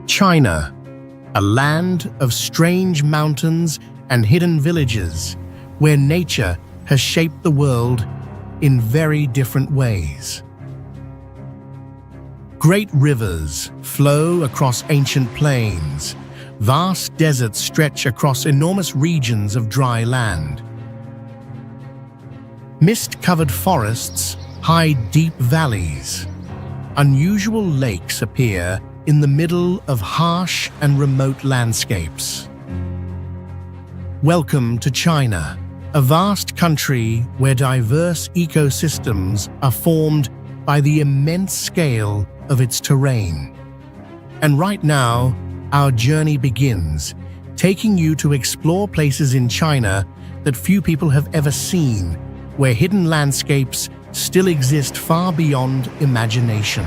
China, a land of strange mountains and hidden villages where nature has shaped the world in very different ways. Great rivers flow across ancient plains. Vast deserts stretch across enormous regions of dry land. Mist-covered forests hide deep valleys. Unusual lakes appear in the middle of harsh and remote landscapes. Welcome to China, a vast country where diverse ecosystems are formed by the immense scale of its terrain. And right now, our journey begins, taking you to explore places in China that few people have ever seen, where hidden landscapes still exist far beyond imagination.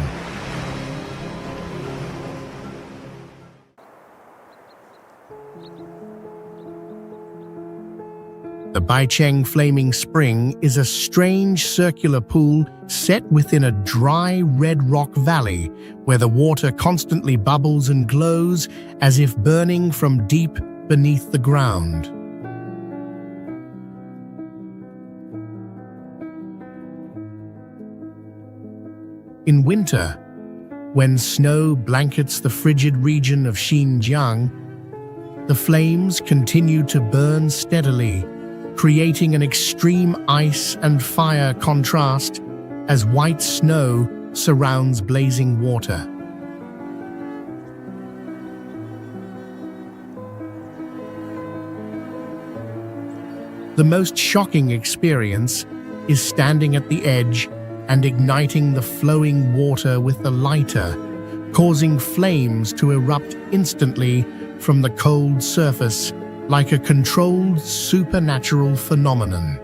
The Baicheng Flaming Spring is a strange circular pool set within a dry red rock valley where the water constantly bubbles and glows as if burning from deep beneath the ground. In winter, when snow blankets the frigid region of Xinjiang, the flames continue to burn steadily, creating an extreme ice and fire contrast as white snow surrounds blazing water. The most shocking experience is standing at the edge and igniting the flowing water with the lighter, causing flames to erupt instantly from the cold surface like a controlled supernatural phenomenon.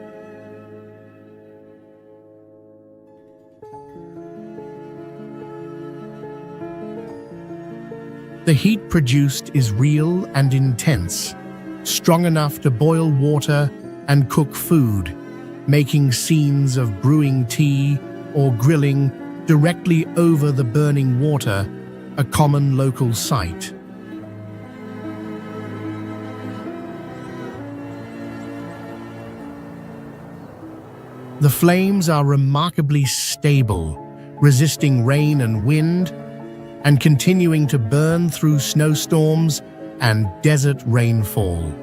The heat produced is real and intense, strong enough to boil water and cook food, making scenes of brewing tea or grilling directly over the burning water a common local sight. The flames are remarkably stable, resisting rain and wind, and continuing to burn through snowstorms and desert rainfall.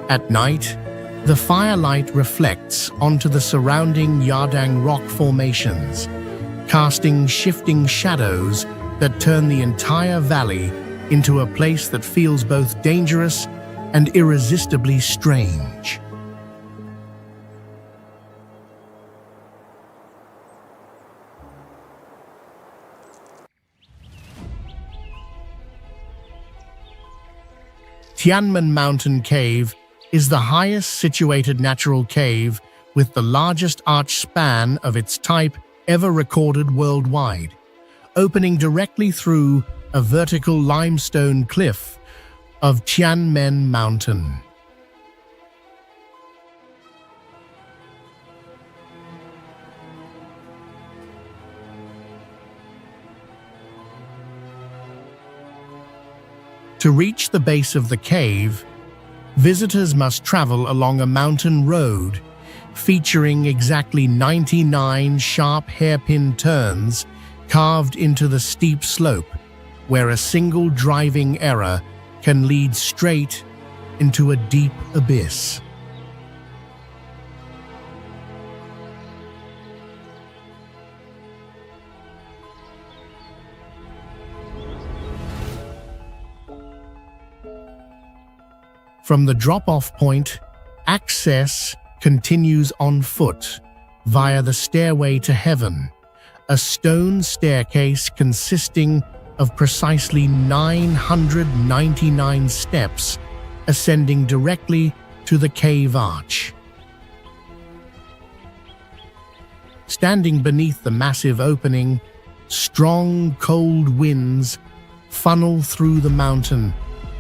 At night, the firelight reflects onto the surrounding Yardang rock formations, casting shifting shadows that turn the entire valley into a place that feels both dangerous and irresistibly strange. Tianzi Mountain Cave is the highest situated natural cave with the largest arch span of its type ever recorded worldwide, opening directly through a vertical limestone cliff of Tianzi Mountain. To reach the base of the cave, visitors must travel along a mountain road featuring exactly 99 sharp hairpin turns carved into the steep slope, where a single driving error can lead straight into a deep abyss. From the drop-off point, access continues on foot via the Stairway to Heaven, a stone staircase consisting of precisely 999 steps ascending directly to the cave arch. Standing beneath the massive opening, strong, cold winds funnel through the mountain,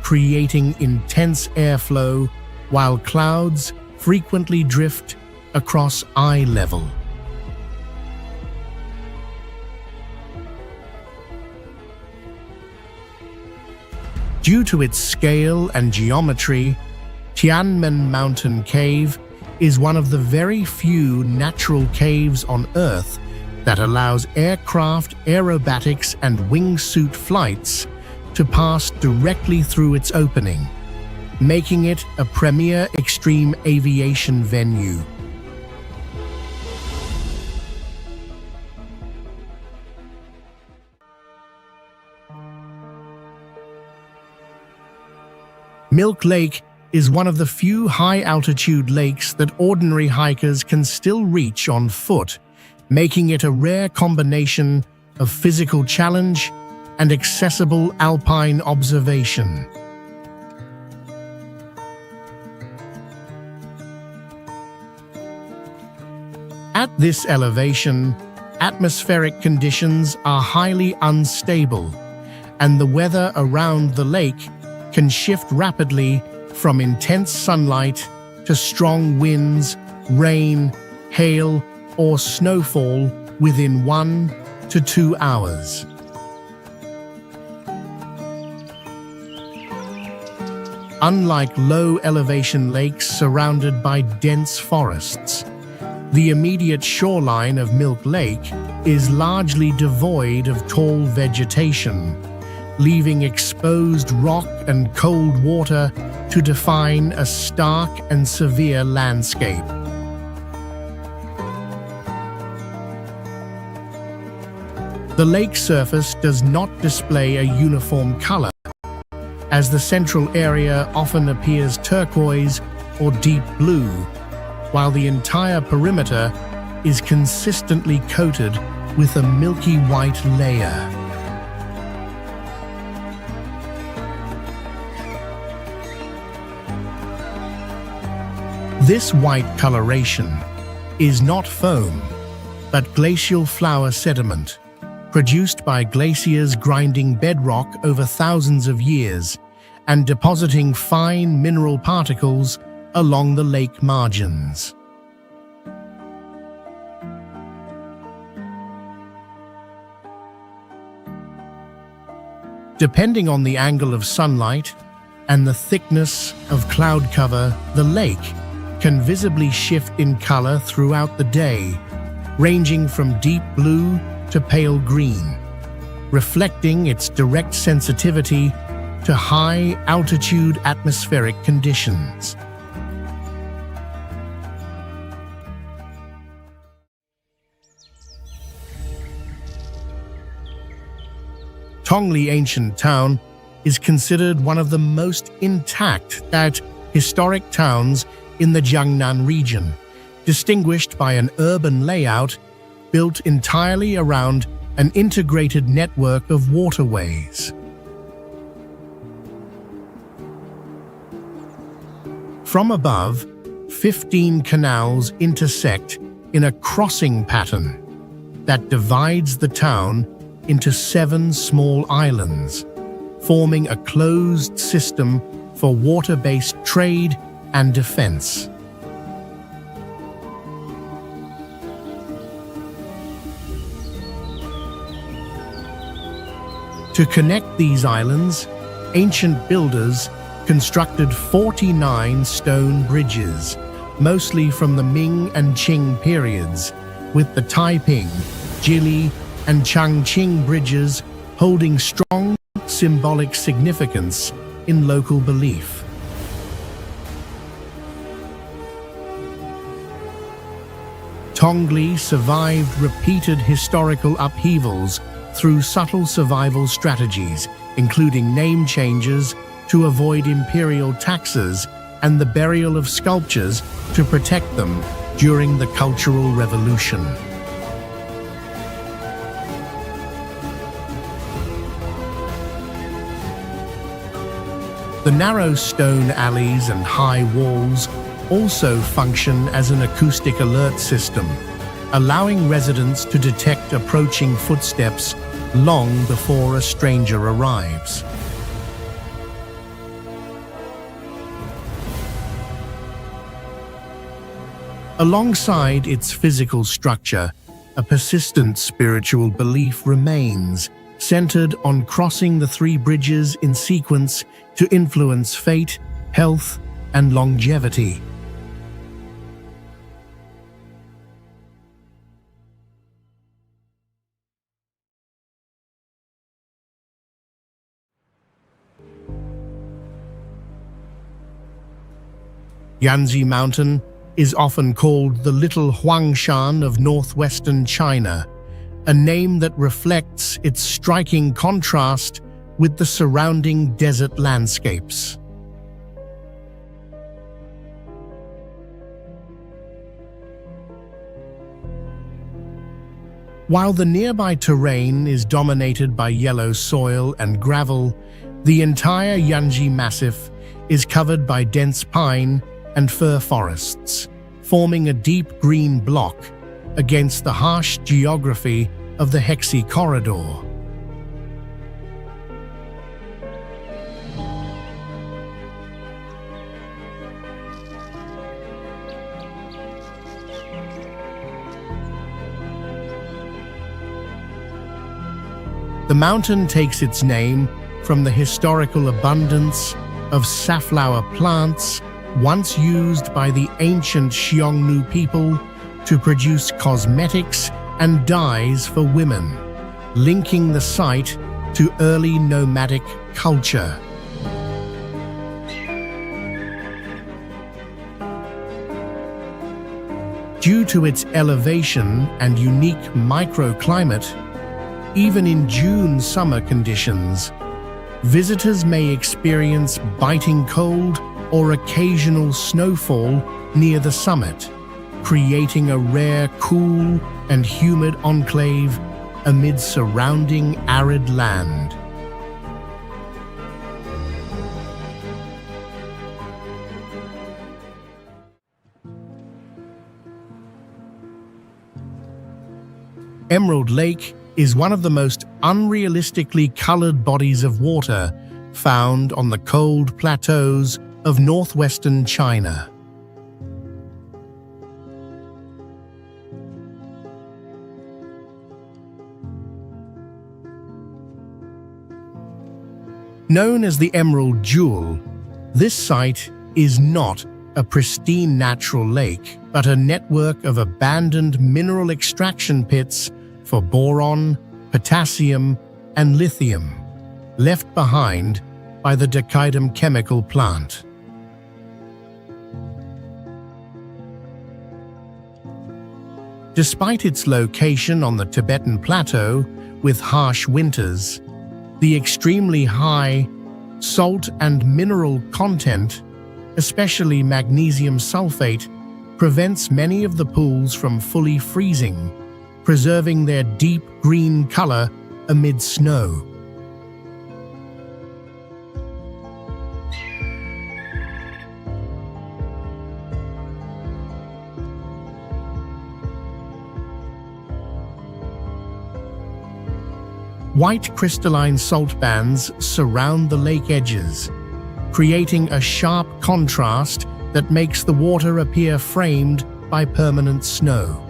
creating intense airflow while clouds frequently drift across eye level. Due to its scale and geometry, Tianzi Mountain Cave is one of the very few natural caves on Earth that allows aircraft, aerobatics, and wingsuit flights to pass directly through its opening, making it a premier extreme aviation venue. Milk Lake is one of the few high-altitude lakes that ordinary hikers can still reach on foot, making it a rare combination of physical challenge and accessible alpine observation. At this elevation, atmospheric conditions are highly unstable, and the weather around the lake can shift rapidly from intense sunlight to strong winds, rain, hail, or snowfall within 1 to 2 hours. Unlike low-elevation lakes surrounded by dense forests, the immediate shoreline of Milk Lake is largely devoid of tall vegetation, leaving exposed rock and cold water to define a stark and severe landscape. The lake surface does not display a uniform color, as the central area often appears turquoise or deep blue, while the entire perimeter is consistently coated with a milky white layer. This white coloration is not foam, but glacial flour sediment, produced by glaciers grinding bedrock over thousands of years and depositing fine mineral particles along the lake margins. Depending on the angle of sunlight and the thickness of cloud cover, the lake can visibly shift in color throughout the day, ranging from deep blue to pale green, reflecting its direct sensitivity to high-altitude atmospheric conditions. Tongli Ancient Town is considered one of the most intact historic towns in the Jiangnan region, distinguished by an urban layout built entirely around an integrated network of waterways. From above, 15 canals intersect in a crossing pattern that divides the town into 7 small islands, forming a closed system for water-based trade and defense. To connect these islands, ancient builders constructed 49 stone bridges, mostly from the Ming and Qing periods, with the Taiping, Jili, and Changqing bridges holding strong symbolic significance in local belief. Tongli survived repeated historical upheavals through subtle survival strategies, including name changes to avoid imperial taxes and the burial of sculptures to protect them during the Cultural Revolution. The narrow stone alleys and high walls also function as an acoustic alert system, allowing residents to detect approaching footsteps long before a stranger arrives. Alongside its physical structure, a persistent spiritual belief remains, centered on crossing the three bridges in sequence to influence fate, health, and longevity. Yanzhi Mountain is often called the Little Huangshan of northwestern China, a name that reflects its striking contrast with the surrounding desert landscapes. While the nearby terrain is dominated by yellow soil and gravel, the entire Yanzhi Massif is covered by dense pine and fir forests, forming a deep green block against the harsh geography of the Hexi Corridor. The mountain takes its name from the historical abundance of safflower plants once used by the ancient Xiongnu people to produce cosmetics and dyes for women, linking the site to early nomadic culture. Due to its elevation and unique microclimate, even in June summer conditions, visitors may experience biting cold or occasional snowfall near the summit, creating a rare, cool, and humid enclave amid surrounding arid land. Emerald Lake is one of the most unrealistically colored bodies of water found on the cold plateaus of northwestern China. Known as the Emerald Jewel, this site is not a pristine natural lake, but a network of abandoned mineral extraction pits for boron, potassium, and lithium, left behind by the Dagu chemical plant. Despite its location on the Tibetan Plateau with harsh winters, the extremely high salt and mineral content, especially magnesium sulfate, prevents many of the pools from fully freezing, preserving their deep green color amid snow. White crystalline salt bands surround the lake edges, creating a sharp contrast that makes the water appear framed by permanent snow.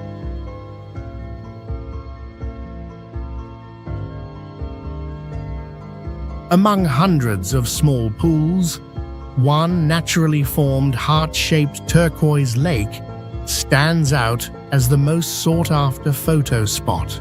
Among hundreds of small pools, one naturally formed heart-shaped turquoise lake stands out as the most sought-after photo spot.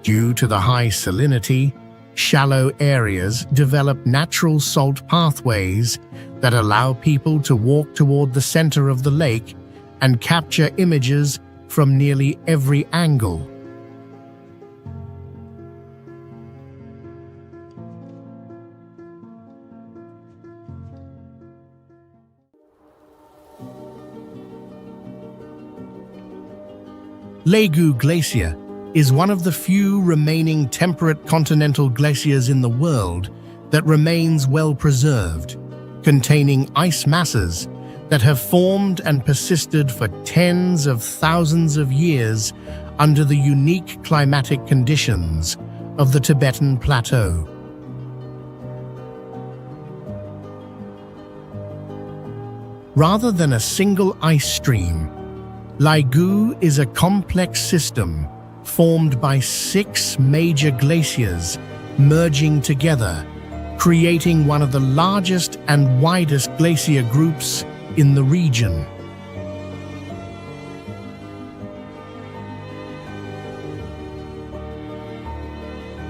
Due to the high salinity, shallow areas develop natural salt pathways that allow people to walk toward the center of the lake and capture images from nearly every angle. Laigu Glacier is one of the few remaining temperate continental glaciers in the world that remains well preserved, containing ice masses that have formed and persisted for tens of thousands of years under the unique climatic conditions of the Tibetan Plateau. Rather than a single ice stream, Laigu is a complex system formed by 6 major glaciers merging together, creating one of the largest and widest glacier groups in the region.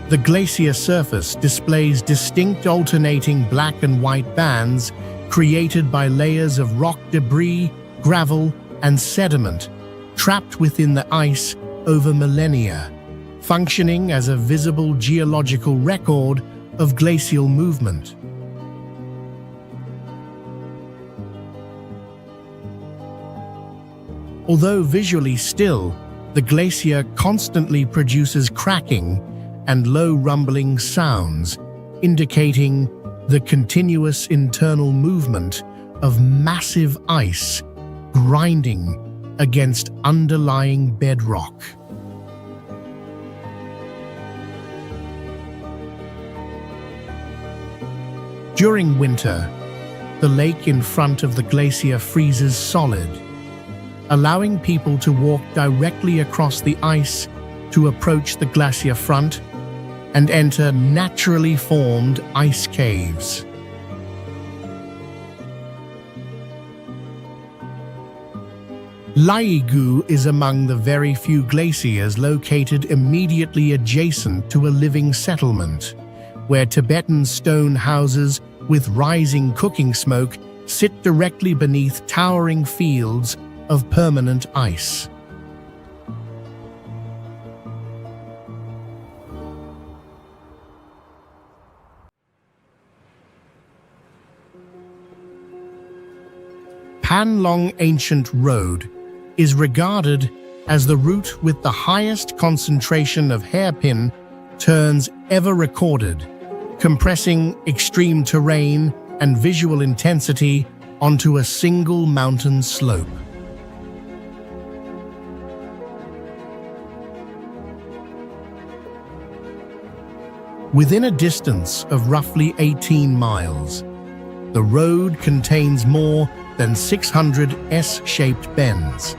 The glacier surface displays distinct alternating black and white bands created by layers of rock debris, gravel, and sediment trapped within the ice over millennia, functioning as a visible geological record of glacial movement. Although visually still, the glacier constantly produces cracking and low rumbling sounds, indicating the continuous internal movement of massive ice grinding against underlying bedrock. During winter, the lake in front of the glacier freezes solid, allowing people to walk directly across the ice to approach the glacier front and enter naturally formed ice caves. Laigu is among the very few glaciers located immediately adjacent to a living settlement, where Tibetan stone houses with rising cooking smoke sit directly beneath towering fields of permanent ice. Panlong Ancient Road is regarded as the route with the highest concentration of hairpin turns ever recorded, compressing extreme terrain and visual intensity onto a single mountain slope. Within a distance of roughly 18 miles, the road contains more than 600 S-shaped bends,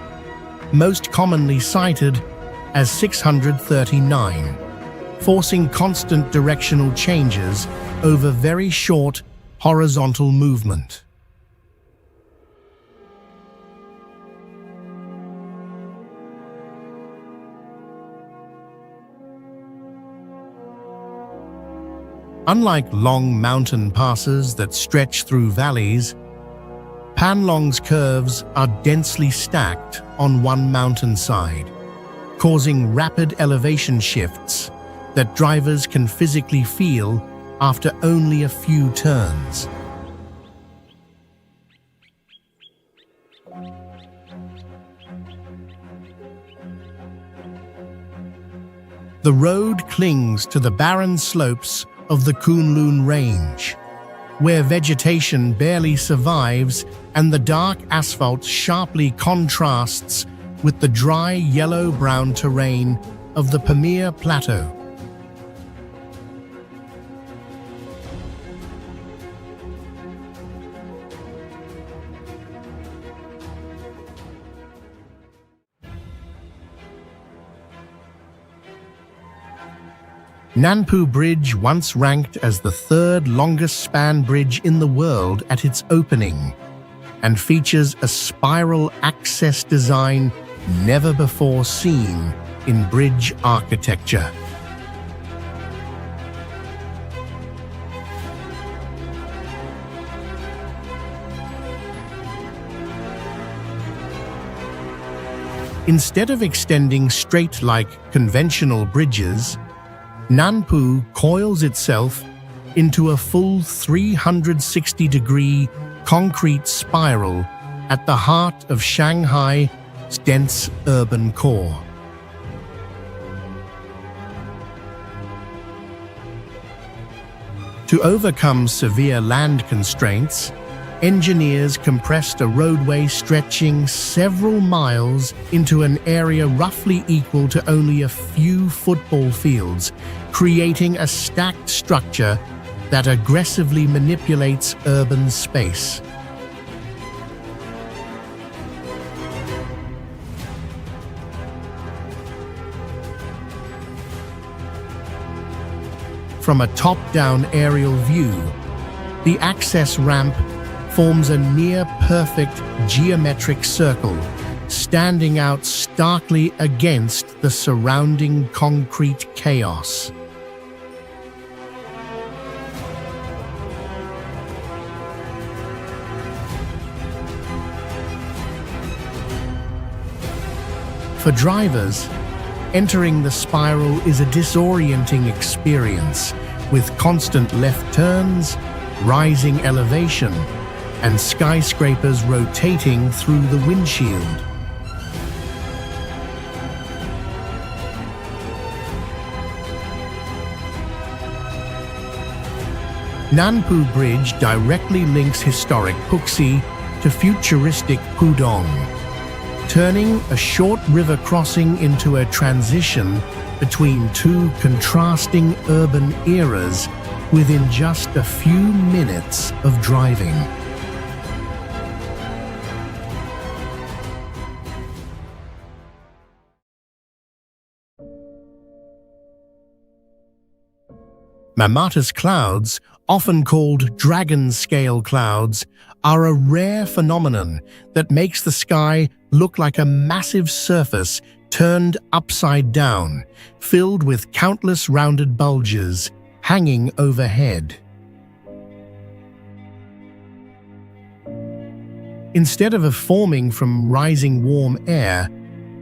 most commonly cited as 639, forcing constant directional changes over very short horizontal movement. Unlike long mountain passes that stretch through valleys, Panlong's curves are densely stacked on one mountainside, causing rapid elevation shifts that drivers can physically feel after only a few turns. The road clings to the barren slopes of the Kunlun Range, where vegetation barely survives and the dark asphalt sharply contrasts with the dry yellow-brown terrain of the Pamir Plateau. Nanpu Bridge once ranked as the 3rd longest span bridge in the world at its opening, and features a spiral access design never before seen in bridge architecture. Instead of extending straight like conventional bridges, Nanpu coils itself into a full 360-degree concrete spiral at the heart of Shanghai's dense urban core. To overcome severe land constraints, engineers compressed a roadway stretching several miles into an area roughly equal to only a few football fields, creating a stacked structure that aggressively manipulates urban space. From a top-down aerial view, the access ramp forms a near-perfect geometric circle, standing out starkly against the surrounding concrete chaos. For drivers, entering the spiral is a disorienting experience, with constant left turns, rising elevation, and skyscrapers rotating through the windshield. Nanpu Bridge directly links historic Puxi to futuristic Pudong, turning a short river crossing into a transition between two contrasting urban eras within just a few minutes of driving. Mammatus clouds, often called dragon-scale clouds, are a rare phenomenon that makes the sky look like a massive surface turned upside down, filled with countless rounded bulges hanging overhead. Instead of forming from rising warm air,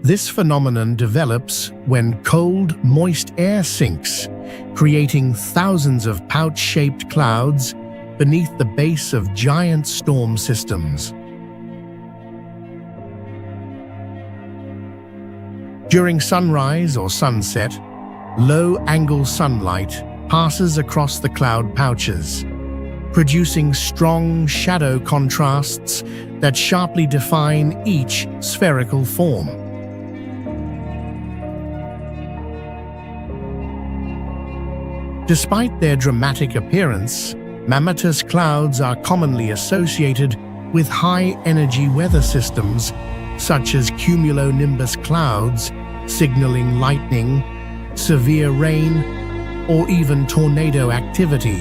this phenomenon develops when cold, moist air sinks, creating thousands of pouch-shaped clouds beneath the base of giant storm systems. During sunrise or sunset, low-angle sunlight passes across the cloud pouches, producing strong shadow contrasts that sharply define each spherical form. Despite their dramatic appearance, mammatus clouds are commonly associated with high-energy weather systems such as cumulonimbus clouds, signaling lightning, severe rain, or even tornado activity.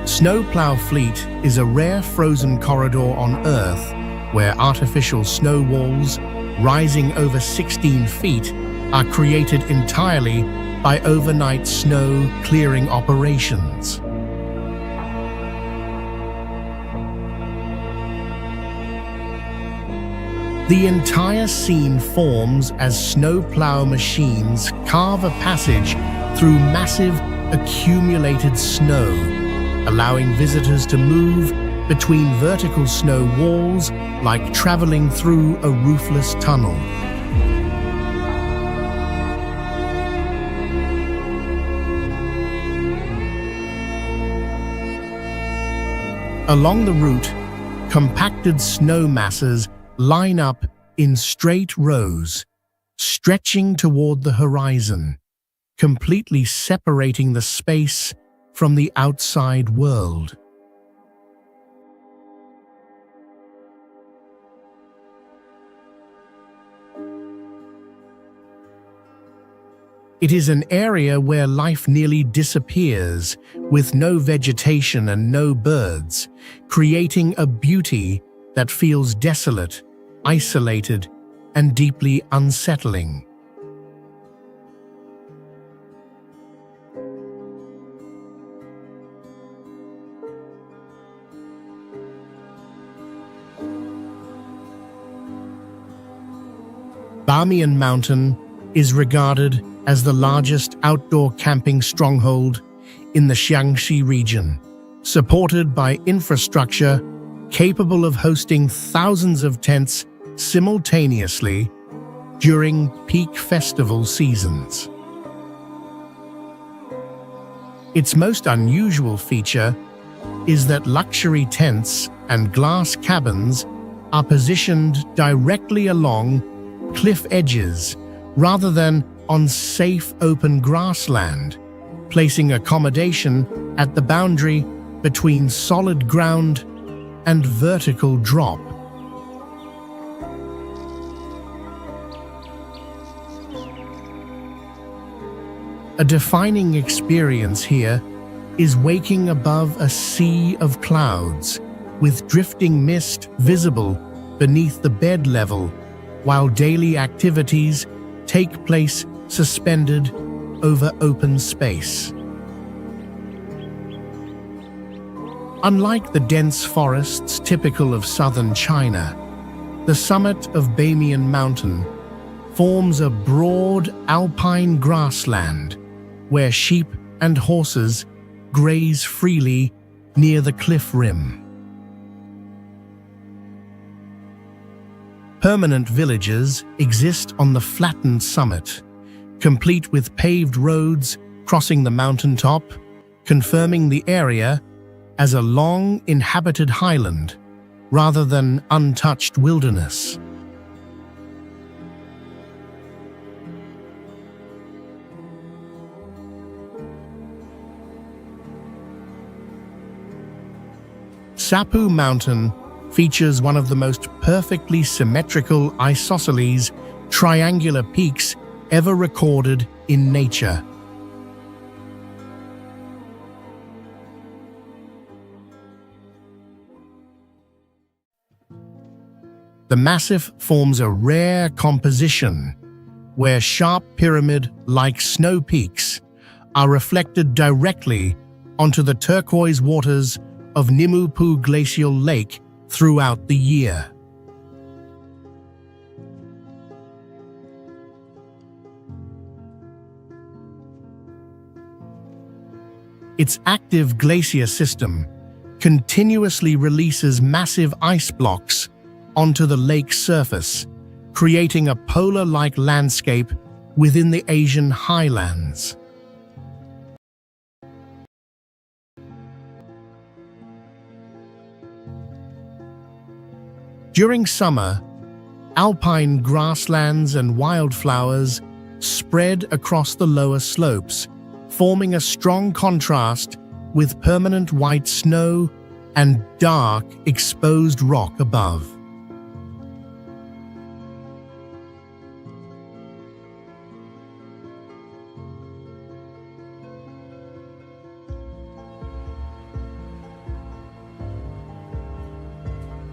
Snowplow Fleet is a rare frozen corridor on Earth where artificial snow walls, rising over 16 feet, are created entirely by overnight snow clearing operations. The entire scene forms as snowplow machines carve a passage through massive accumulated snow, allowing visitors to move between vertical snow walls like traveling through a roofless tunnel. Along the route, compacted snow masses line up in straight rows, stretching toward the horizon, completely separating the space from the outside world. It is an area where life nearly disappears, with no vegetation and no birds, creating a beauty that feels desolate, isolated, and deeply unsettling. Bamian Mountain is regarded as the largest outdoor camping stronghold in the Xiangxi region, supported by infrastructure capable of hosting thousands of tents simultaneously during peak festival seasons. Its most unusual feature is that luxury tents and glass cabins are positioned directly along cliff edges rather than on safe open grassland, placing accommodation at the boundary between solid ground and vertical drop. A defining experience here is waking above a sea of clouds, with drifting mist visible beneath the bed level, while daily activities take place suspended over open space. Unlike the dense forests typical of southern China, the summit of Bamian Mountain forms a broad alpine grassland where sheep and horses graze freely near the cliff rim. Permanent villages exist on the flattened summit, complete with paved roads crossing the mountaintop, confirming the area as a long inhabited highland rather than untouched wilderness. Sapu Mountain features one of the most perfectly symmetrical isosceles triangular peaks ever recorded in nature. The massif forms a rare composition where sharp pyramid-like snow peaks are reflected directly onto the turquoise waters of Nanpu Glacial Lake throughout the year. Its active glacier system continuously releases massive ice blocks onto the lake's surface, creating a polar-like landscape within the Asian highlands. During summer, alpine grasslands and wildflowers spread across the lower slopes, forming a strong contrast with permanent white snow and dark, exposed rock above.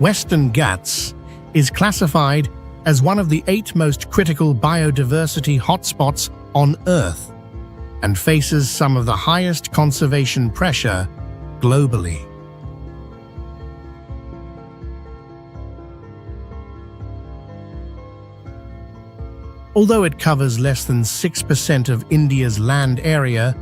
Western Ghats is classified as one of the 8 most critical biodiversity hotspots on Earth and faces some of the highest conservation pressure globally. Although it covers less than 6% of India's land area,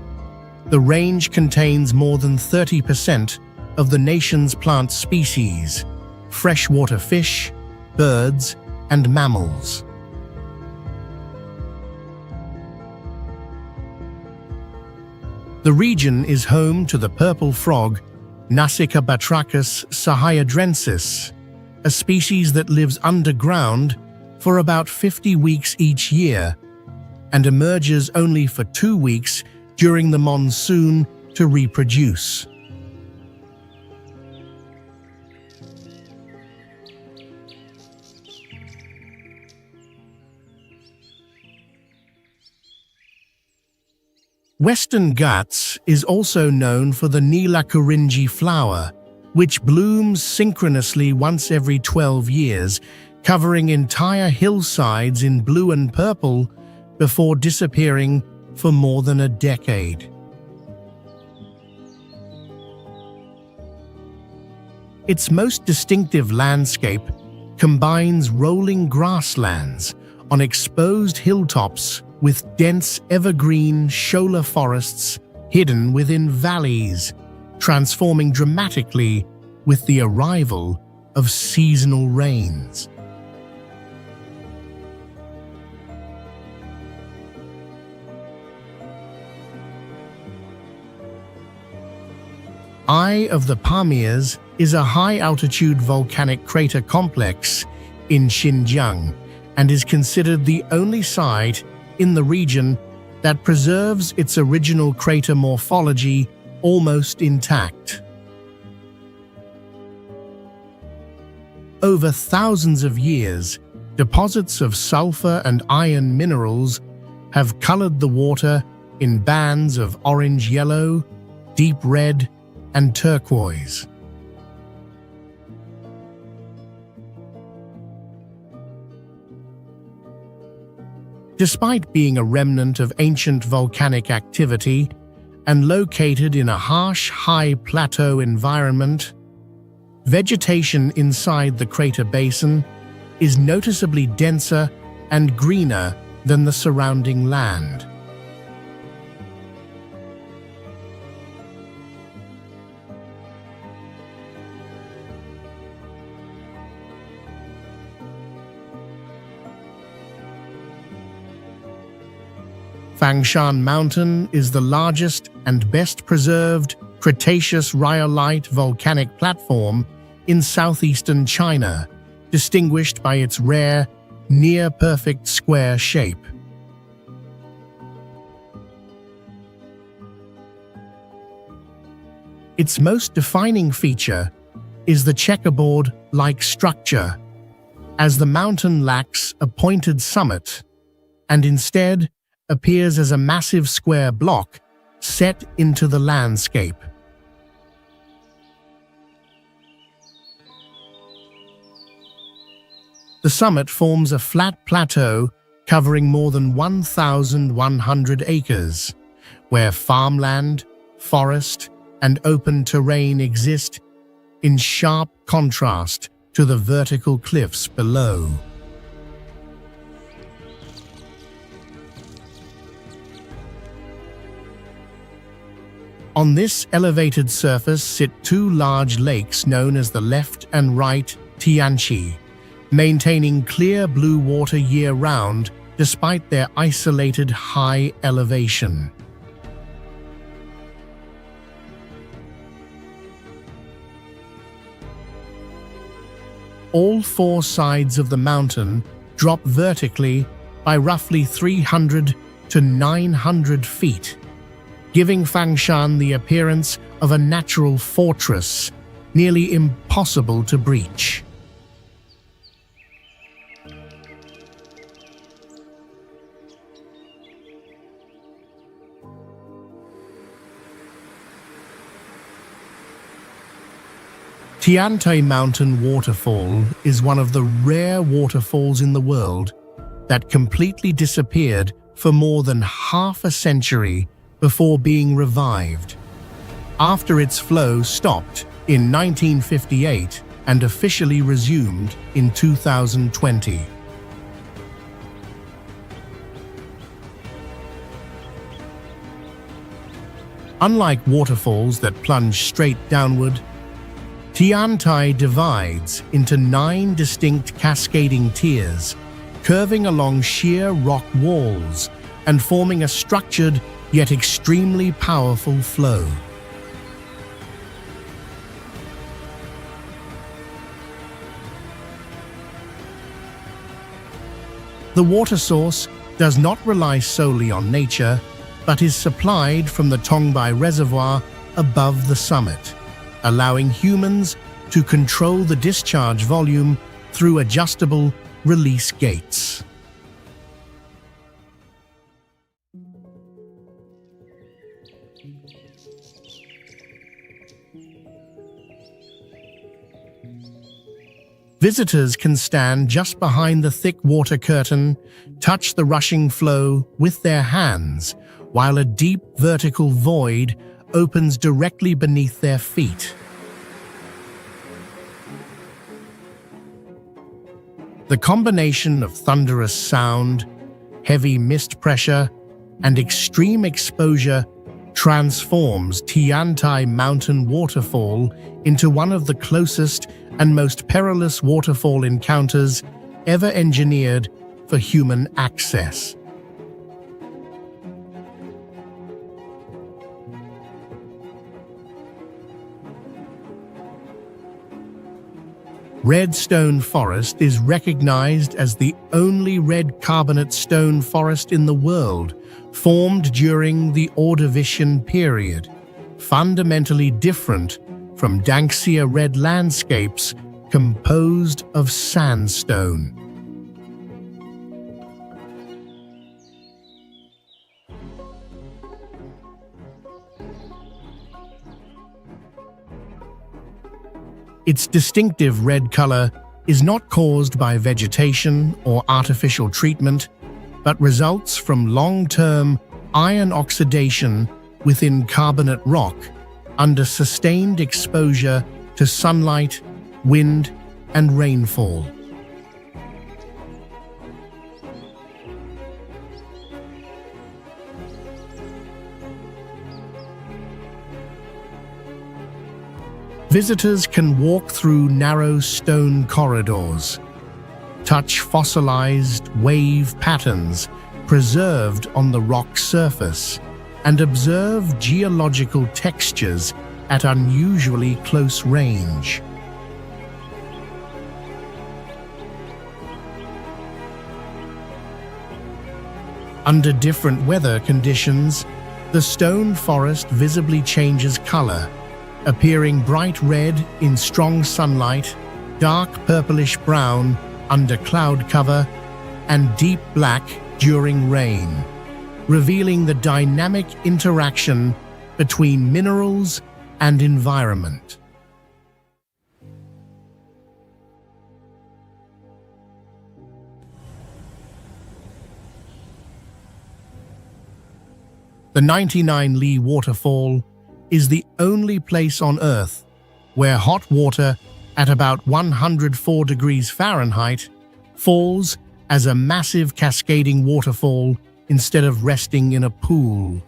the range contains more than 30% of the nation's plant species, freshwater fish, birds, and mammals. The region is home to the purple frog, Nasica batrachus sahyadrensis, a species that lives underground for about 50 weeks each year and emerges only for 2 weeks during the monsoon to reproduce. Western Ghats is also known for the Nilakurinji flower, which blooms synchronously once every 12 years, covering entire hillsides in blue and purple before disappearing for more than a decade. Its most distinctive landscape combines rolling grasslands on exposed hilltops with dense evergreen shola forests hidden within valleys, transforming dramatically with the arrival of seasonal rains. Eye of the Pamirs is a high-altitude volcanic crater complex in Xinjiang and is considered the only site in the region that preserves its original crater morphology almost intact. Over thousands of years, deposits of sulfur and iron minerals have colored the water in bands of orange-yellow, deep red, and turquoise. Despite being a remnant of ancient volcanic activity and located in a harsh, high plateau environment, vegetation inside the crater basin is noticeably denser and greener than the surrounding land. Fangshan Mountain is the largest and best-preserved Cretaceous rhyolite volcanic platform in southeastern China, distinguished by its rare, near-perfect square shape. Its most defining feature is the checkerboard-like structure, as the mountain lacks a pointed summit and instead appears as a massive square block set into the landscape. The summit forms a flat plateau covering more than 1,100 acres, where farmland, forest, and open terrain exist in sharp contrast to the vertical cliffs below. On this elevated surface sit two large lakes known as the left and right Tianzi, maintaining clear blue water year-round despite their isolated high elevation. All four sides of the mountain drop vertically by roughly 300 to 900 feet, giving Fangshan the appearance of a natural fortress, nearly impossible to breach. Tianzi Mountain Waterfall is one of the rare waterfalls in the world that completely disappeared for more than half a century before being revived, after its flow stopped in 1958 and officially resumed in 2020. Unlike waterfalls that plunge straight downward, Tianzi divides into 9 distinct cascading tiers, curving along sheer rock walls and forming a structured yet extremely powerful flow. The water source does not rely solely on nature, but is supplied from the Tongbai Reservoir above the summit, allowing humans to control the discharge volume through adjustable release gates. Visitors can stand just behind the thick water curtain, touch the rushing flow with their hands, while a deep vertical void opens directly beneath their feet. The combination of thunderous sound, heavy mist pressure, and extreme exposure transforms Tianzi Mountain Waterfall into one of the closest and most perilous waterfall encounters ever engineered for human access. Red stone forest is recognized as the only red carbonate stone forest in the world, formed during the Ordovician period, fundamentally different from Danxia red landscapes composed of sandstone. Its distinctive red color is not caused by vegetation or artificial treatment, but results from long-term iron oxidation within carbonate rock under sustained exposure to sunlight, wind, and rainfall. Visitors can walk through narrow stone corridors, touch fossilized wave patterns preserved on the rock surface, and observe geological textures at unusually close range. Under different weather conditions, the stone forest visibly changes color, appearing bright red in strong sunlight, dark purplish-brown under cloud cover, and deep black during rain, revealing the dynamic interaction between minerals and environment. The 99 Li Waterfall is the only place on Earth where hot water at about 104 degrees Fahrenheit falls as a massive cascading waterfall instead of resting in a pool.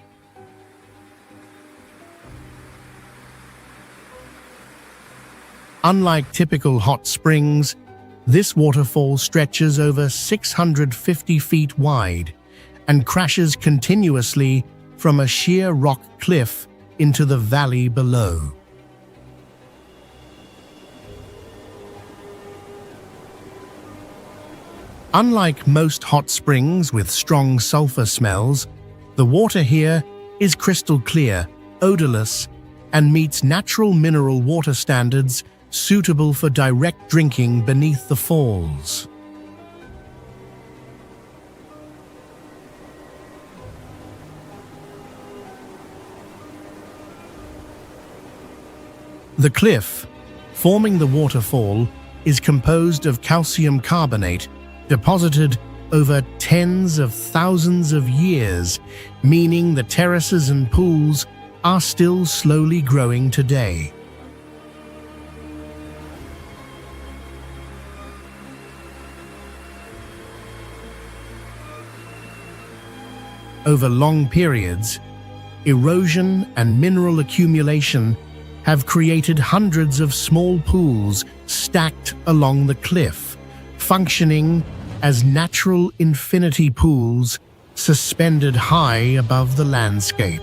Unlike typical hot springs, this waterfall stretches over 650 feet wide and crashes continuously from a sheer rock cliff into the valley below. Unlike most hot springs with strong sulfur smells, the water here is crystal clear, odorless, and meets natural mineral water standards suitable for direct drinking beneath the falls. The cliff, forming the waterfall, is composed of calcium carbonate deposited over tens of thousands of years, meaning the terraces and pools are still slowly growing today. Over long periods, erosion and mineral accumulation have created hundreds of small pools stacked along the cliff, functioning as natural infinity pools suspended high above the landscape.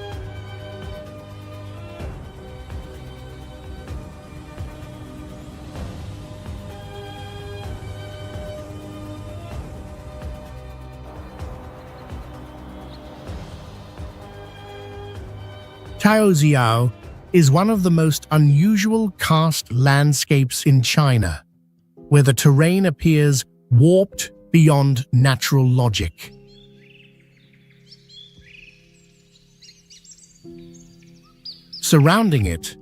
Taozi'ao is one of the most unusual karst landscapes in China, where the terrain appears warped beyond natural logic. Surrounding it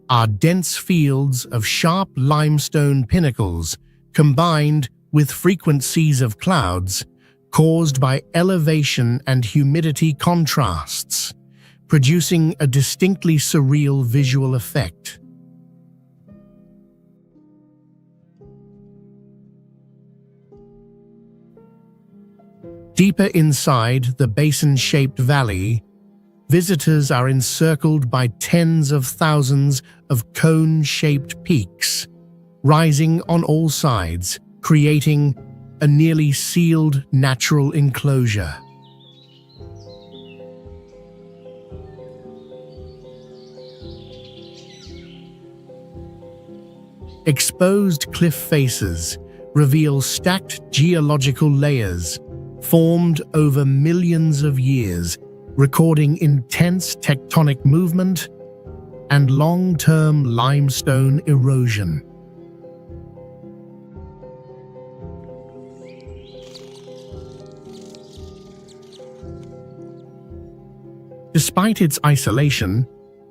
are dense fields of sharp limestone pinnacles combined with frequent seas of clouds caused by elevation and humidity contrasts, producing a distinctly surreal visual effect. Deeper inside the basin-shaped valley, visitors are encircled by tens of thousands of cone-shaped peaks, rising on all sides, creating a nearly sealed natural enclosure. Exposed cliff faces reveal stacked geological layers formed over millions of years, recording intense tectonic movement and long-term limestone erosion. Despite its isolation,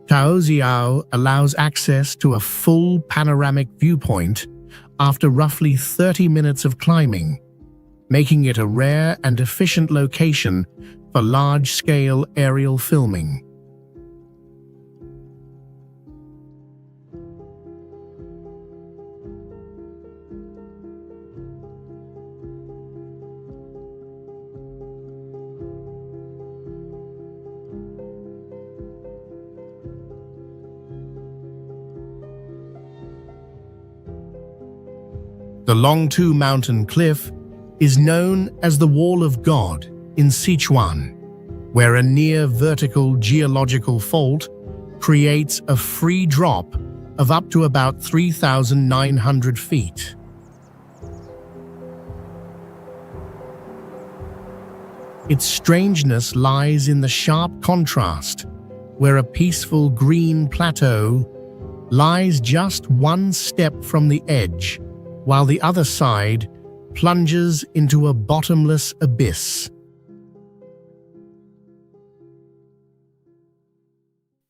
Taozi'ao allows access to a full panoramic viewpoint after roughly 30 minutes of climbing, making it a rare and efficient location for large-scale aerial filming. The Nanpu Mountain cliff is known as the Wall of God in Sichuan, where a near-vertical geological fault creates a free drop of up to about 3,900 feet. Its strangeness lies in the sharp contrast, where a peaceful green plateau lies just one step from the edge, while the other side plunges into a bottomless abyss.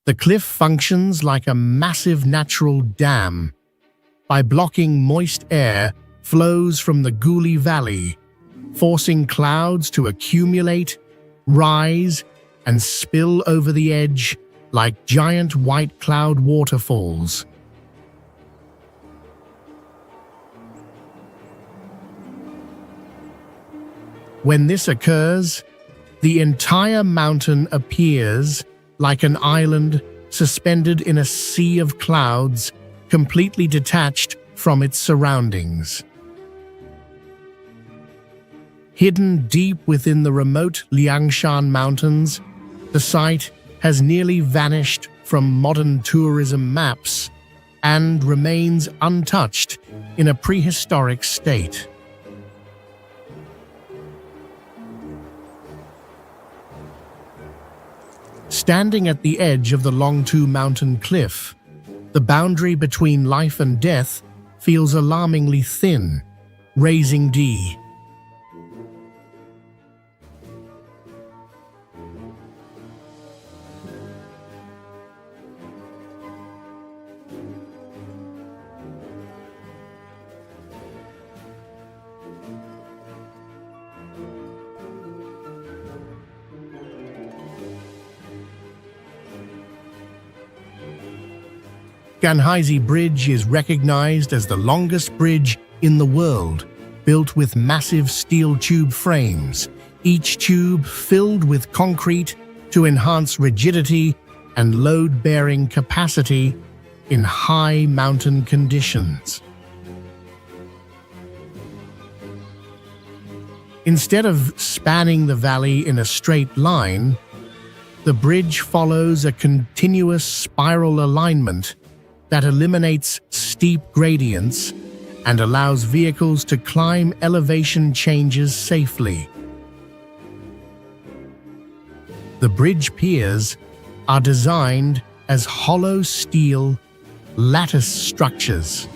The cliff functions like a massive natural dam. By blocking moist air flows from the Guozigui Valley, forcing clouds to accumulate, rise, and spill over the edge like giant white cloud waterfalls. When this occurs, the entire mountain appears like an island suspended in a sea of clouds, completely detached from its surroundings. Hidden deep within the remote Fangshan Mountains, the site has nearly vanished from modern tourism maps and remains untouched in a prehistoric state. Standing at the edge of the Nanpu Mountain cliff, the boundary between life and death feels alarmingly thin, raising D. Ganhaizi Bridge is recognized as the longest bridge in the world, built with massive steel tube frames, each tube filled with concrete to enhance rigidity and load-bearing capacity in high mountain conditions. Instead of spanning the valley in a straight line, the bridge follows a continuous spiral alignment that eliminates steep gradients and allows vehicles to climb elevation changes safely. The bridge piers are designed as hollow steel lattice structures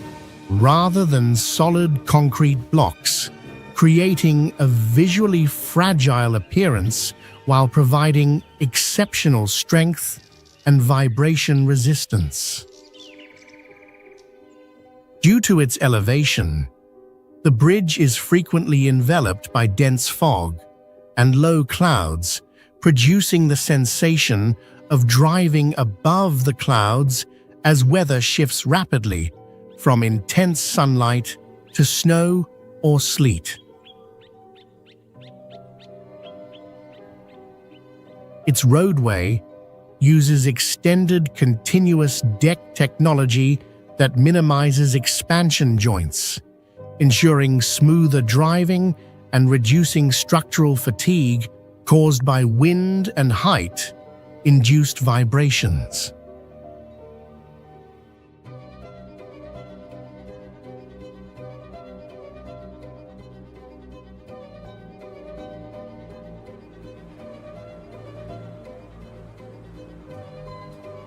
rather than solid concrete blocks, creating a visually fragile appearance while providing exceptional strength and vibration resistance. Due to its elevation, the bridge is frequently enveloped by dense fog and low clouds, producing the sensation of driving above the clouds as weather shifts rapidly from intense sunlight to snow or sleet. Its roadway uses extended continuous deck technology that minimizes expansion joints, ensuring smoother driving and reducing structural fatigue caused by wind and height-induced vibrations.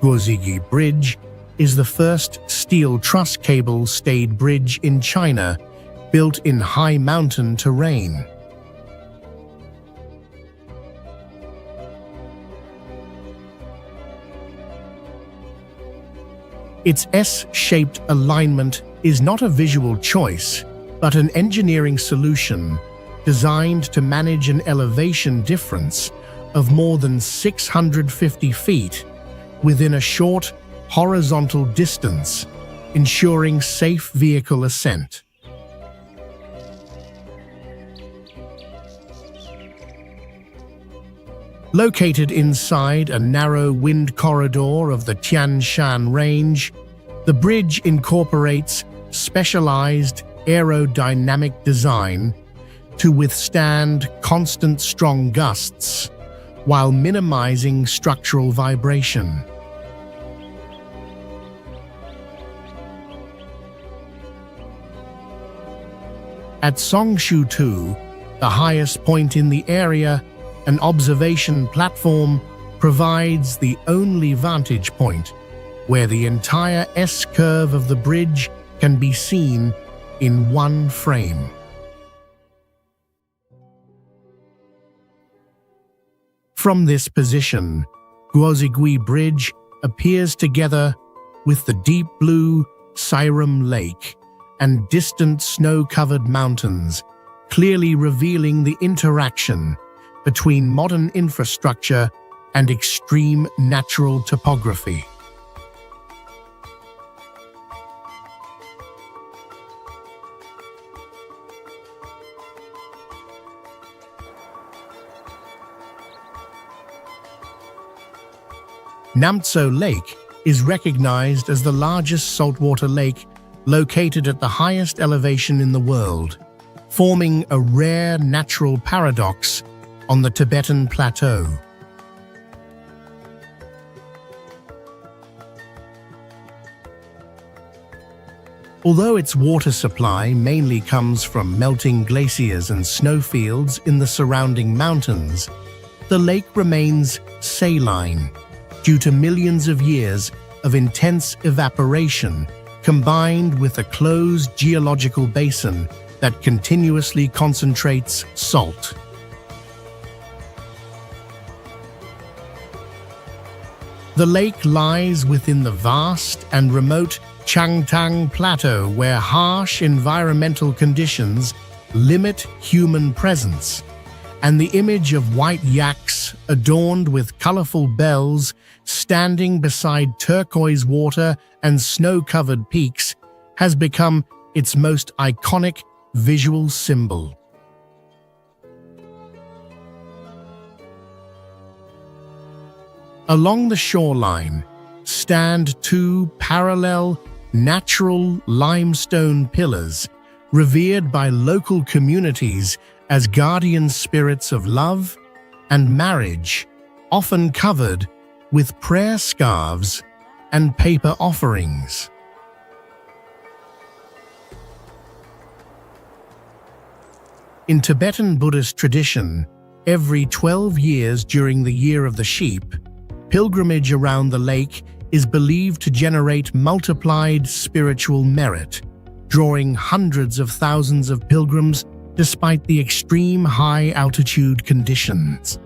Guozigui Bridge is the first steel truss cable stayed bridge in China, built in high mountain terrain. Its S-shaped alignment is not a visual choice, but an engineering solution designed to manage an elevation difference of more than 650 feet within a short horizontal distance, ensuring safe vehicle ascent. Located inside a narrow wind corridor of the Tianzi Shan range, the bridge incorporates specialized aerodynamic design to withstand constant strong gusts while minimizing structural vibration. At Songshu 2, the highest point in the area, an observation platform provides the only vantage point where the entire S-curve of the bridge can be seen in one frame. From this position, Guozigui Bridge appears together with the deep blue Hezhang Lake and distant snow-covered mountains, clearly revealing the interaction between modern infrastructure and extreme natural topography. Namtso Lake is recognized as the largest saltwater lake located at the highest elevation in the world, forming a rare natural paradox on the Tibetan Plateau. Although its water supply mainly comes from melting glaciers and snowfields in the surrounding mountains, the lake remains saline due to millions of years of intense evaporation combined with a closed geological basin that continuously concentrates salt. The lake lies within the vast and remote Changtang Plateau, where harsh environmental conditions limit human presence, and the image of white yaks adorned with colorful bells standing beside turquoise water and snow-covered peaks has become its most iconic visual symbol. Along the shoreline stand two parallel natural limestone pillars revered by local communities as guardian spirits of love and marriage, often covered with prayer scarves and paper offerings. In Tibetan Buddhist tradition, every 12 years during the Year of the Sheep, pilgrimage around the lake is believed to generate multiplied spiritual merit, drawing hundreds of thousands of pilgrims despite the extreme high-altitude conditions.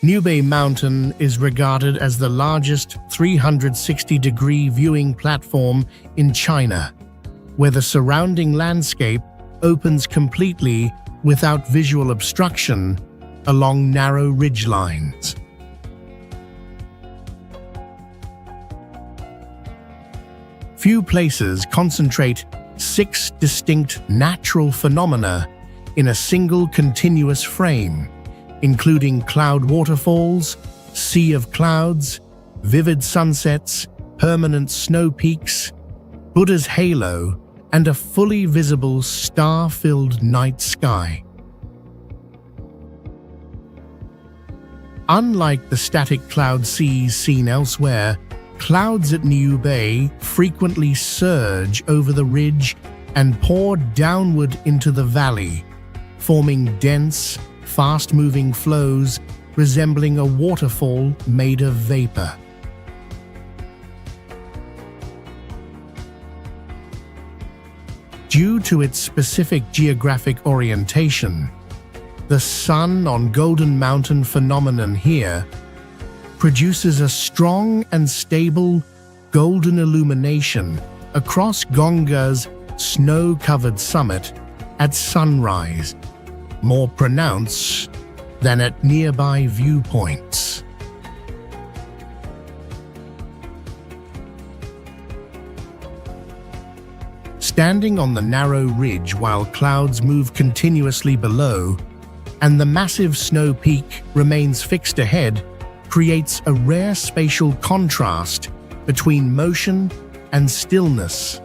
Niubei Mountain is regarded as the largest 360-degree viewing platform in China, where the surrounding landscape opens completely without visual obstruction along narrow ridgelines. Few places concentrate 6 distinct natural phenomena in a single continuous frame, including cloud waterfalls, sea of clouds, vivid sunsets, permanent snow peaks, Buddha's halo, and a fully visible star-filled night sky. Unlike the static cloud seas seen elsewhere, clouds at Niubei frequently surge over the ridge and pour downward into the valley, forming dense, fast-moving flows resembling a waterfall made of vapor. Due to its specific geographic orientation, the sun on Golden Mountain phenomenon here produces a strong and stable golden illumination across Gongga's snow-covered summit at sunrise, more pronounced than at nearby viewpoints. Standing on the narrow ridge while clouds move continuously below, and the massive snow peak remains fixed ahead, creates a rare spatial contrast between motion and stillness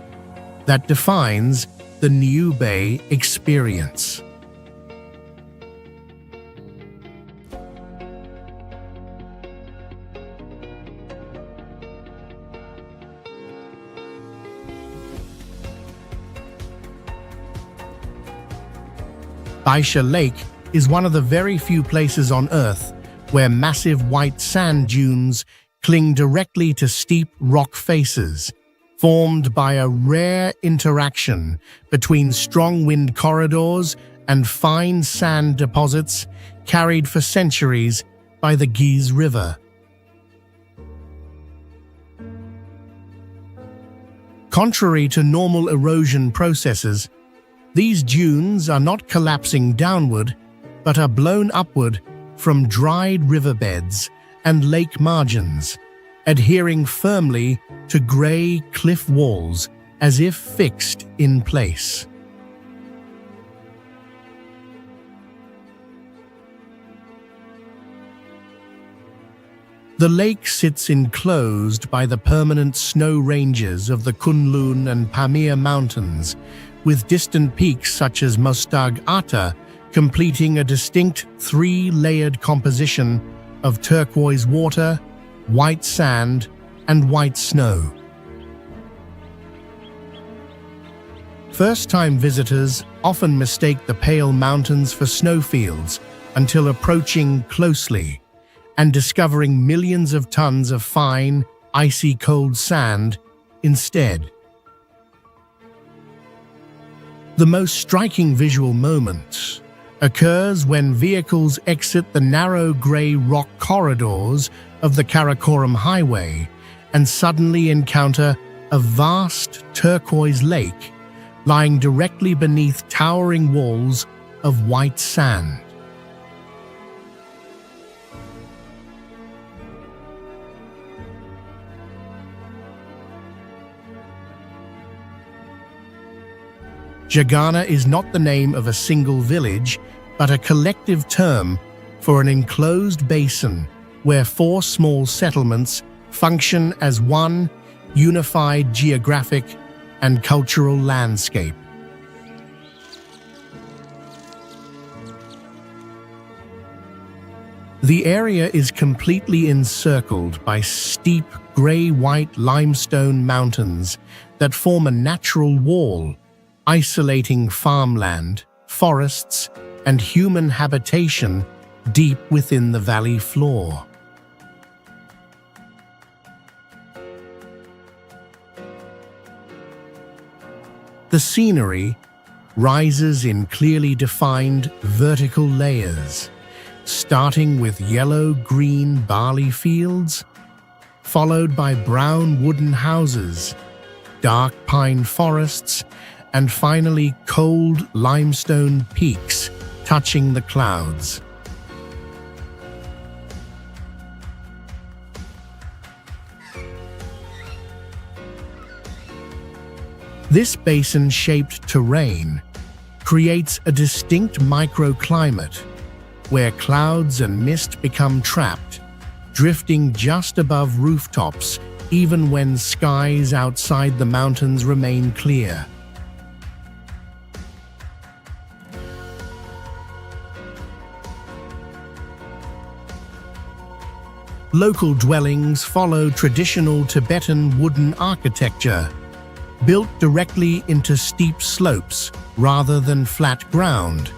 that defines the Niubei experience. Baisha Lake is one of the very few places on Earth where massive white sand dunes cling directly to steep rock faces, formed by a rare interaction between strong wind corridors and fine sand deposits carried for centuries by the Guizhi River. Contrary to normal erosion processes, these dunes are not collapsing downward, but are blown upward from dried riverbeds and lake margins, adhering firmly to grey cliff walls as if fixed in place. The lake sits enclosed by the permanent snow ranges of the Kunlun and Bamian Mountains, with distant peaks such as Mostag Ata completing a distinct three-layered composition of turquoise water, white sand, and white snow. First-time visitors often mistake the pale mountains for snowfields until approaching closely and discovering millions of tons of fine, icy cold sand instead. The most striking visual moment occurs when vehicles exit the narrow grey rock corridors of the Karakoram Highway and suddenly encounter a vast turquoise lake lying directly beneath towering walls of white sand. Zhagana is not the name of a single village, but a collective term for an enclosed basin where four small settlements function as one unified geographic and cultural landscape. The area is completely encircled by steep grey-white limestone mountains that form a natural wall, isolating farmland, forests, and human habitation deep within the valley floor. The scenery rises in clearly defined vertical layers, starting with yellow-green barley fields, followed by brown wooden houses, dark pine forests, and finally cold limestone peaks touching the clouds. This basin-shaped terrain creates a distinct microclimate where clouds and mist become trapped, drifting just above rooftops even when skies outside the mountains remain clear. Local dwellings follow traditional Tibetan wooden architecture, built directly into steep slopes rather than flat ground,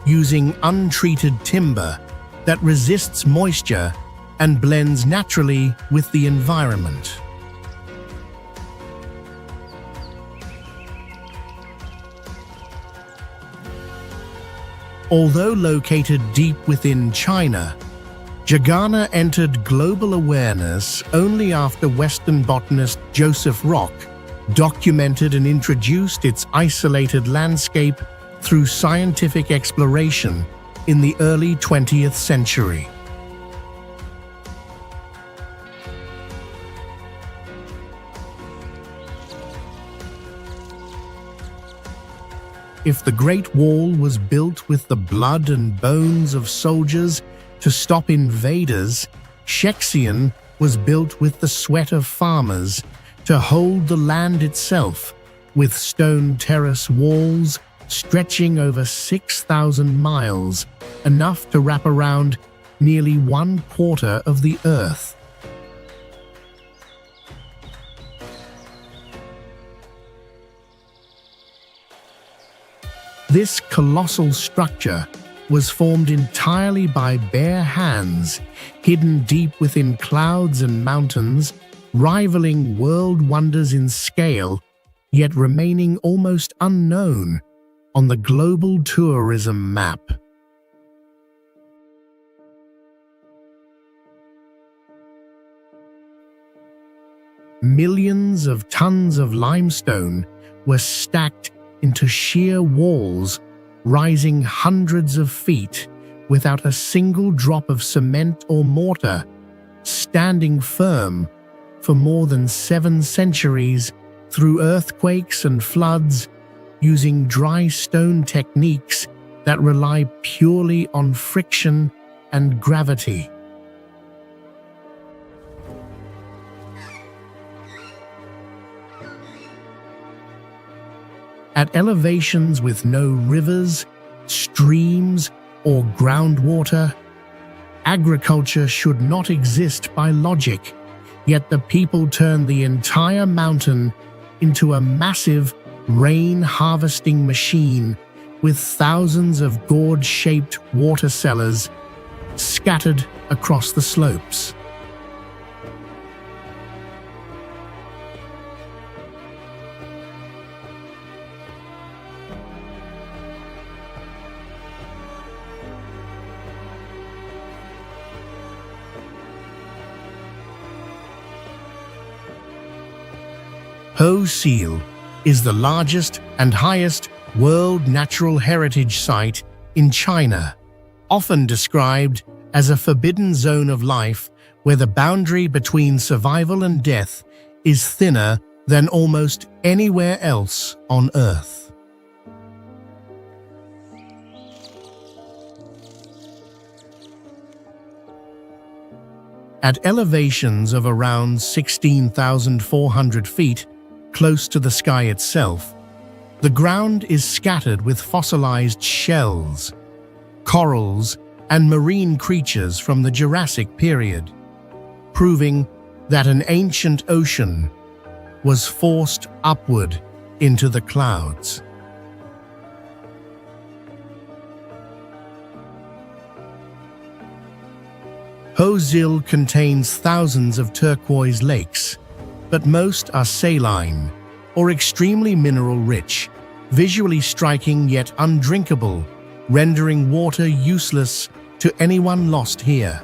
using untreated timber that resists moisture and blends naturally with the environment. Although located deep within China, Zhagana entered global awareness only after Western botanist Joseph Rock documented and introduced its isolated landscape through scientific exploration in the early 20th century. If the Great Wall was built with the blood and bones of soldiers to stop invaders, Hexin was built with the sweat of farmers to hold the land itself, with stone terrace walls stretching over 6,000 miles, enough to wrap around nearly 1/4 of the Earth. This colossal structure was formed entirely by bare hands, hidden deep within clouds and mountains, rivaling world wonders in scale, yet remaining almost unknown on the global tourism map. Millions of tons of limestone were stacked into sheer walls, rising hundreds of feet without a single drop of cement or mortar, standing firm for more than 7 centuries through earthquakes and floods, using dry stone techniques that rely purely on friction and gravity. At elevations with no rivers, streams, or groundwater, agriculture should not exist by logic, yet the people turned the entire mountain into a massive rain-harvesting machine with thousands of gourd-shaped water cellars scattered across the slopes. Hoh Xil is the largest and highest World Natural Heritage Site in China, often described as a forbidden zone of life where the boundary between survival and death is thinner than almost anywhere else on Earth. At elevations of around 16,400 feet, close to the sky itself, the ground is scattered with fossilized shells, corals, and marine creatures from the Jurassic period, proving that an ancient ocean was forced upward into the clouds. Hoh Xil contains thousands of turquoise lakes, but most are saline or extremely mineral-rich, visually striking yet undrinkable, rendering water useless to anyone lost here.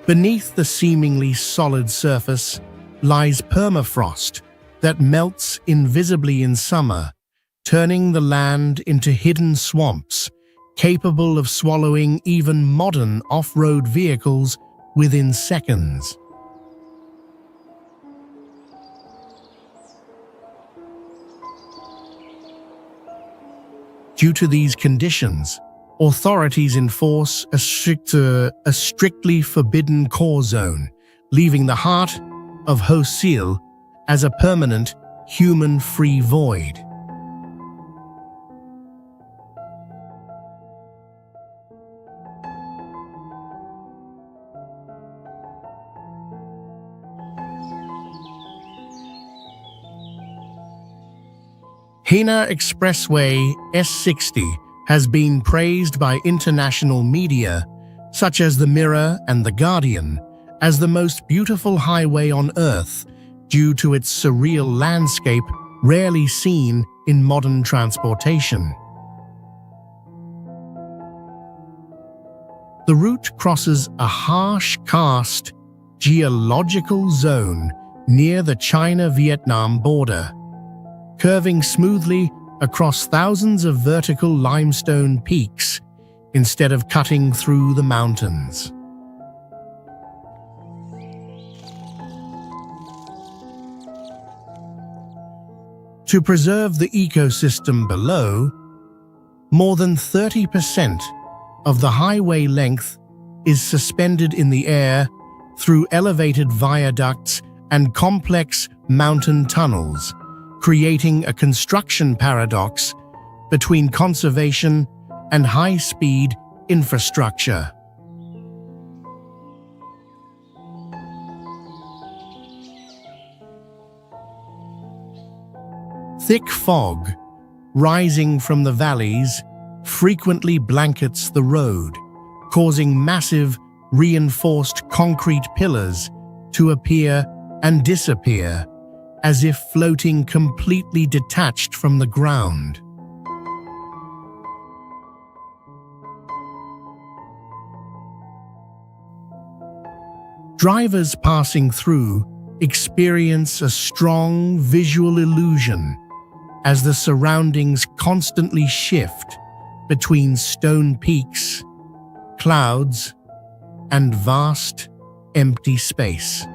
Beneath the seemingly solid surface lies permafrost that melts invisibly in summer, turning the land into hidden swamps, capable of swallowing even modern off-road vehicles within seconds. Due to these conditions, authorities enforce a strictly forbidden core zone, leaving the heart of Hoh Xil as a permanent human-free void. Hezhang Expressway S60 has been praised by international media, such as The Mirror and The Guardian, as the most beautiful highway on Earth due to its surreal landscape rarely seen in modern transportation. The route crosses a harsh karst geological zone near the China-Vietnam border, curving smoothly across thousands of vertical limestone peaks instead of cutting through the mountains. To preserve the ecosystem below, more than 30% of the highway length is suspended in the air through elevated viaducts and complex mountain tunnels, creating a construction paradox between conservation and high-speed infrastructure. Thick fog, rising from the valleys, frequently blankets the road, causing massive, reinforced concrete pillars to appear and disappear, as if floating completely detached from the ground. Drivers passing through experience a strong visual illusion as the surroundings constantly shift between stone peaks, clouds, and vast, empty space.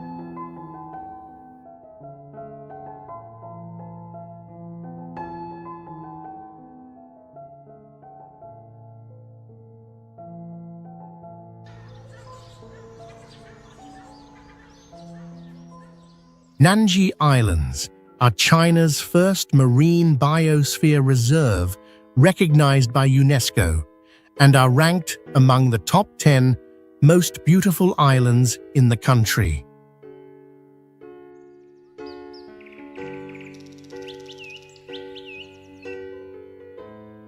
Nanji Islands are China's first marine biosphere reserve recognized by UNESCO and are ranked among the top 10 most beautiful islands in the country.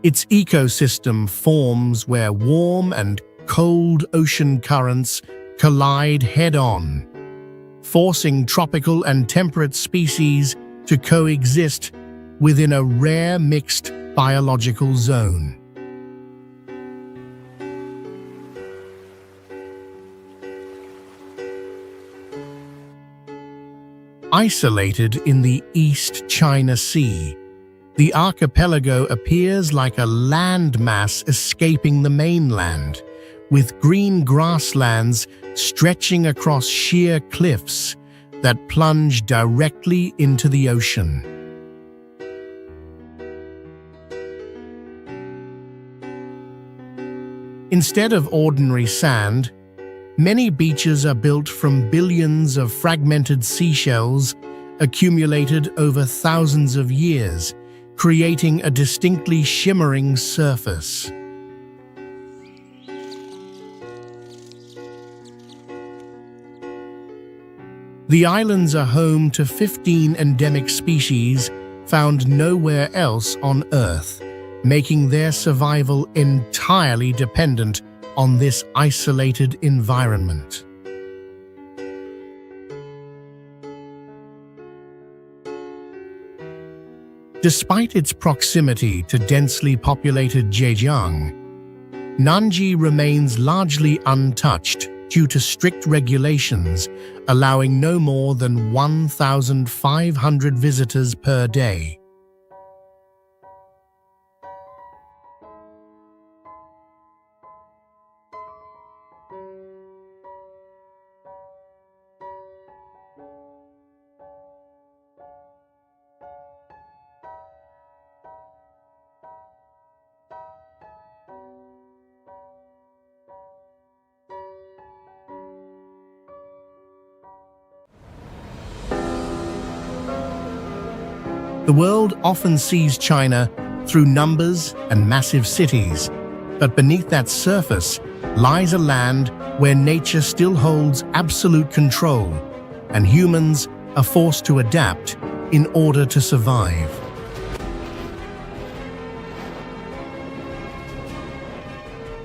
Its ecosystem forms where warm and cold ocean currents collide head-on, forcing tropical and temperate species to coexist within a rare mixed biological zone. Isolated in the East China Sea, the archipelago appears like a landmass escaping the mainland, with green grasslands stretching across sheer cliffs that plunge directly into the ocean. Instead of ordinary sand, many beaches are built from billions of fragmented seashells accumulated over thousands of years, creating a distinctly shimmering surface. The islands are home to 15 endemic species found nowhere else on Earth, making their survival entirely dependent on this isolated environment. Despite its proximity to densely populated Zhejiang, Nanji remains largely untouched due to strict regulations allowing no more than 1,500 visitors per day. The world often sees China through numbers and massive cities, but beneath that surface lies a land where nature still holds absolute control, and humans are forced to adapt in order to survive.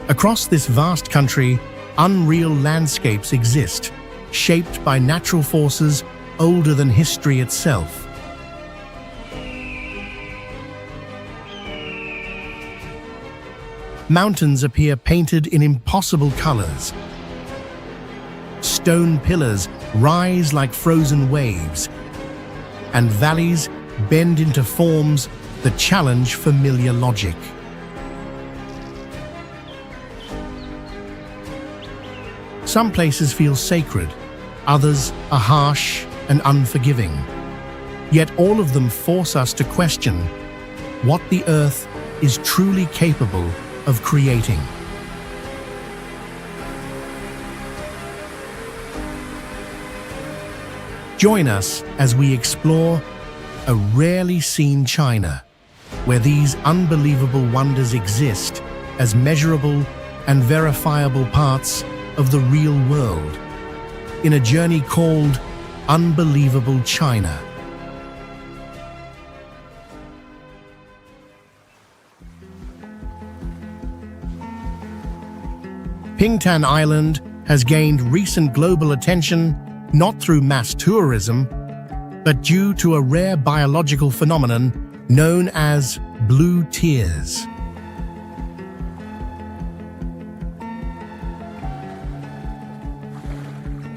Across this vast country, unreal landscapes exist, shaped by natural forces older than history itself. Mountains appear painted in impossible colors. Stone pillars rise like frozen waves, and valleys bend into forms that challenge familiar logic. Some places feel sacred, others are harsh and unforgiving. Yet all of them force us to question what the earth is truly capable of creating. Join us as we explore a rarely seen China, where these unbelievable wonders exist as measurable and verifiable parts of the real world, in a journey called Unbelievable China. Pingan Island has gained recent global attention not through mass tourism, but due to a rare biological phenomenon known as blue tears.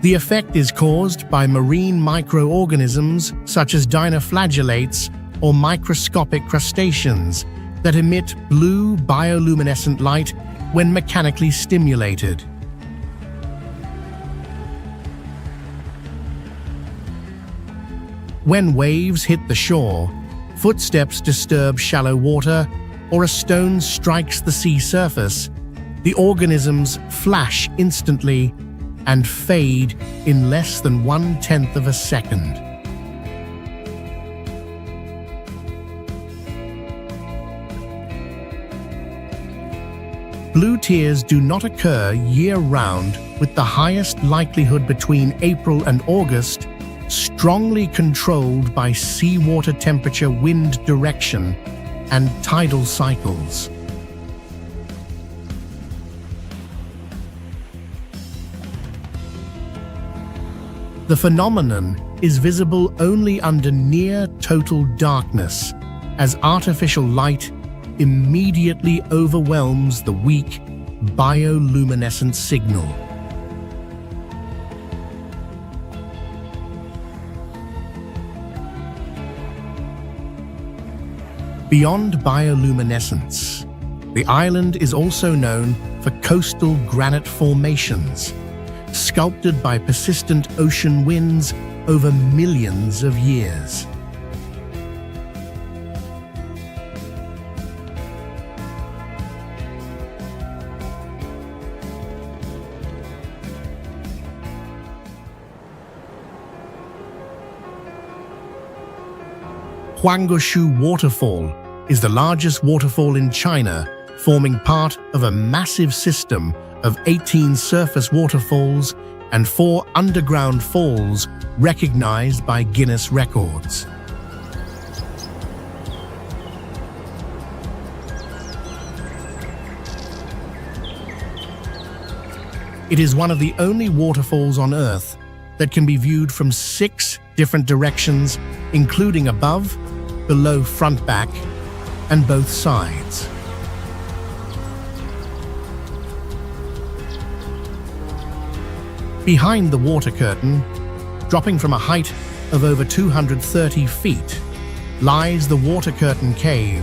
The effect is caused by marine microorganisms such as dinoflagellates or microscopic crustaceans that emit blue bioluminescent light when mechanically stimulated. When waves hit the shore, footsteps disturb shallow water, or a stone strikes the sea surface, the organisms flash instantly and fade in less than 1/10 of a second. Blue tears do not occur year-round, with the highest likelihood between April and August, strongly controlled by seawater temperature, wind direction, and tidal cycles. The phenomenon is visible only under near total darkness, as artificial light immediately overwhelms the weak bioluminescent signal. Beyond bioluminescence, the island is also known for coastal granite formations, sculpted by persistent ocean winds over millions of years. Huangguoshu Waterfall is the largest waterfall in China, forming part of a massive system of 18 surface waterfalls and 4 underground falls recognized by Guinness Records. It is one of the only waterfalls on Earth that can be viewed from 6 different directions, including above, below, front, back, and both sides. Behind the water curtain, dropping from a height of over 230 feet, lies the Water Curtain Cave,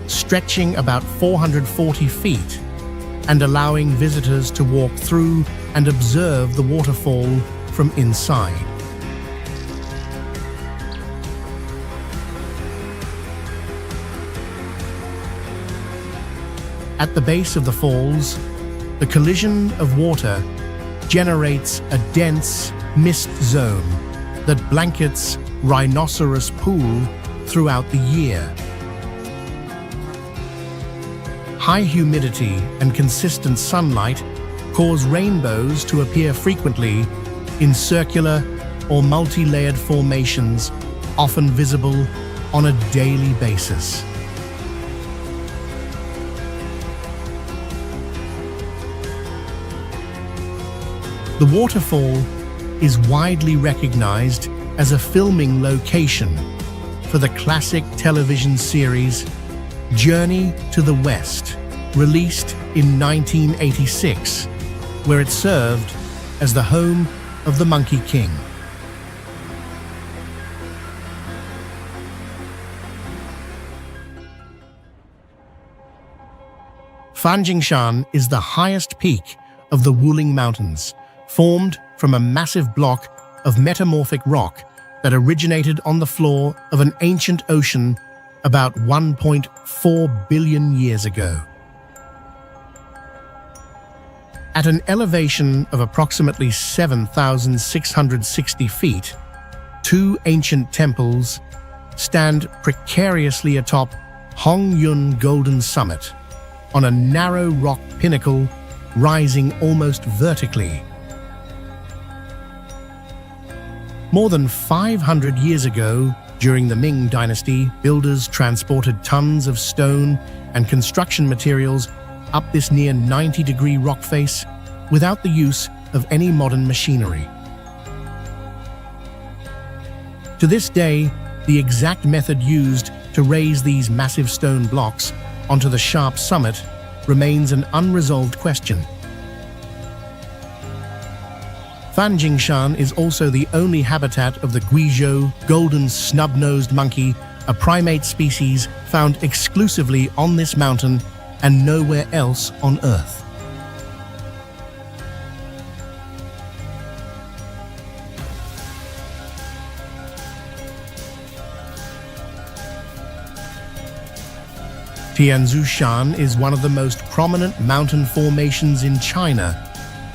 stretching about 440 feet and allowing visitors to walk through and observe the waterfall from inside. At the base of the falls, the collision of water generates a dense mist zone that blankets Rhinoceros Pool throughout the year. High humidity and consistent sunlight cause rainbows to appear frequently in circular or multi-layered formations, often visible on a daily basis. The waterfall is widely recognized as a filming location for the classic television series Journey to the West, released in 1986, where it served as the home of the Monkey King. Fanjing Shan is the highest peak of the Wuling Mountains, formed from a massive block of metamorphic rock that originated on the floor of an ancient ocean about 1.4 billion years ago. At an elevation of approximately 7,660 feet, two ancient temples stand precariously atop Hongyun Golden Summit, on a narrow rock pinnacle rising almost vertically. More than 500 years ago, during the Ming Dynasty, builders transported tons of stone and construction materials up this near 90-degree rock face without the use of any modern machinery. To this day, the exact method used to raise these massive stone blocks onto the sharp summit remains an unresolved question. Fanjing Shan is also the only habitat of the Guizhou golden snub-nosed monkey, a primate species found exclusively on this mountain and nowhere else on Earth. Tianzi Shan is one of the most prominent mountain formations in China,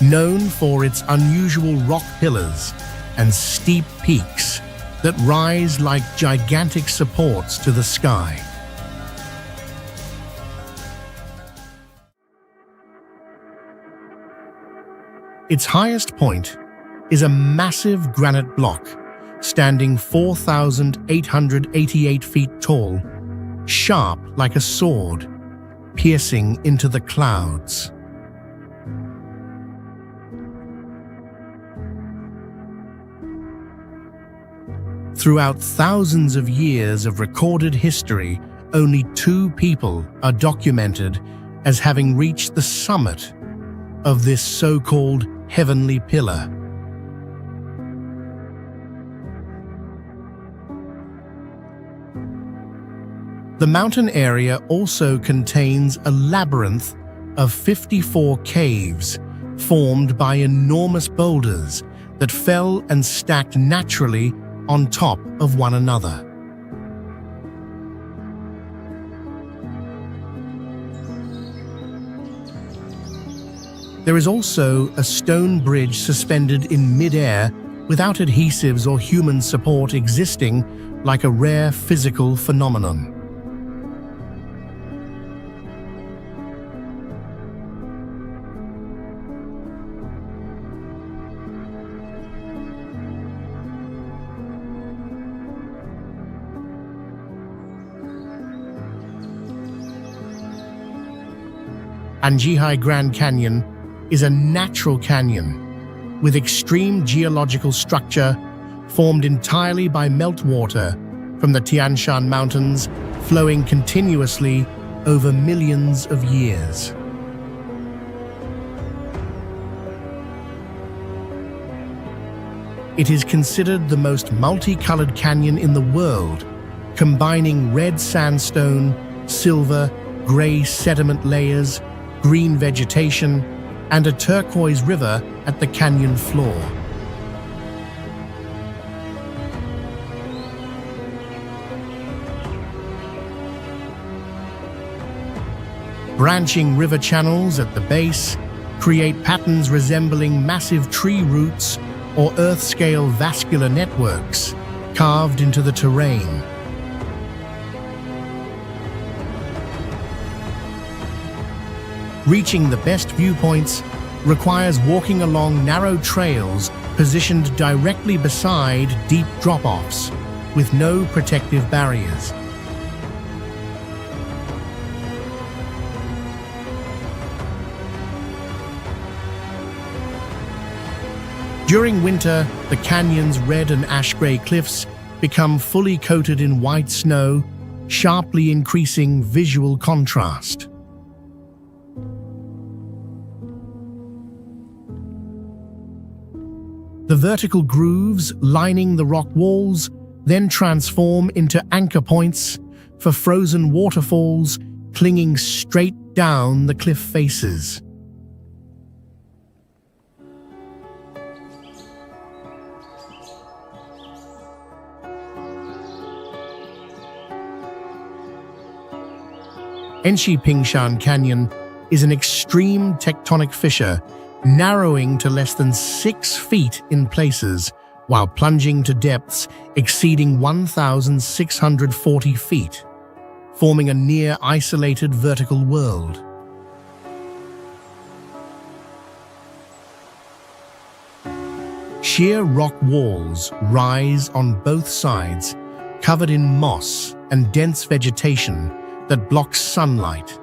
known for its unusual rock pillars and steep peaks that rise like gigantic supports to the sky. Its highest point is a massive granite block standing 4,888 feet tall, sharp like a sword, piercing into the clouds. Throughout thousands of years of recorded history, only two people are documented as having reached the summit of this so-called heavenly pillar. The mountain area also contains a labyrinth of 54 caves formed by enormous boulders that fell and stacked naturally on top of one another. There is also a stone bridge suspended in mid-air without adhesives or human support, existing like a rare physical phenomenon. Anjihai Grand Canyon is a natural canyon with extreme geological structure formed entirely by meltwater from the Fangshan Mountains, flowing continuously over millions of years. It is considered the most multicolored canyon in the world, combining red sandstone, silver, gray sediment layers, green vegetation, and a turquoise river at the canyon floor. Branching river channels at the base create patterns resembling massive tree roots or Earth-scale vascular networks carved into the terrain. Reaching the best viewpoints requires walking along narrow trails positioned directly beside deep drop-offs with no protective barriers. During winter, the canyon's red and ash-gray cliffs become fully coated in white snow, sharply increasing visual contrast. The vertical grooves lining the rock walls then transform into anchor points for frozen waterfalls clinging straight down the cliff faces. Pingan Canyon is an extreme tectonic fissure, narrowing to less than 6 feet in places, while plunging to depths exceeding 1,640 feet, forming a near-isolated vertical world. Sheer rock walls rise on both sides, covered in moss and dense vegetation that blocks sunlight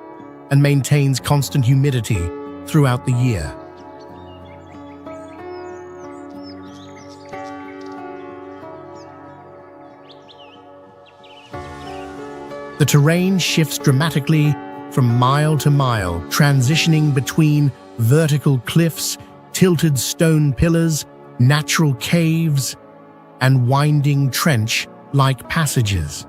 and maintains constant humidity throughout the year. The terrain shifts dramatically from mile to mile, transitioning between vertical cliffs, tilted stone pillars, natural caves, and winding trench-like passages.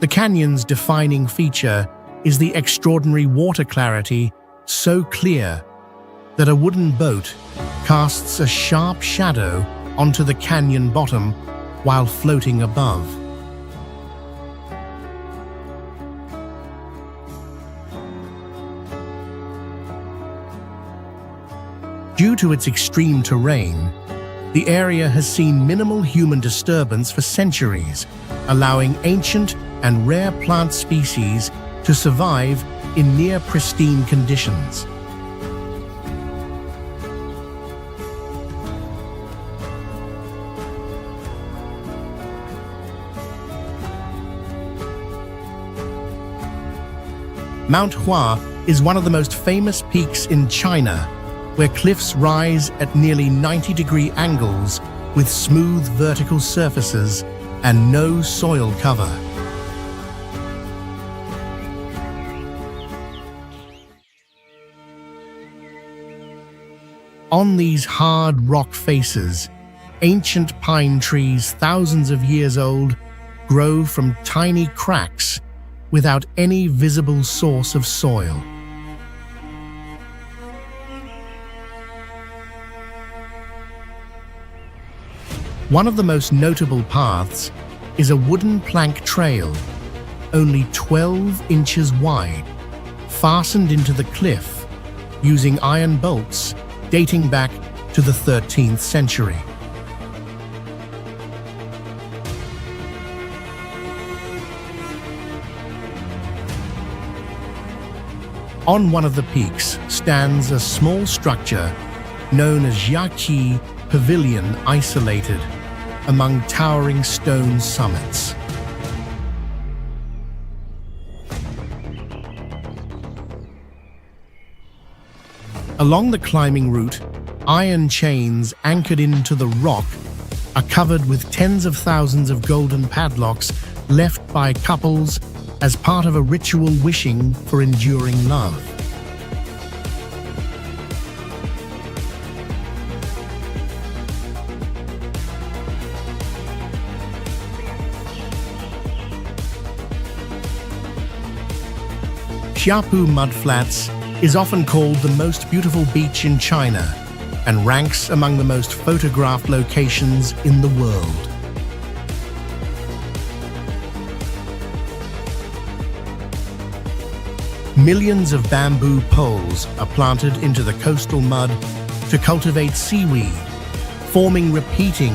The canyon's defining feature is the extraordinary water clarity, so clear that a wooden boat casts a sharp shadow onto the canyon bottom while floating above. Due to its extreme terrain, the area has seen minimal human disturbance for centuries, allowing ancient and rare plant species to survive in near-pristine conditions. Mount Hua is one of the most famous peaks in China, where cliffs rise at nearly 90-degree angles with smooth vertical surfaces and no soil cover. On these hard rock faces, ancient pine trees thousands of years old grow from tiny cracks without any visible source of soil. One of the most notable paths is a wooden plank trail, only 12 inches wide, fastened into the cliff using iron bolts dating back to the 13th century. On one of the peaks stands a small structure known as Xiaqi Pavilion, isolated among towering stone summits. Along the climbing route, iron chains anchored into the rock are covered with tens of thousands of golden padlocks left by couples as part of a ritual wishing for enduring love. Xiapu Mudflats is often called the most beautiful beach in China and ranks among the most photographed locations in the world. Millions of bamboo poles are planted into the coastal mud to cultivate seaweed, forming repeating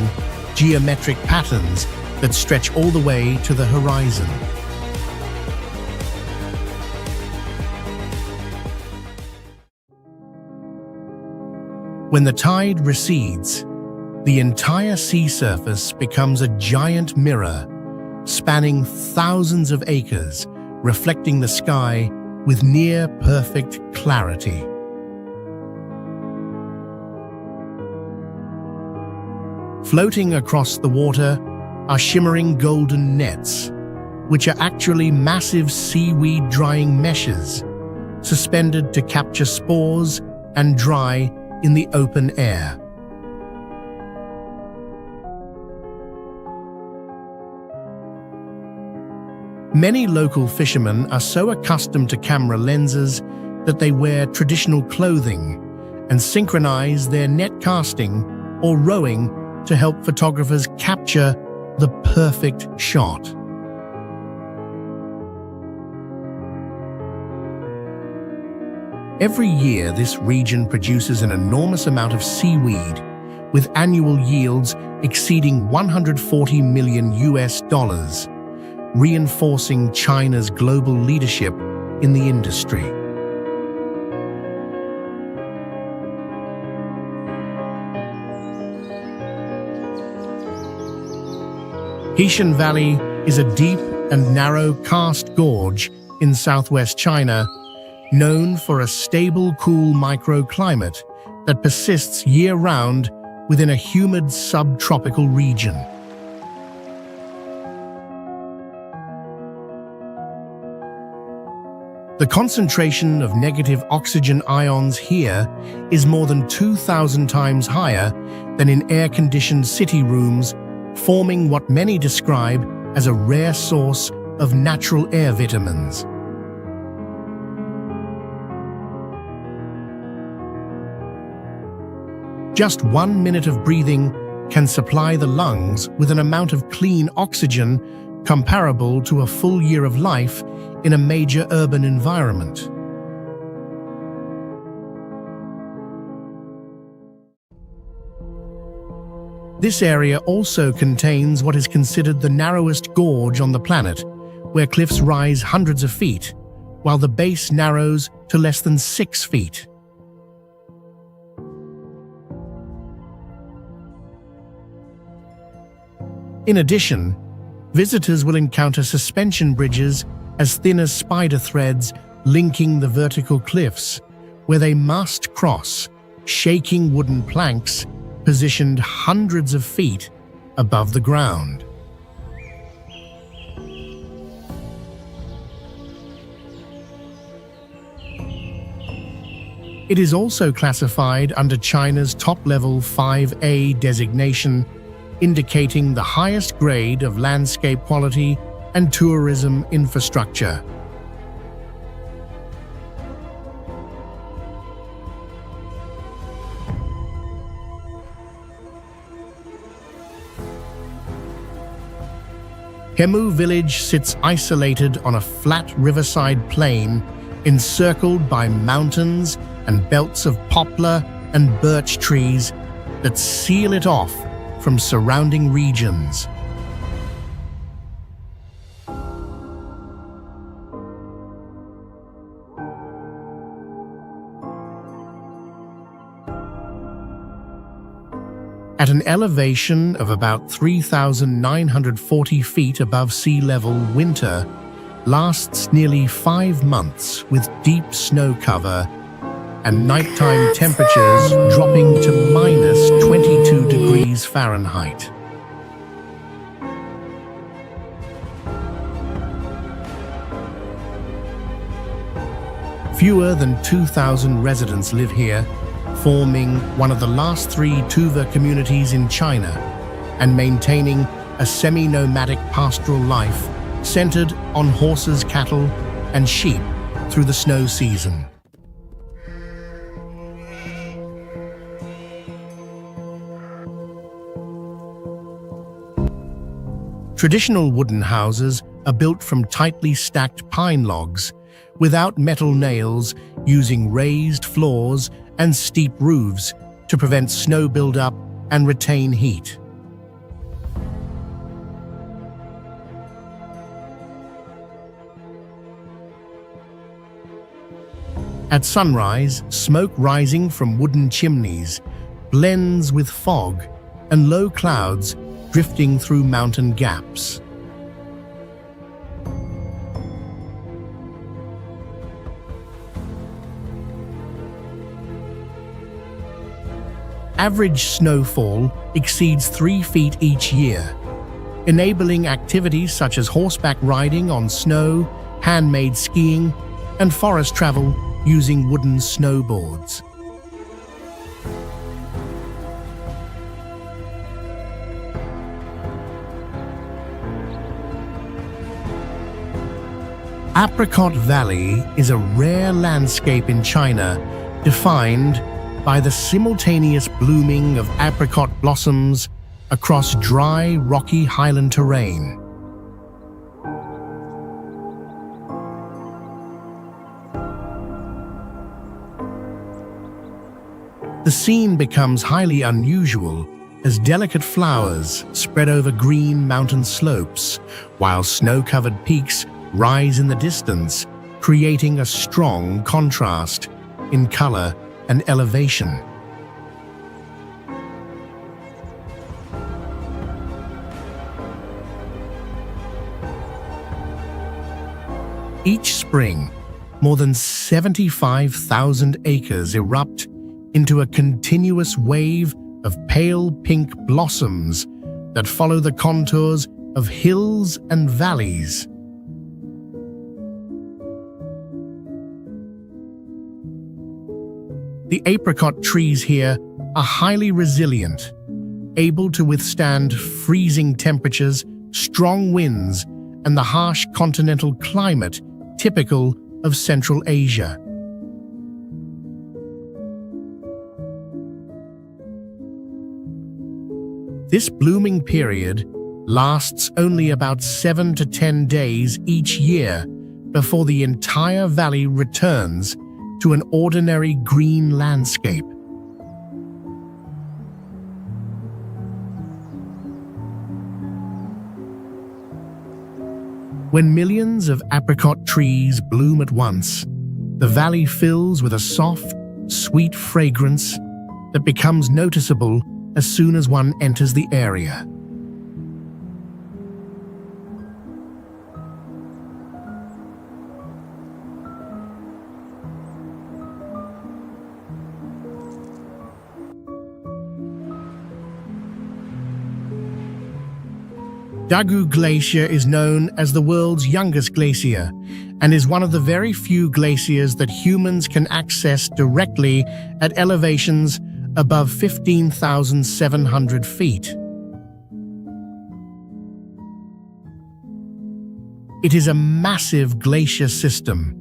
geometric patterns that stretch all the way to the horizon. When the tide recedes, the entire sea surface becomes a giant mirror, spanning thousands of acres, reflecting the sky with near-perfect clarity. Floating across the water are shimmering golden nets, which are actually massive seaweed drying meshes, suspended to capture spores and dry in the open air. Many local fishermen are so accustomed to camera lenses that they wear traditional clothing and synchronize their net casting or rowing to help photographers capture the perfect shot. Every year, this region produces an enormous amount of seaweed, with annual yields exceeding $140 million, reinforcing China's global leadership in the industry. Heshian Valley is a deep and narrow karst gorge in southwest China, known for a stable, cool microclimate that persists year-round within a humid subtropical region. The concentration of negative oxygen ions here is more than 2,000 times higher than in air-conditioned city rooms, forming what many describe as a rare source of natural air vitamins. Just 1 minute of breathing can supply the lungs with an amount of clean oxygen comparable to a full year of life in a major urban environment. This area also contains what is considered the narrowest gorge on the planet, where cliffs rise hundreds of feet, while the base narrows to less than 6 feet. In addition, visitors will encounter suspension bridges as thin as spider threads linking the vertical cliffs, where they must cross shaking wooden planks positioned hundreds of feet above the ground. It is also classified under China's top-level 5A designation, indicating the highest grade of landscape quality and tourism infrastructure. Hemu Village sits isolated on a flat riverside plain, encircled by mountains and belts of poplar and birch trees that seal it off from surrounding regions. At an elevation of about 3,940 feet above sea level, winter lasts nearly 5 months with deep snow cover and nighttime temperatures dropping to minus 22 degrees Fahrenheit. Fewer than 2,000 residents live here, forming one of the last 3 tuva communities in China and maintaining a semi-nomadic pastoral life centered on horses, cattle, and sheep through the snow season. Traditional wooden houses are built from tightly stacked pine logs, without metal nails, using raised floors and steep roofs to prevent snow buildup and retain heat. At sunrise, smoke rising from wooden chimneys blends with fog and low clouds drifting through mountain gaps. Average snowfall exceeds 3 feet each year, enabling activities such as horseback riding on snow, handmade skiing, and forest travel using wooden snowboards. Apricot Valley is a rare landscape in China defined by the simultaneous blooming of apricot blossoms across dry, rocky highland terrain. The scene becomes highly unusual as delicate flowers spread over green mountain slopes, while snow-covered peaks rise in the distance, creating a strong contrast in color and elevation. Each spring, more than 75,000 acres erupt into a continuous wave of pale pink blossoms that follow the contours of hills and valleys. The apricot trees here are highly resilient, able to withstand freezing temperatures, strong winds, and the harsh continental climate typical of Central Asia. This blooming period lasts only about 7 to 10 days each year before the entire valley returns to an ordinary green landscape. When millions of apricot trees bloom at once, the valley fills with a soft, sweet fragrance that becomes noticeable as soon as one enters the area. Dagu Glacier is known as the world's youngest glacier and is one of the very few glaciers that humans can access directly at elevations above 15,700 feet. It is a massive glacier system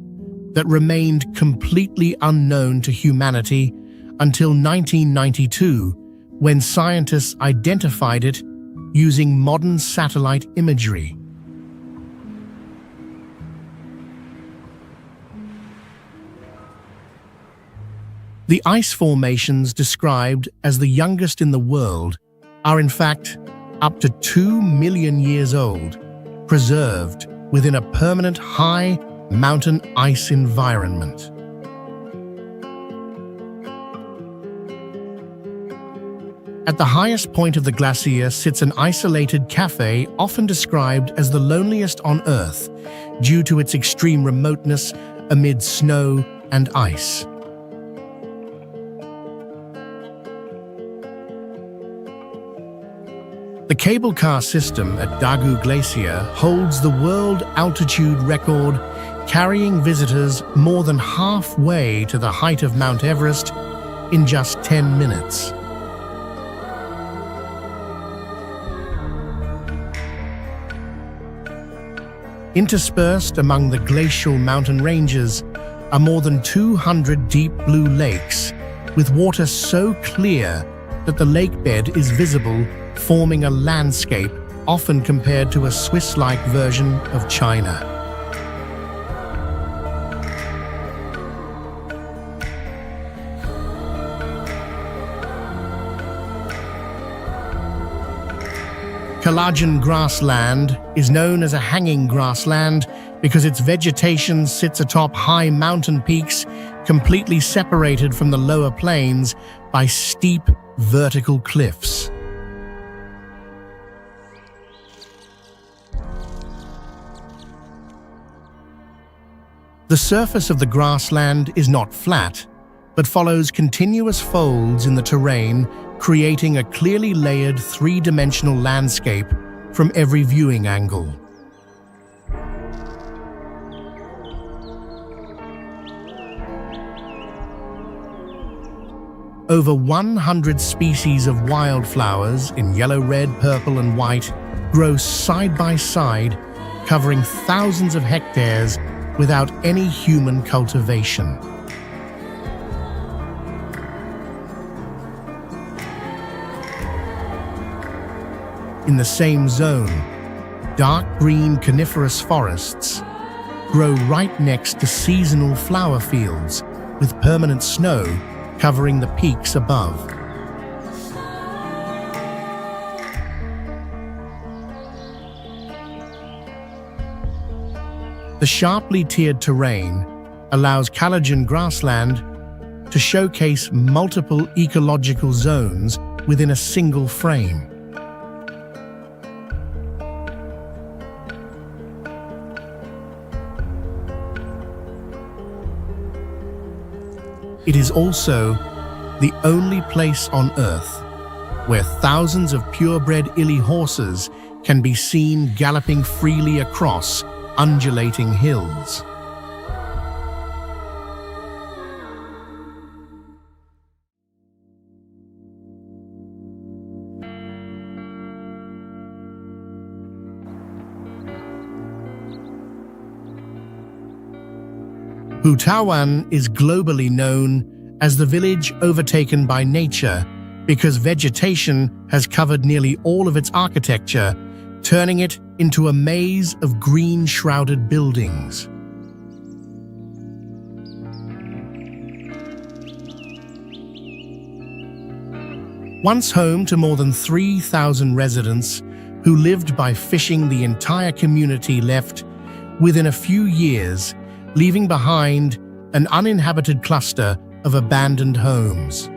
that remained completely unknown to humanity until 1992, when scientists identified it using modern satellite imagery. The ice formations described as the youngest in the world are in fact up to 2 million years old, preserved within a permanent high mountain ice environment. At the highest point of the glacier sits an isolated cafe often described as the loneliest on Earth due to its extreme remoteness amid snow and ice. The cable car system at Dagu Glacier holds the world altitude record, carrying visitors more than halfway to the height of Mount Everest in just 10 minutes. Interspersed among the glacial mountain ranges are more than 200 deep blue lakes, with water so clear that the lake bed is visible, forming a landscape often compared to a Swiss-like version of China. Kalajun Grassland is known as a hanging grassland because its vegetation sits atop high mountain peaks completely separated from the lower plains by steep vertical cliffs. The surface of the grassland is not flat, but follows continuous folds in the terrain, creating a clearly layered three-dimensional landscape from every viewing angle. Over 100 species of wildflowers in yellow, red, purple, and white grow side by side, covering thousands of hectares without any human cultivation. In the same zone, dark green coniferous forests grow right next to seasonal flower fields with permanent snow covering the peaks above. The sharply tiered terrain allows Kalajun Grassland to showcase multiple ecological zones within a single frame. It is also the only place on Earth where thousands of purebred Ili horses can be seen galloping freely across undulating hills. Houtouwan is globally known as the village overtaken by nature because vegetation has covered nearly all of its architecture, turning it into a maze of green-shrouded buildings. Once home to more than 3,000 residents who lived by fishing, the entire community left within a few years, leaving behind an uninhabited cluster of abandoned homes.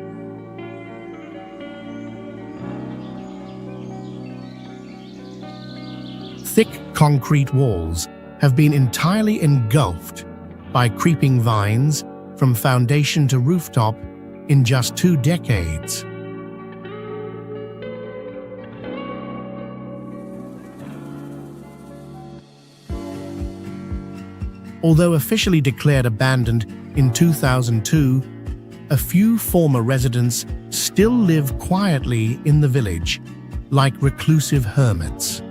Thick concrete walls have been entirely engulfed by creeping vines from foundation to rooftop in just 2 decades. Although officially declared abandoned in 2002, a few former residents still live quietly in the village, like reclusive hermits.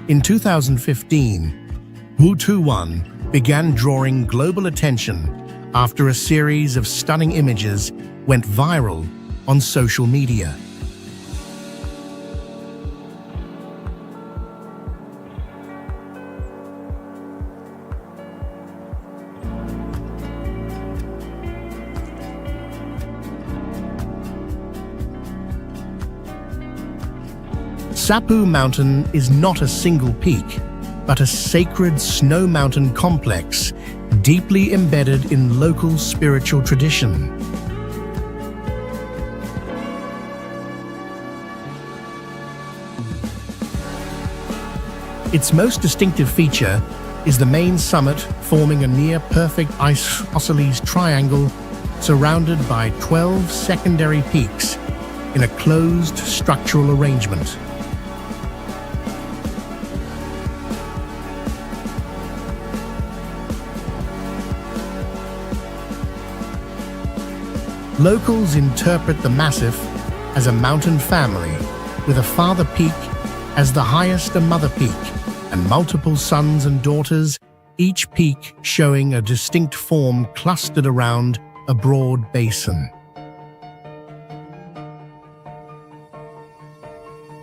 In 2015, Houtouwan began drawing global attention after a series of stunning images went viral on social media. Sapu Mountain is not a single peak, but a sacred snow mountain complex deeply embedded in local spiritual tradition. Its most distinctive feature is the main summit, forming a near-perfect isosceles triangle surrounded by 12 secondary peaks in a closed structural arrangement. Locals interpret the massif as a mountain family, with a father peak as the highest, a mother peak, and multiple sons and daughters, each peak showing a distinct form clustered around a broad basin.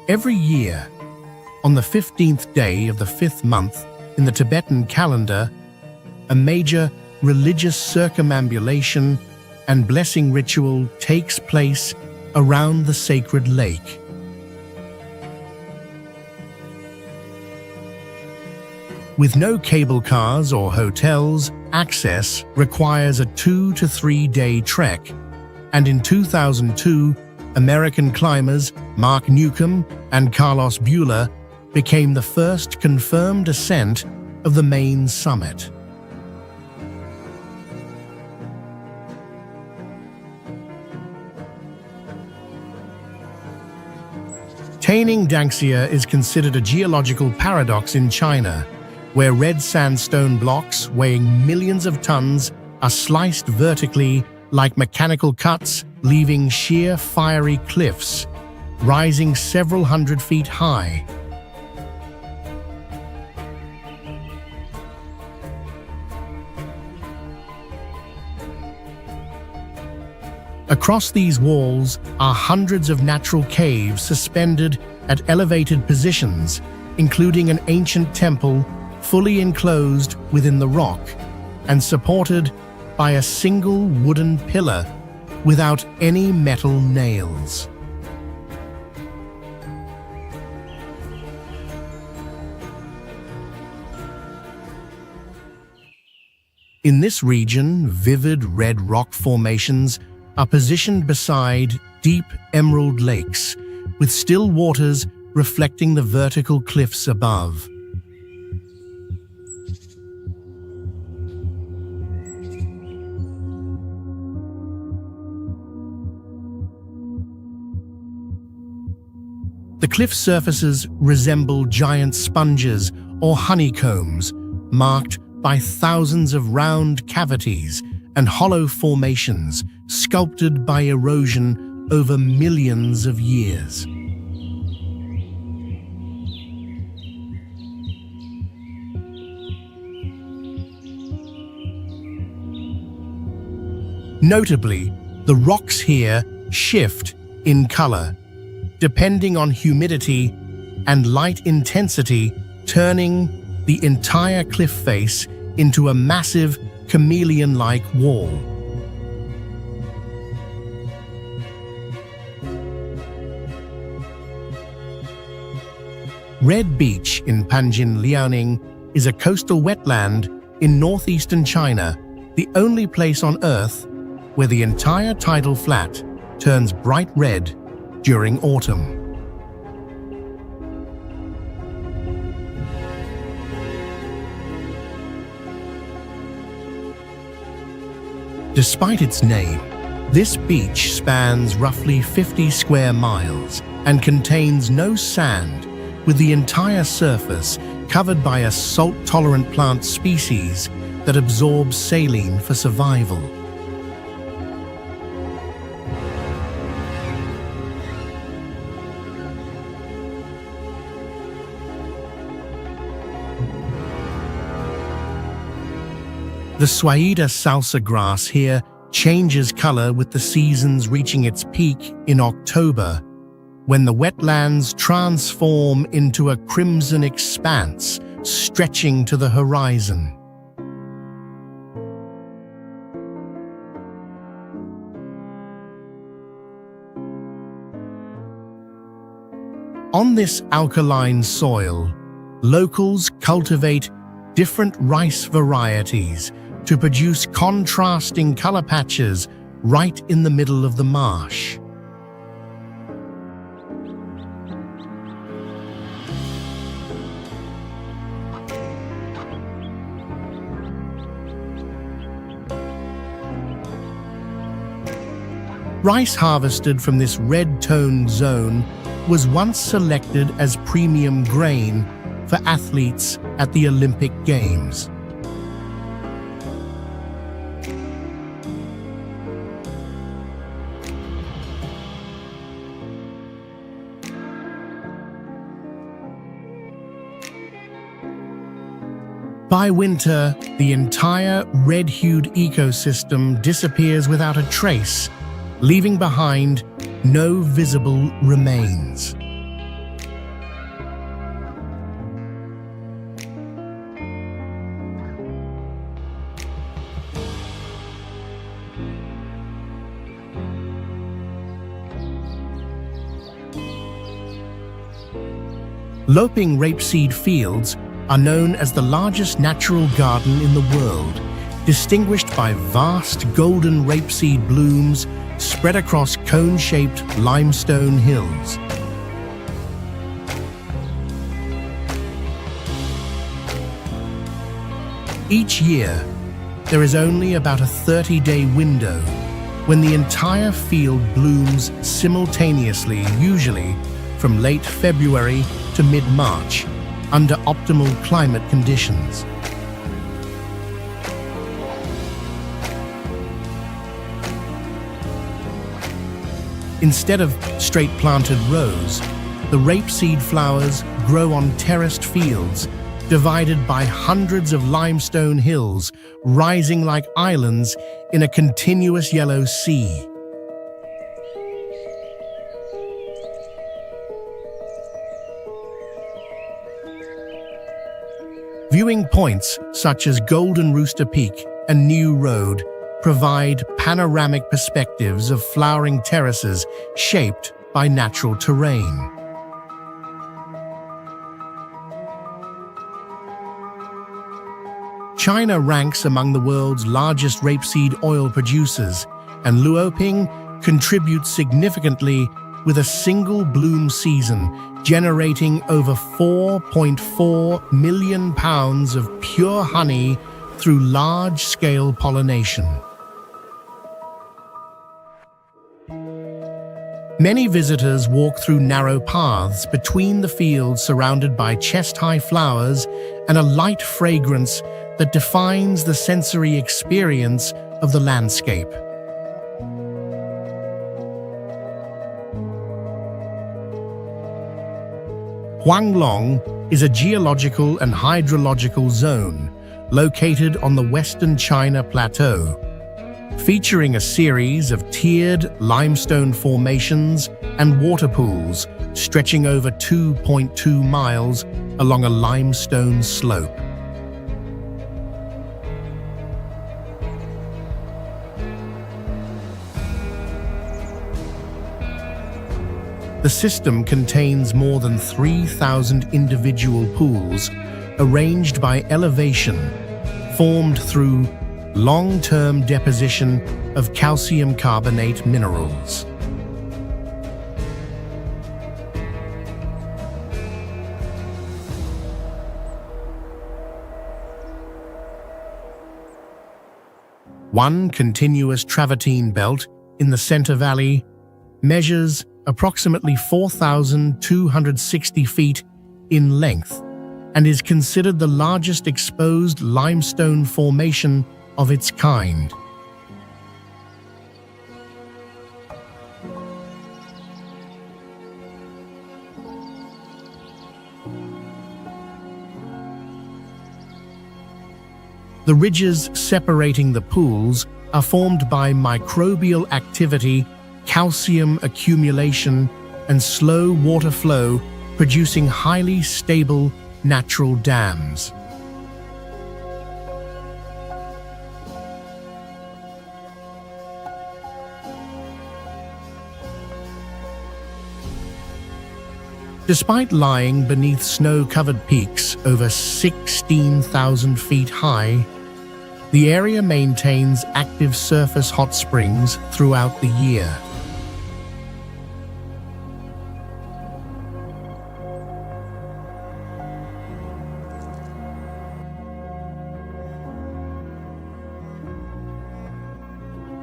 Every year, on the 15th day of the 5th month in the Tibetan calendar, a major religious circumambulation and blessing ritual takes place around the sacred lake. With no cable cars or hotels, access requires a 2 to 3 day trek, and in 2002, American climbers Mark Newcomb and Carlos Bueller became the first confirmed ascent of the main summit. Taining Danxia is considered a geological paradox in China, where red sandstone blocks weighing millions of tons are sliced vertically like mechanical cuts, leaving sheer fiery cliffs, rising several hundred feet high. Across these walls are hundreds of natural caves suspended at elevated positions, including an ancient temple fully enclosed within the rock and supported by a single wooden pillar without any metal nails. In this region, vivid red rock formations are positioned beside deep emerald lakes, with still waters reflecting the vertical cliffs above. The cliff surfaces resemble giant sponges or honeycombs, marked by thousands of round cavities and hollow formations sculpted by erosion over millions of years. Notably, the rocks here shift in color, depending on humidity and light intensity, turning the entire cliff face into a massive chameleon-like wall. Red Beach in Panjin Liaoning is a coastal wetland in northeastern China, the only place on Earth where the entire tidal flat turns bright red during autumn. Despite its name, this beach spans roughly 50 square miles and contains no sand, with the entire surface covered by a salt-tolerant plant species that absorbs saline for survival. The Suaida salsa grass here changes color with the seasons reaching its peak in October, when the wetlands transform into a crimson expanse stretching to the horizon. On this alkaline soil, locals cultivate different rice varieties to produce contrasting color patches right in the middle of the marsh. Rice harvested from this red-toned zone was once selected as premium grain for athletes at the Olympic Games. By winter, the entire red-hued ecosystem disappears without a trace, leaving behind no visible remains. Loping rapeseed fields are known as the largest natural garden in the world, distinguished by vast golden rapeseed blooms spread across cone-shaped limestone hills. Each year, there is only about a 30-day window when the entire field blooms simultaneously, usually from late February to mid-March, under optimal climate conditions. Instead of straight planted rows, the rapeseed flowers grow on terraced fields, divided by hundreds of limestone hills rising like islands in a continuous yellow sea. Viewing points such as Golden Rooster Peak and New Road provide panoramic perspectives of flowering terraces shaped by natural terrain. China ranks among the world's largest rapeseed oil producers, and Luoping contributes significantly with a single bloom season, generating over 4.4 million pounds of pure honey through large-scale pollination. Many visitors walk through narrow paths between the fields surrounded by chest-high flowers and a light fragrance that defines the sensory experience of the landscape. Huanglong is a geological and hydrological zone located on the Western China Plateau, featuring a series of tiered limestone formations and water pools stretching over 2.2 miles along a limestone slope. The system contains more than 3,000 individual pools arranged by elevation, formed through long-term deposition of calcium carbonate minerals. One continuous travertine belt in the center valley measures approximately 4,260 feet in length and is considered the largest exposed limestone formation of its kind. The ridges separating the pools are formed by microbial activity, calcium accumulation, and slow water flow, producing highly stable natural dams. Despite lying beneath snow-covered peaks over 16,000 feet high, the area maintains active surface hot springs throughout the year.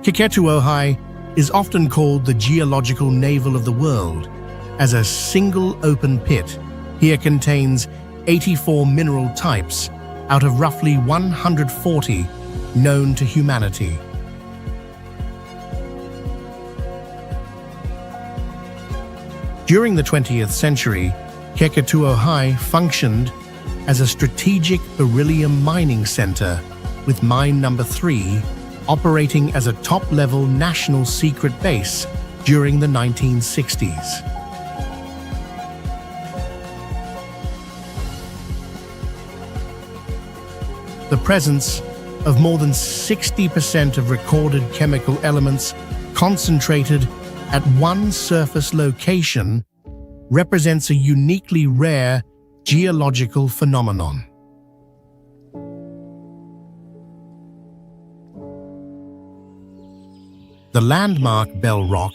Keketowohai is often called the geological navel of the world, as a single open pit here contains 84 mineral types out of roughly 140 known to humanity. During the 20th century, Keketowohai functioned as a strategic beryllium mining center, with Mine Number 3 operating as a top-level national secret base during the 1960s. The presence of more than 60% of recorded chemical elements concentrated at one surface location represents a uniquely rare geological phenomenon. The landmark Bell Rock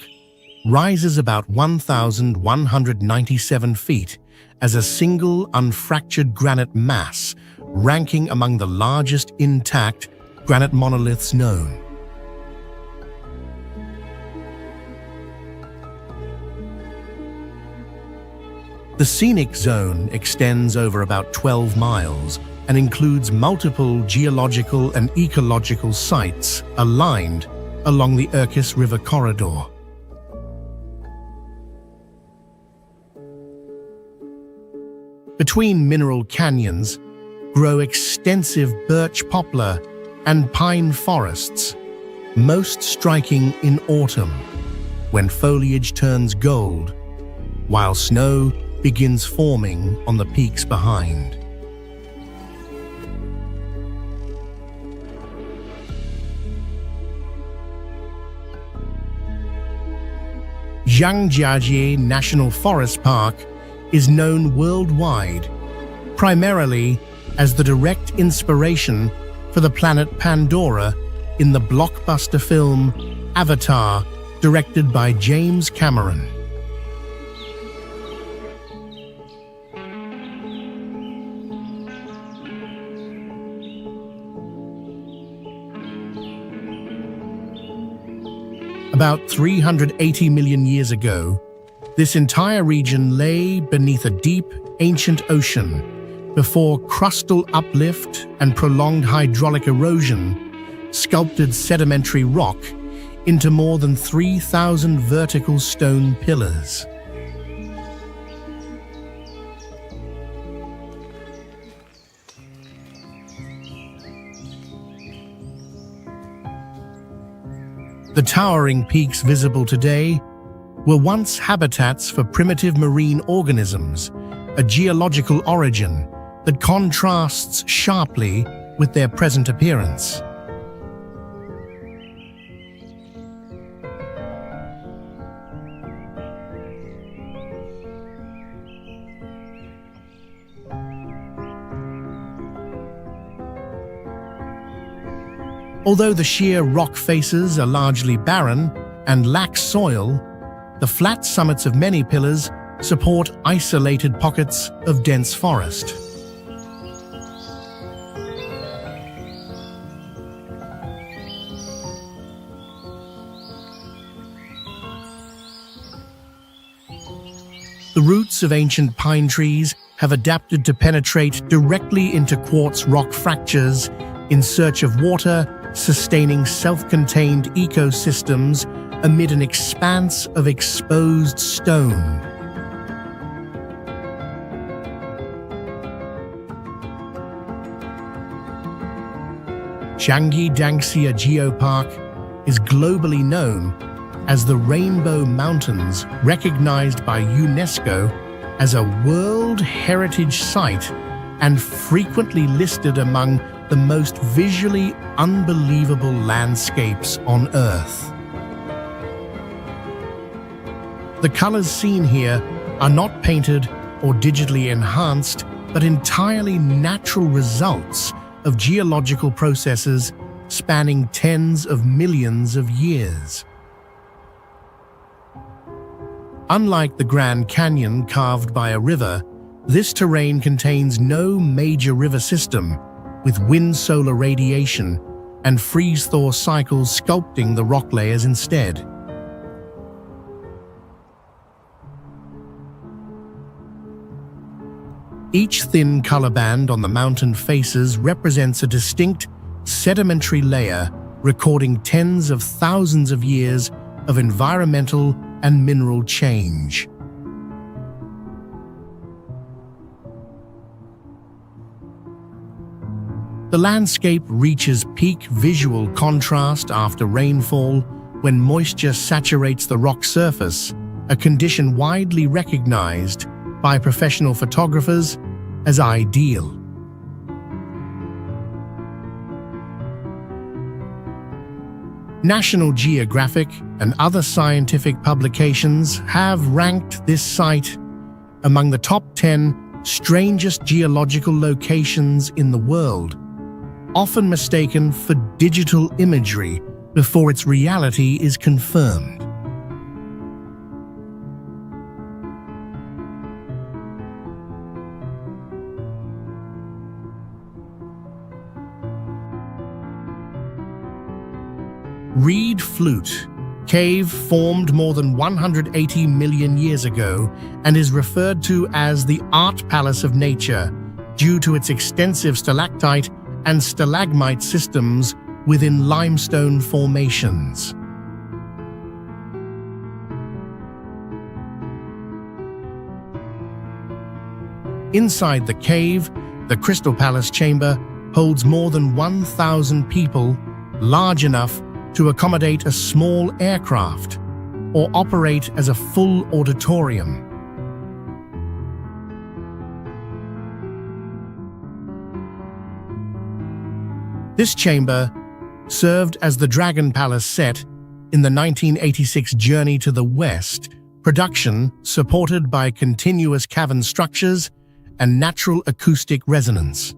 rises about 1,197 feet as a single unfractured granite mass, ranking among the largest intact granite monoliths known. The scenic zone extends over about 12 miles and includes multiple geological and ecological sites aligned along the Irkutsk River corridor. Between mineral canyons grow extensive birch poplar and pine forests, most striking in autumn, when foliage turns gold, while snow begins forming on the peaks behind. Zhangye National Forest Park is known worldwide, primarily as the direct inspiration for the planet Pandora in the blockbuster film Avatar, directed by James Cameron. About 380 million years ago, this entire region lay beneath a deep, ancient ocean before crustal uplift and prolonged hydraulic erosion sculpted sedimentary rock into more than 3,000 vertical stone pillars. The towering peaks visible today were once habitats for primitive marine organisms, a geological origin that contrasts sharply with their present appearance. Although the sheer rock faces are largely barren and lack soil, the flat summits of many pillars support isolated pockets of dense forest. The roots of ancient pine trees have adapted to penetrate directly into quartz rock fractures in search of water, sustaining self-contained ecosystems amid an expanse of exposed stone. Zhangye Danxia Geopark is globally known as the Rainbow Mountains, recognized by UNESCO as a World Heritage Site and frequently listed among the most visually unbelievable landscapes on Earth. The colors seen here are not painted or digitally enhanced, but entirely natural results of geological processes spanning tens of millions of years. Unlike the Grand Canyon carved by a river, this terrain contains no major river system, with wind-solar radiation and freeze-thaw cycles sculpting the rock layers instead. Each thin color band on the mountain faces represents a distinct sedimentary layer recording tens of thousands of years of environmental and mineral change. The landscape reaches peak visual contrast after rainfall when moisture saturates the rock surface, a condition widely recognized by professional photographers as ideal. National Geographic and other scientific publications have ranked this site among the top 10 strangest geological locations in the world, often mistaken for digital imagery before its reality is confirmed. Reed Flute Cave formed more than 180 million years ago and is referred to as the Art Palace of Nature due to its extensive stalactite and stalagmite systems within limestone formations. Inside the cave, the Crystal Palace Chamber holds more than 1,000 people, large enough to accommodate a small aircraft or operate as a full auditorium. This chamber served as the Dragon Palace set in the 1986 Journey to the West production, supported by continuous cavern structures and natural acoustic resonance.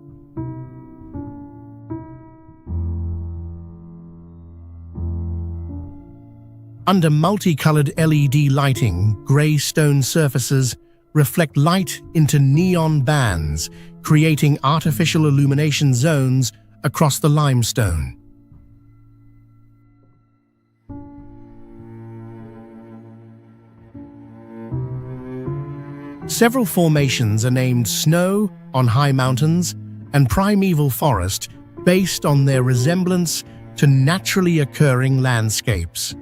Under multicolored LED lighting, gray stone surfaces reflect light into neon bands, creating artificial illumination zones across the limestone. Several formations are named Snow on high mountains and Primeval Forest based on their resemblance to naturally occurring landscapes.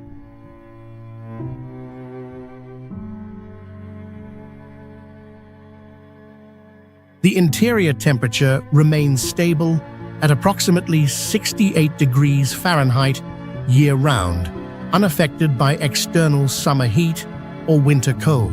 The interior temperature remains stable at approximately 68 degrees Fahrenheit year-round, unaffected by external summer heat or winter cold.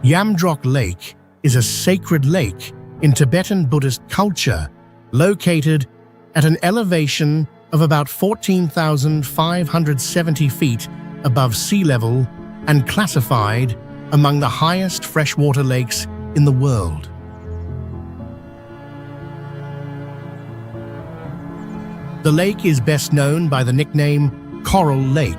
Yamdrok Lake is a sacred lake in Tibetan Buddhist culture, located at an elevation of about 14,570 feet above sea level and classified among the highest freshwater lakes in the world. The lake is best known by the nickname Coral Lake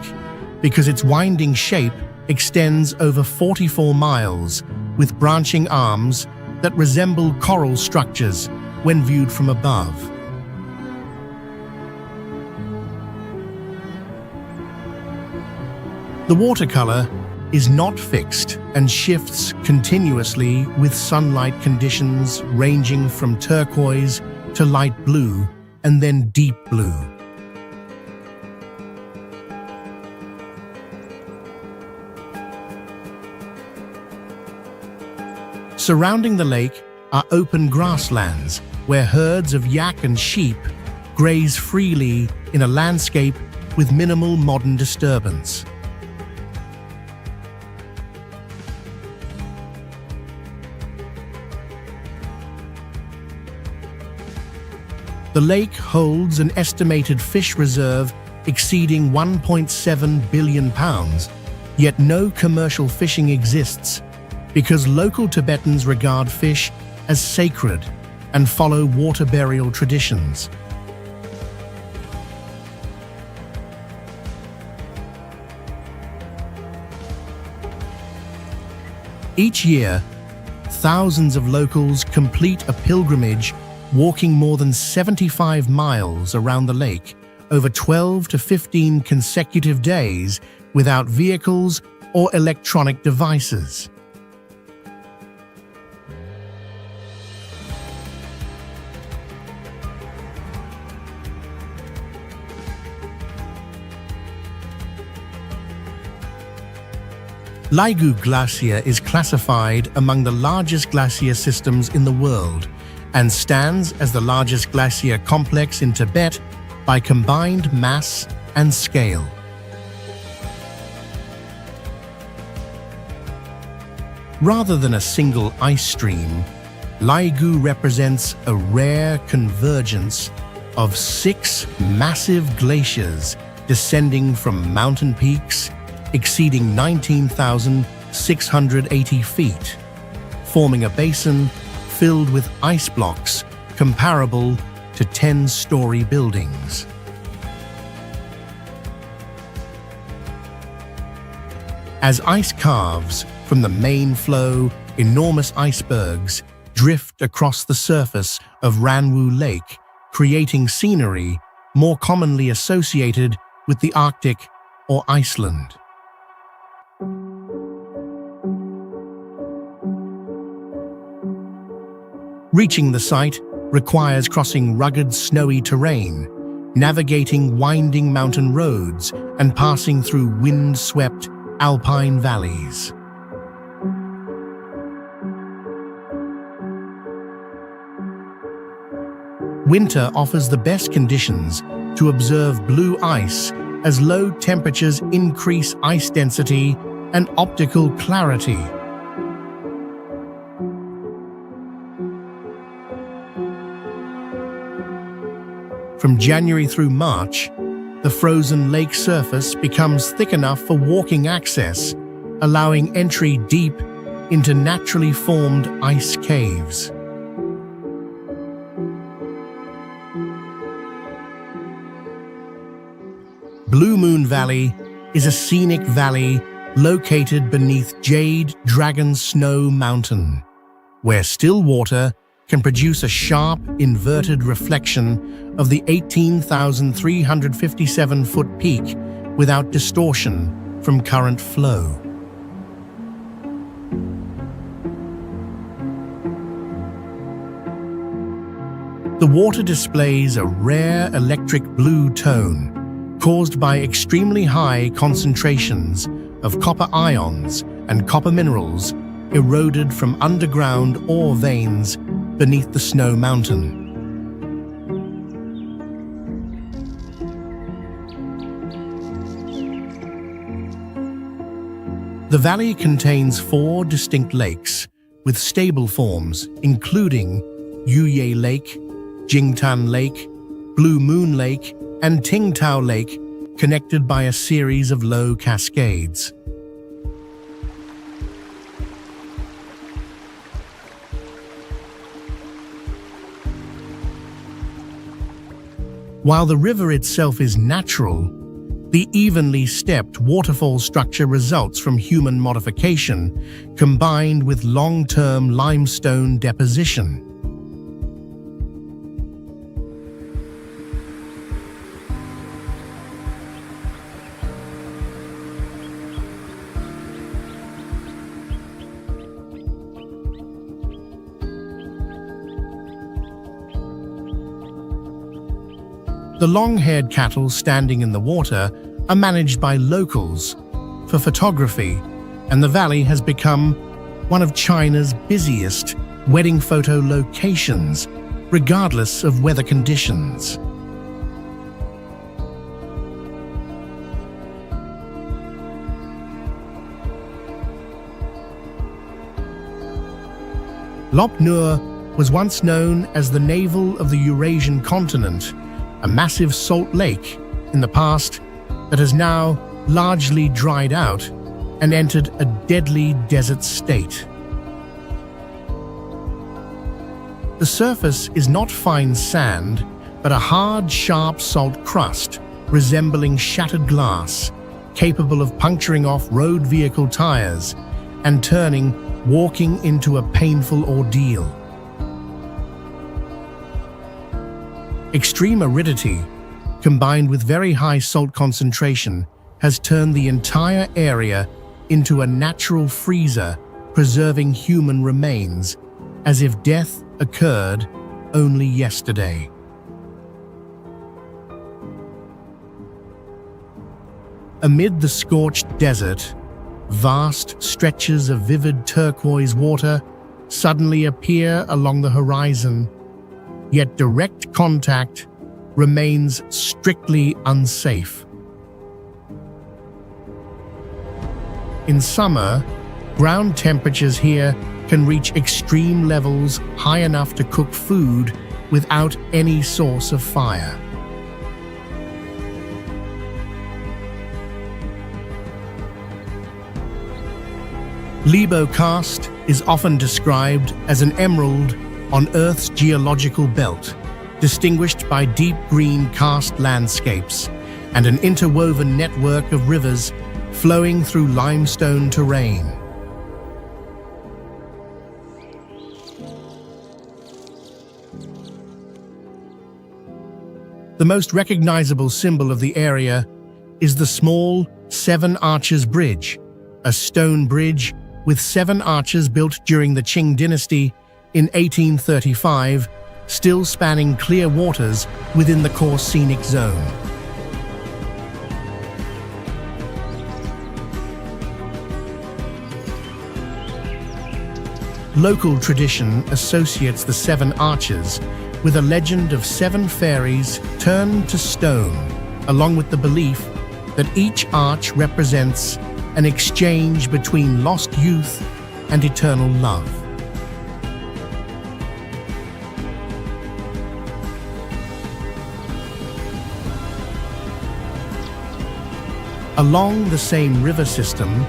because its winding shape extends over 44 miles with branching arms that resemble coral structures when viewed from above. The watercolor is not fixed and shifts continuously with sunlight conditions ranging from turquoise to light blue and then deep blue. Surrounding the lake are open grasslands where herds of yak and sheep graze freely in a landscape with minimal modern disturbance. The lake holds an estimated fish reserve exceeding 1.7 billion pounds, yet no commercial fishing exists because local Tibetans regard fish as sacred and follow water burial traditions. Each year, thousands of locals complete a pilgrimage walking more than 75 miles around the lake over 12 to 15 consecutive days without vehicles or electronic devices. Laigu Glacier is classified among the largest glacier systems in the world and stands as the largest glacier complex in Tibet by combined mass and scale. Rather than a single ice stream, Laigu represents a rare convergence of 6 massive glaciers descending from mountain peaks exceeding 19,000 680 feet, forming a basin filled with ice blocks comparable to 10-story buildings. As ice calves from the main flow, enormous icebergs drift across the surface of Nanpu Lake, creating scenery more commonly associated with the Arctic or Iceland. Reaching the site requires crossing rugged, snowy terrain, navigating winding mountain roads, and passing through wind-swept alpine valleys. Winter offers the best conditions to observe blue ice as low temperatures increase ice density and optical clarity. From January through March, the frozen lake surface becomes thick enough for walking access, allowing entry deep into naturally formed ice caves. Blue Moon Valley is a scenic valley located beneath Jade Dragon Snow Mountain, where still water can produce a sharp, inverted reflection of the 18,357-foot peak without distortion from current flow. The water displays a rare electric blue tone caused by extremely high concentrations of copper ions and copper minerals eroded from underground ore veins beneath the Snow Mountain. The valley contains 4 distinct lakes with stable forms, including Yuye Lake, Jingtan Lake, Blue Moon Lake, and Tingtao Lake, connected by a series of low cascades. While the river itself is natural, the evenly stepped waterfall structure results from human modification combined with long-term limestone deposition. The long-haired cattle standing in the water are managed by locals for photography, and the valley has become one of China's busiest wedding photo locations, regardless of weather conditions. Lop Nur was once known as the navel of the Eurasian continent, a massive salt lake in the past that has now largely dried out and entered a deadly desert state. The surface is not fine sand, but a hard, sharp salt crust resembling shattered glass, capable of puncturing off road vehicle tires and turning walking into a painful ordeal. Extreme aridity, combined with very high salt concentration, has turned the entire area into a natural freezer, preserving human remains, as if death occurred only yesterday. Amid the scorched desert, vast stretches of vivid turquoise water suddenly appear along the horizon, yet direct contact remains strictly unsafe. In summer, ground temperatures here can reach extreme levels high enough to cook food without any source of fire. Libo karst is often described as an emerald on Earth's geological belt, distinguished by deep green karst landscapes and an interwoven network of rivers flowing through limestone terrain. The most recognizable symbol of the area is the small Seven Arches Bridge, a stone bridge with 7 arches built during the Qing dynasty in 1835, still spanning clear waters within the core scenic zone. Local tradition associates the 7 arches with a legend of 7 fairies turned to stone, along with the belief that each arch represents an exchange between lost youth and eternal love. Along the same river system,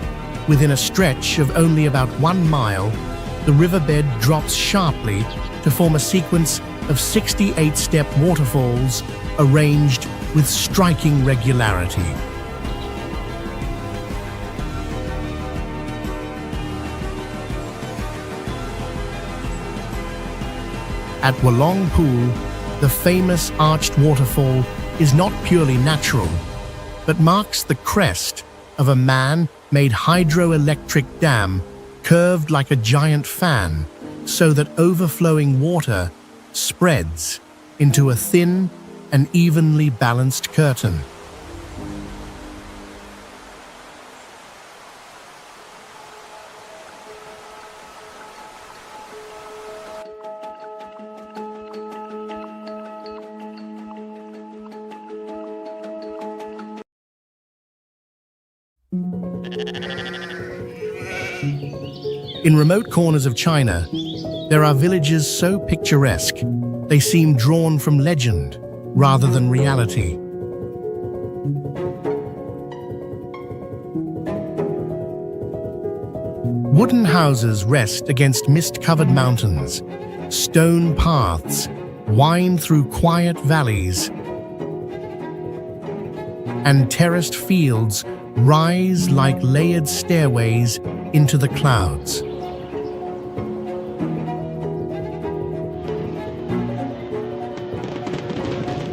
within a stretch of only about 1 mile, the riverbed drops sharply to form a sequence of 68-step waterfalls arranged with striking regularity. At Wolong Pool, the famous arched waterfall is not purely natural, but marks the crest of a man-made hydroelectric dam curved like a giant fan, so that overflowing water spreads into a thin and evenly balanced curtain. In remote corners of China, there are villages so picturesque they seem drawn from legend rather than reality. Wooden houses rest against mist-covered mountains. Stone paths wind through quiet valleys, and terraced fields rise like layered stairways into the clouds.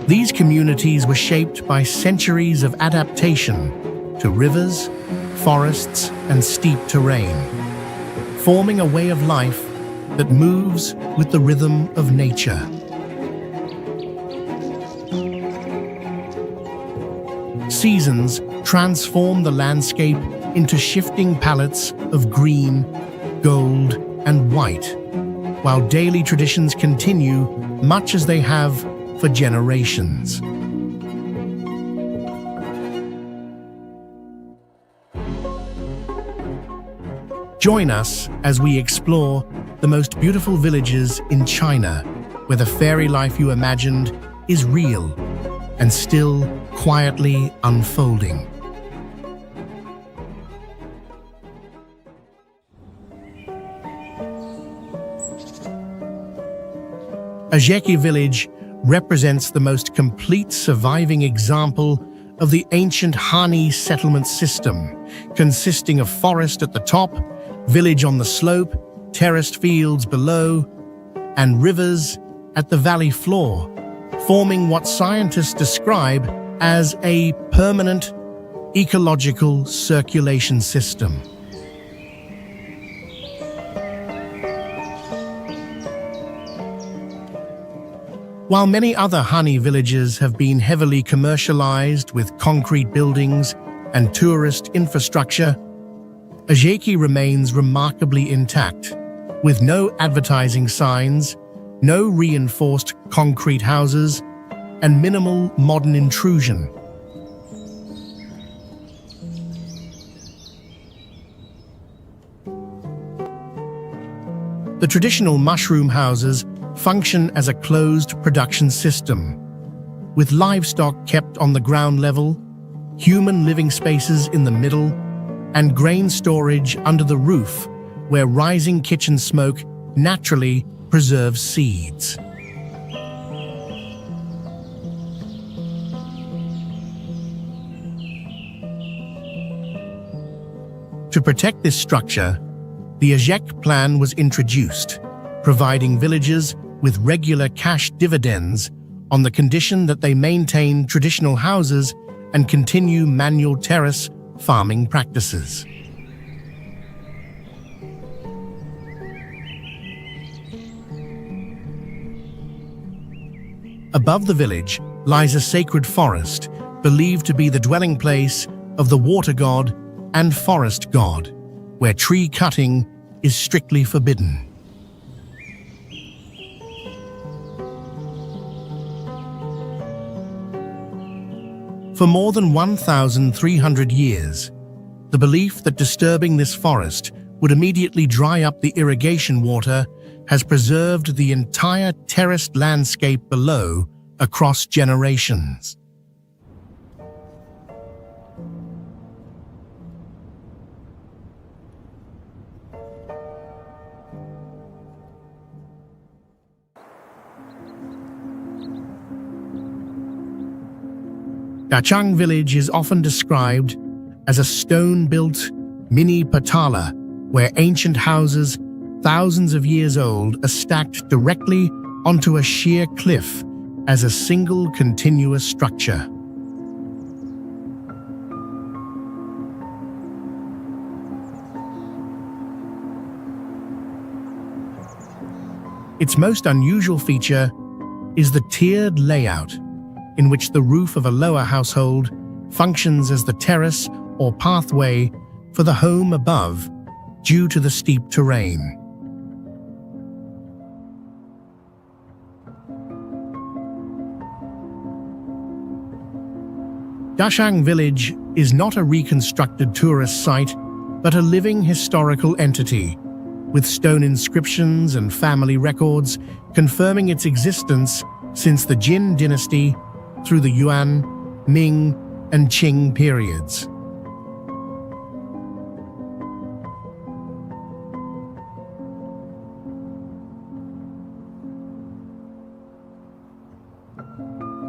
These communities were shaped by centuries of adaptation to rivers, forests, and steep terrain, forming a way of life that moves with the rhythm of nature. Seasons transform the landscape into shifting palettes of green, gold, and white, while daily traditions continue much as they have for generations. Join us as we explore the most beautiful villages in China, where the fairy life you imagined is real and still quietly unfolding. Zhagye Village represents the most complete surviving example of the ancient Hani settlement system, consisting of forest at the top, village on the slope, terraced fields below, and rivers at the valley floor, forming what scientists describe as a permanent ecological circulation system. While many other Hani villages have been heavily commercialized with concrete buildings and tourist infrastructure, Zhagye remains remarkably intact, with no advertising signs, no reinforced concrete houses, and minimal modern intrusion. The traditional mushroom houses function as a closed production system, with livestock kept on the ground level, human living spaces in the middle, and grain storage under the roof where rising kitchen smoke naturally preserves seeds. To protect this structure, the Hezhang plan was introduced, providing villagers with regular cash dividends on the condition that they maintain traditional houses and continue manual terrace farming practices. Above the village lies a sacred forest believed to be the dwelling place of the water god and forest god, where tree cutting is strictly forbidden. For more than 1,300 years, the belief that disturbing this forest would immediately dry up the irrigation water has preserved the entire terraced landscape below across generations. Hezhang Village is often described as a stone-built mini Patala, where ancient houses, thousands of years old, are stacked directly onto a sheer cliff as a single continuous structure. Its most unusual feature is the tiered layout, in which the roof of a lower household functions as the terrace or pathway for the home above due to the steep terrain. Hezhang Village is not a reconstructed tourist site, but a living historical entity, with stone inscriptions and family records confirming its existence since the Jin dynasty through the Yuan, Ming, and Qing periods.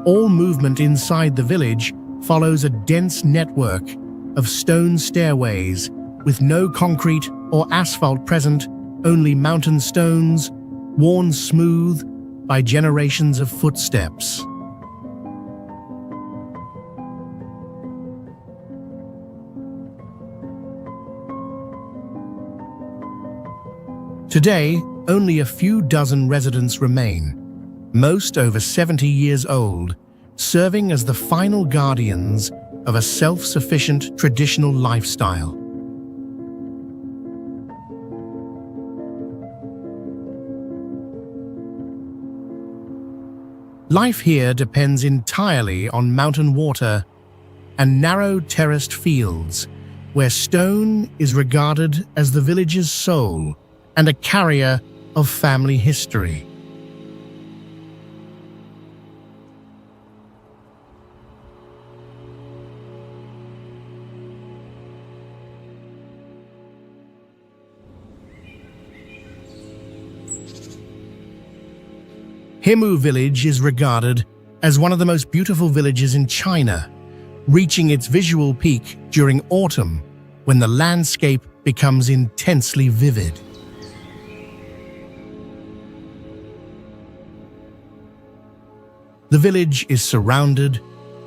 All movement inside the village follows a dense network of stone stairways with no concrete or asphalt present, only mountain stones, worn smooth by generations of footsteps. Today, only a few dozen residents remain, most over 70 years old, serving as the final guardians of a self-sufficient traditional lifestyle. Life here depends entirely on mountain water and narrow terraced fields, where stone is regarded as the village's soul and a carrier of family history. Hemu Village is regarded as one of the most beautiful villages in China, reaching its visual peak during autumn when the landscape becomes intensely vivid. The village is surrounded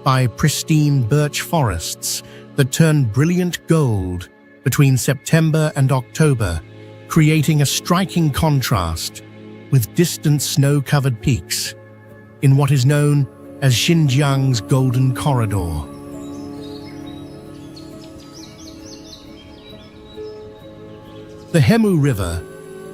by pristine birch forests that turn brilliant gold between September and October, creating a striking contrast with distant snow-covered peaks in what is known as Xinjiang's Golden Corridor. The Hemu River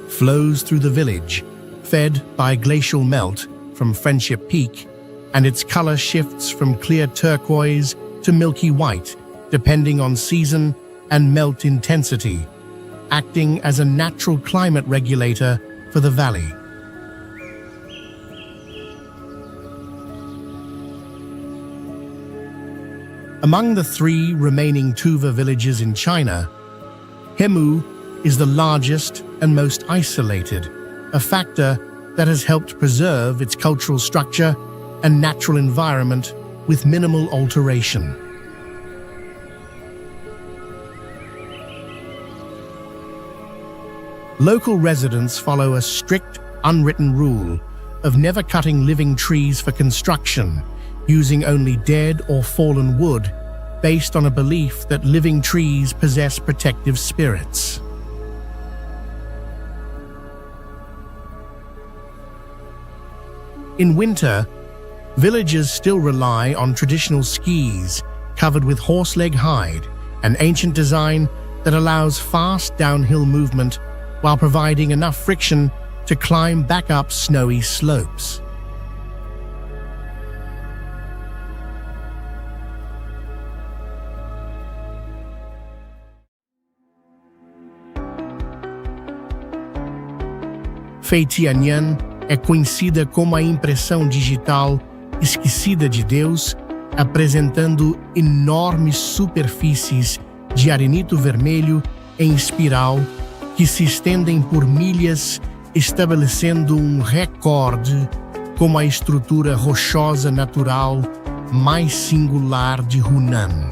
flows through the village, fed by glacial melt from Friendship Peak, and its color shifts from clear turquoise to milky white, depending on season and melt intensity, acting as a natural climate regulator for the valley. Among the 3 remaining Tuva villages in China, Hemu is the largest and most isolated, a factor that has helped preserve its cultural structure and natural environment with minimal alteration. Local residents follow a strict, unwritten rule of never cutting living trees for construction, using only dead or fallen wood, based on a belief that living trees possess protective spirits. In winter, villagers still rely on traditional skis covered with horse-leg hide, an ancient design that allows fast downhill movement while providing enough friction to climb back up snowy slopes. Fei Tianyan é conhecida como a impressão digital esquecida de Deus, apresentando enormes superfícies de arenito vermelho em espiral que se estendem por milhas, estabelecendo um recorde como a estrutura rochosa natural mais singular de Hunan.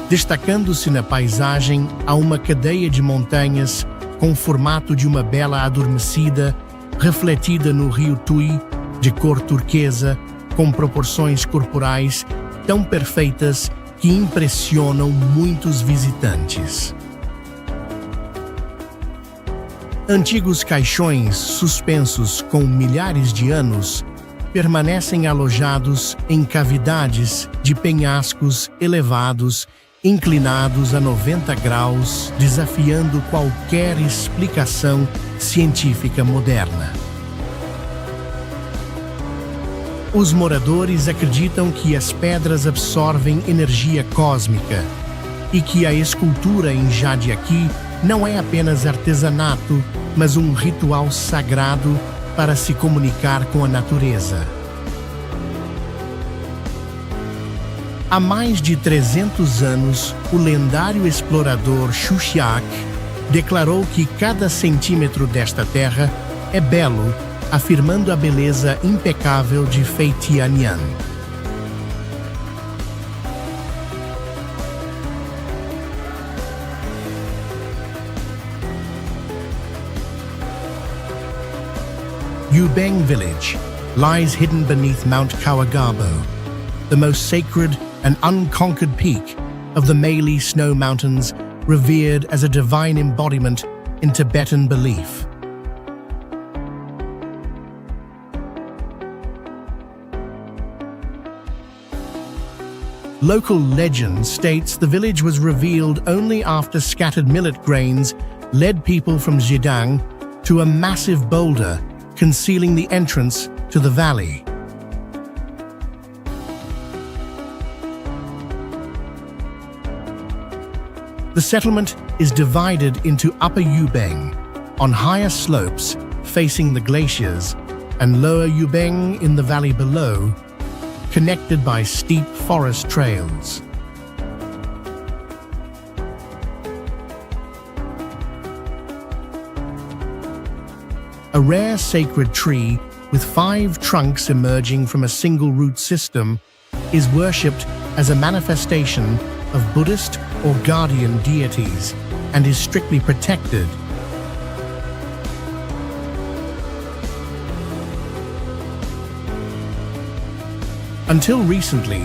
Destacando-se na paisagem há uma cadeia de montanhas com o formato de uma bela adormecida, refletida no rio Tui, de cor turquesa, com proporções corporais tão perfeitas que impressionam muitos visitantes. Antigos caixões suspensos com milhares de anos permanecem alojados em cavidades de penhascos elevados, inclinados a 90 graus, desafiando qualquer explicação científica moderna. Os moradores acreditam que as pedras absorvem energia cósmica e que a escultura em jade aqui não é apenas artesanato, mas um ritual sagrado para se comunicar com a natureza. Há mais de 300 anos, o lendário explorador Xu Xiak declarou que cada centímetro desta terra é belo, afirmando a beleza impecável de Fei Tianyan. Niubei Village lies hidden beneath Mount Kawagabo, the most sacred and unconquered peak of the Meili Snow Mountains, revered as a divine embodiment in Tibetan belief. Local legend states the village was revealed only after scattered millet grains led people from Zhidang to a massive boulder concealing the entrance to the valley. The settlement is divided into Upper Yubeng, on higher slopes facing the glaciers, and Lower Yubeng in the valley below, connected by steep forest trails. A rare sacred tree with 5 trunks emerging from a single root system is worshipped as a manifestation of Buddhist or guardian deities and is strictly protected. Until recently,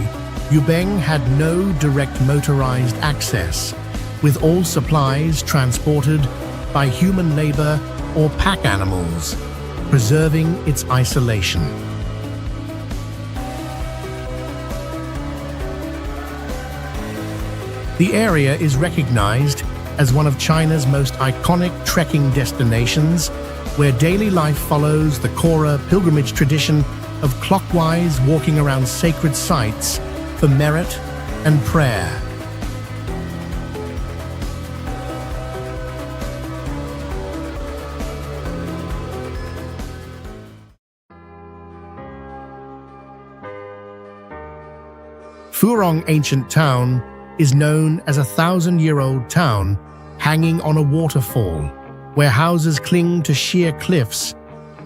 Yubeng had no direct motorized access, with all supplies transported by human labor or pack animals, preserving its isolation. The area is recognized as one of China's most iconic trekking destinations, where daily life follows the Kora pilgrimage tradition of clockwise walking around sacred sites for merit and prayer. Furong ancient town is known as a 1,000-year-old town hanging on a waterfall, where houses cling to sheer cliffs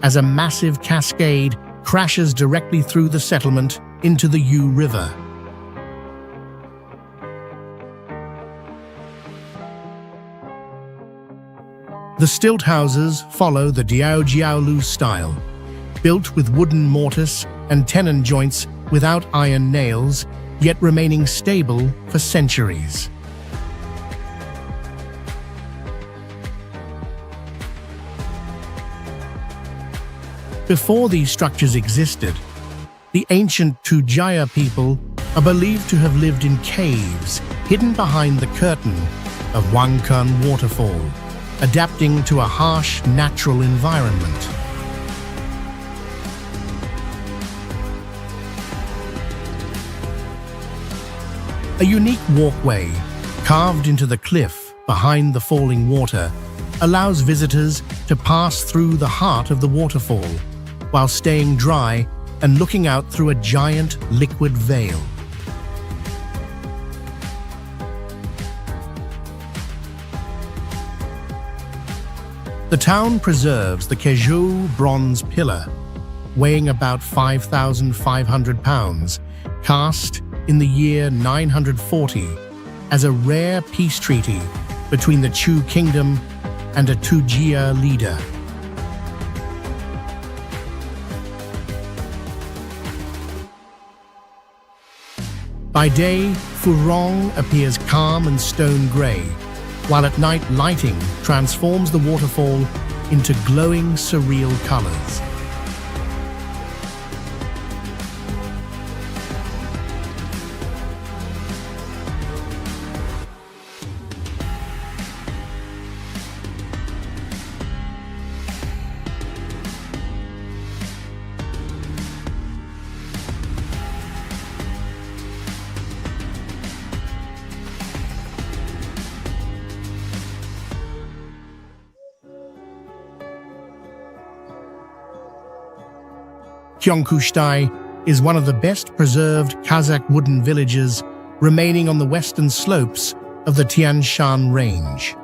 as a massive cascade crashes directly through the settlement into the Yu River. The stilt houses follow the Daojiao style, built with wooden mortise and tenon joints without iron nails, yet remaining stable for centuries. Before these structures existed, the ancient Tujia people are believed to have lived in caves hidden behind the curtain of Huangguoshu Waterfall, adapting to a harsh natural environment. A unique walkway, carved into the cliff behind the falling water, allows visitors to pass through the heart of the waterfall while staying dry and looking out through a giant liquid veil. The town preserves the Keju bronze pillar, weighing about 5,500 pounds, cast in the year 940 as a rare peace treaty between the Chu kingdom and a Tujia leader. By day, Furong appears calm and stone grey, while at night lighting transforms the waterfall into glowing, surreal colours. Gyeonggushtai is one of the best preserved Kazakh wooden villages remaining on the western slopes of the Tian Shan range.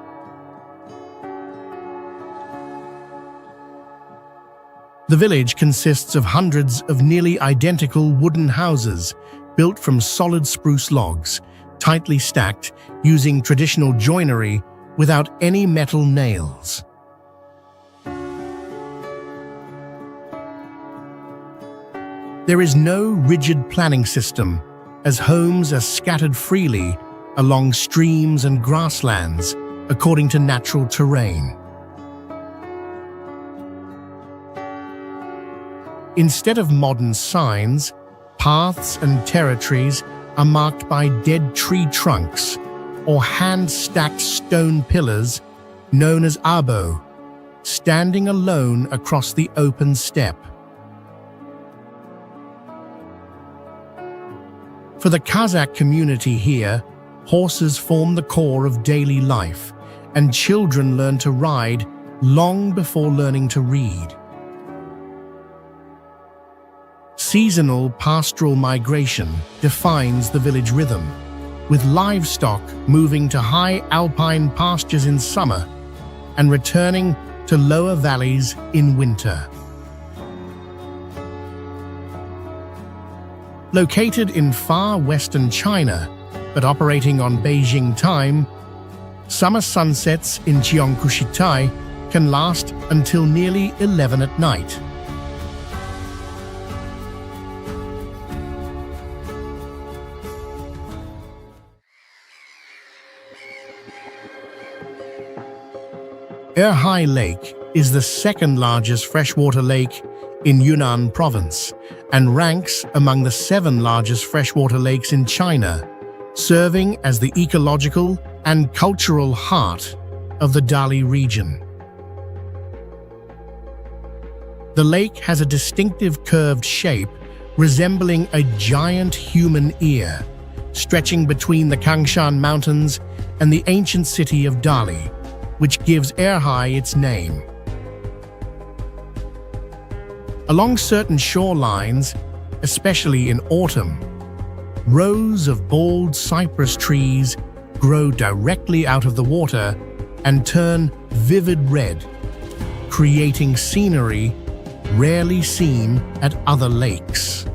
The village consists of hundreds of nearly identical wooden houses built from solid spruce logs, tightly stacked using traditional joinery without any metal nails. There is no rigid planning system, as homes are scattered freely along streams and grasslands according to natural terrain. Instead of modern signs, paths and territories are marked by dead tree trunks or hand-stacked stone pillars known as abo, standing alone across the open steppe. For the Kazakh community here, horses form the core of daily life, and children learn to ride long before learning to read. Seasonal pastoral migration defines the village rhythm, with livestock moving to high alpine pastures in summer and returning to lower valleys in winter. Located in far western China, but operating on Beijing time, summer sunsets in Gyeonggushtai can last until nearly 11 at night. Erhai Lake is the second largest freshwater lake in Yunnan province and ranks among the 7 largest freshwater lakes in China, serving as the ecological and cultural heart of the Dali region. The lake has a distinctive curved shape resembling a giant human ear, stretching between the Fangshan Mountains and the ancient city of Dali, which gives Erhai its name. Along certain shorelines, especially in autumn, rows of bald cypress trees grow directly out of the water and turn vivid red, creating scenery rarely seen at other lakes.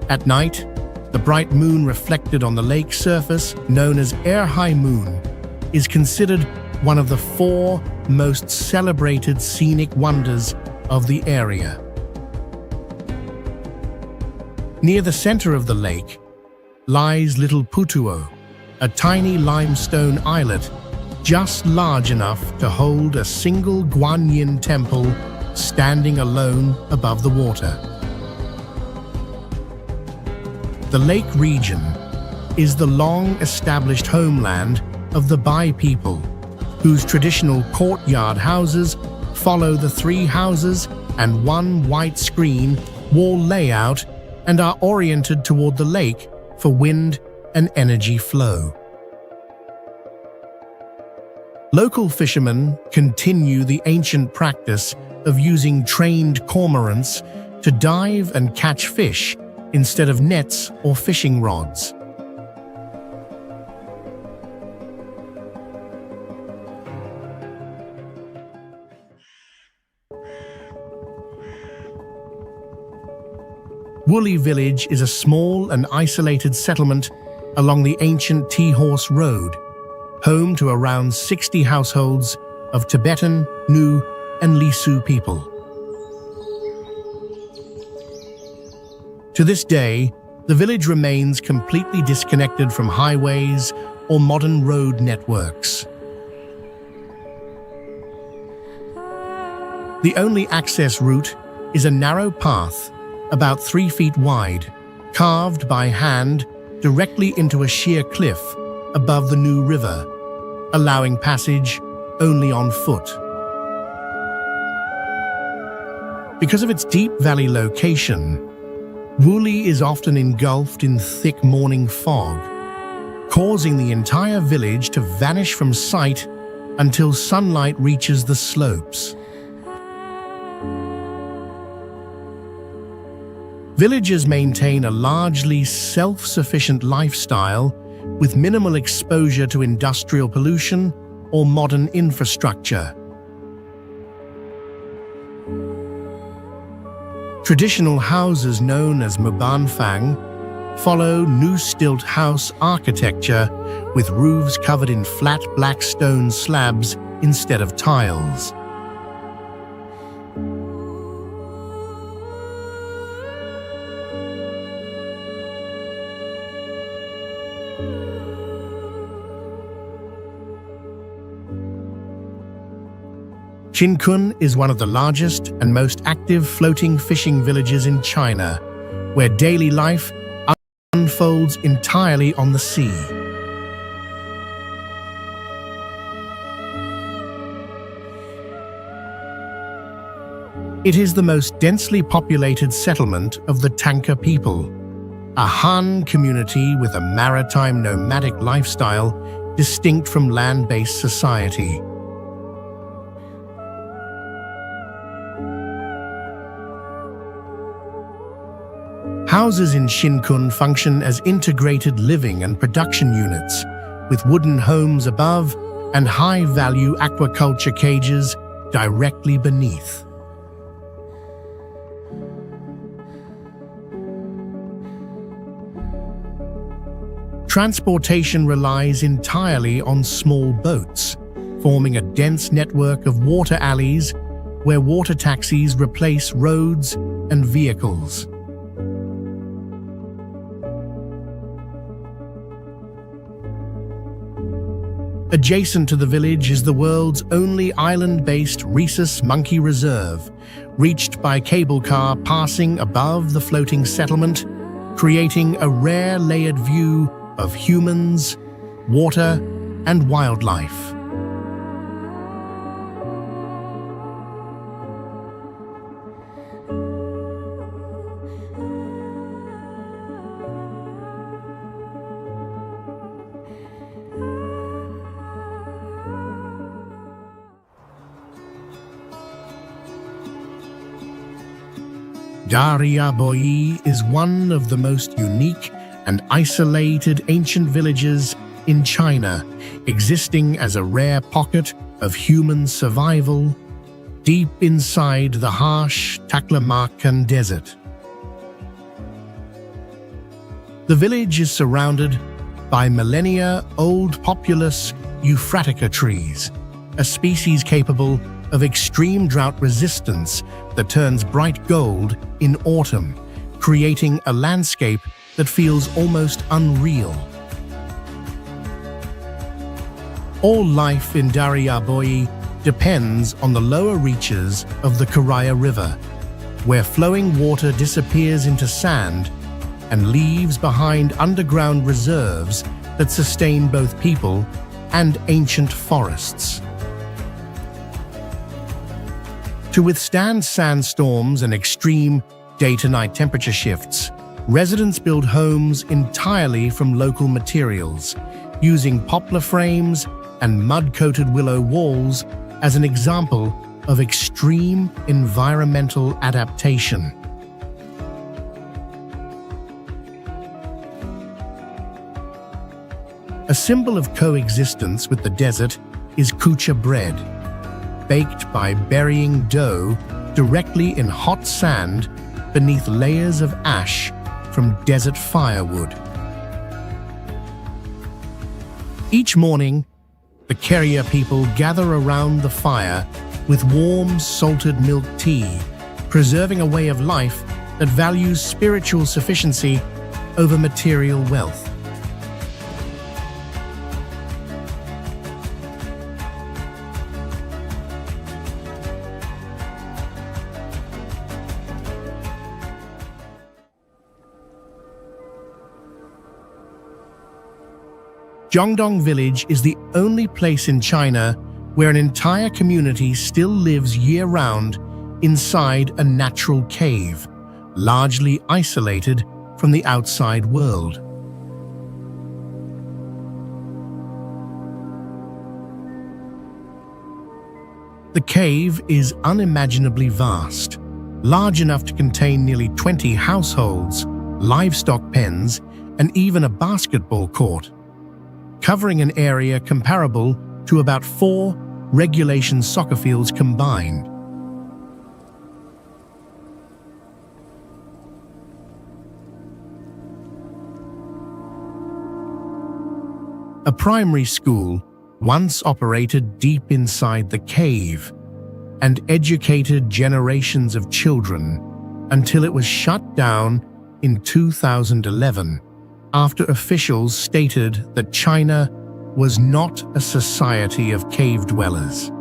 At night, the bright moon reflected on the lake surface, known as High Moon, is considered one of the 4 most celebrated scenic wonders of the area. Near the center of the lake lies Little Putuo, a tiny limestone islet just large enough to hold a single Guanyin temple standing alone above the water. The lake region is the long-established homeland of the Bai people, whose traditional courtyard houses follow the 3 houses and 1 white screen wall layout and are oriented toward the lake for wind and energy flow. Local fishermen continue the ancient practice of using trained cormorants to dive and catch fish instead of nets or fishing rods. Huangguoshu Village is a small and isolated settlement along the ancient Tea-Horse Road, home to around 60 households of Tibetan, Nu, and Lisu people. To this day, the village remains completely disconnected from highways or modern road networks. The only access route is a narrow path about 3 feet wide, carved by hand directly into a sheer cliff above the Nu River, allowing passage only on foot. Because of its deep valley location, Huangguoshu is often engulfed in thick morning fog, causing the entire village to vanish from sight until sunlight reaches the slopes. Villagers maintain a largely self-sufficient lifestyle with minimal exposure to industrial pollution or modern infrastructure. Traditional houses known as Mubanfang follow New Stilt house architecture with roofs covered in flat black stone slabs instead of tiles. Qinkun is one of the largest and most active floating fishing villages in China, where daily life unfolds entirely on the sea. It is the most densely populated settlement of the Tanka people, a Han community with a maritime nomadic lifestyle distinct from land-based society. Houses in Qinkun function as integrated living and production units, with wooden homes above and high-value aquaculture cages directly beneath. Transportation relies entirely on small boats, forming a dense network of water alleys where water taxis replace roads and vehicles. Adjacent to the village is the world's only island-based rhesus monkey reserve, reached by cable car passing above the floating settlement, creating a rare layered view of humans, water, and wildlife. Dariaboi is one of the most unique and isolated ancient villages in China, existing as a rare pocket of human survival deep inside the harsh Taklamakan Desert. The village is surrounded by millennia-old populous Euphratica trees, a species capable of extreme drought resistance that turns bright gold in autumn, creating a landscape that feels almost unreal. All life in Dariaboi depends on the lower reaches of the Karaya River, where flowing water disappears into sand and leaves behind underground reserves that sustain both people and ancient forests. To withstand sandstorms and extreme day-to-night temperature shifts, residents build homes entirely from local materials, using poplar frames and mud-coated willow walls as an example of extreme environmental adaptation. A symbol of coexistence with the desert is kucha bread, baked by burying dough directly in hot sand beneath layers of ash from desert firewood. Each morning, the Keria people gather around the fire with warm, salted milk tea, preserving a way of life that values spiritual sufficiency over material wealth. Zhangye Village is the only place in China where an entire community still lives year-round inside a natural cave, largely isolated from the outside world. The cave is unimaginably vast, large enough to contain nearly 20 households, livestock pens, and even a basketball court, covering an area comparable to about 4 regulation soccer fields combined. A primary school once operated deep inside the cave and educated generations of children until it was shut down in 2011. After officials stated that China was not a society of cave dwellers.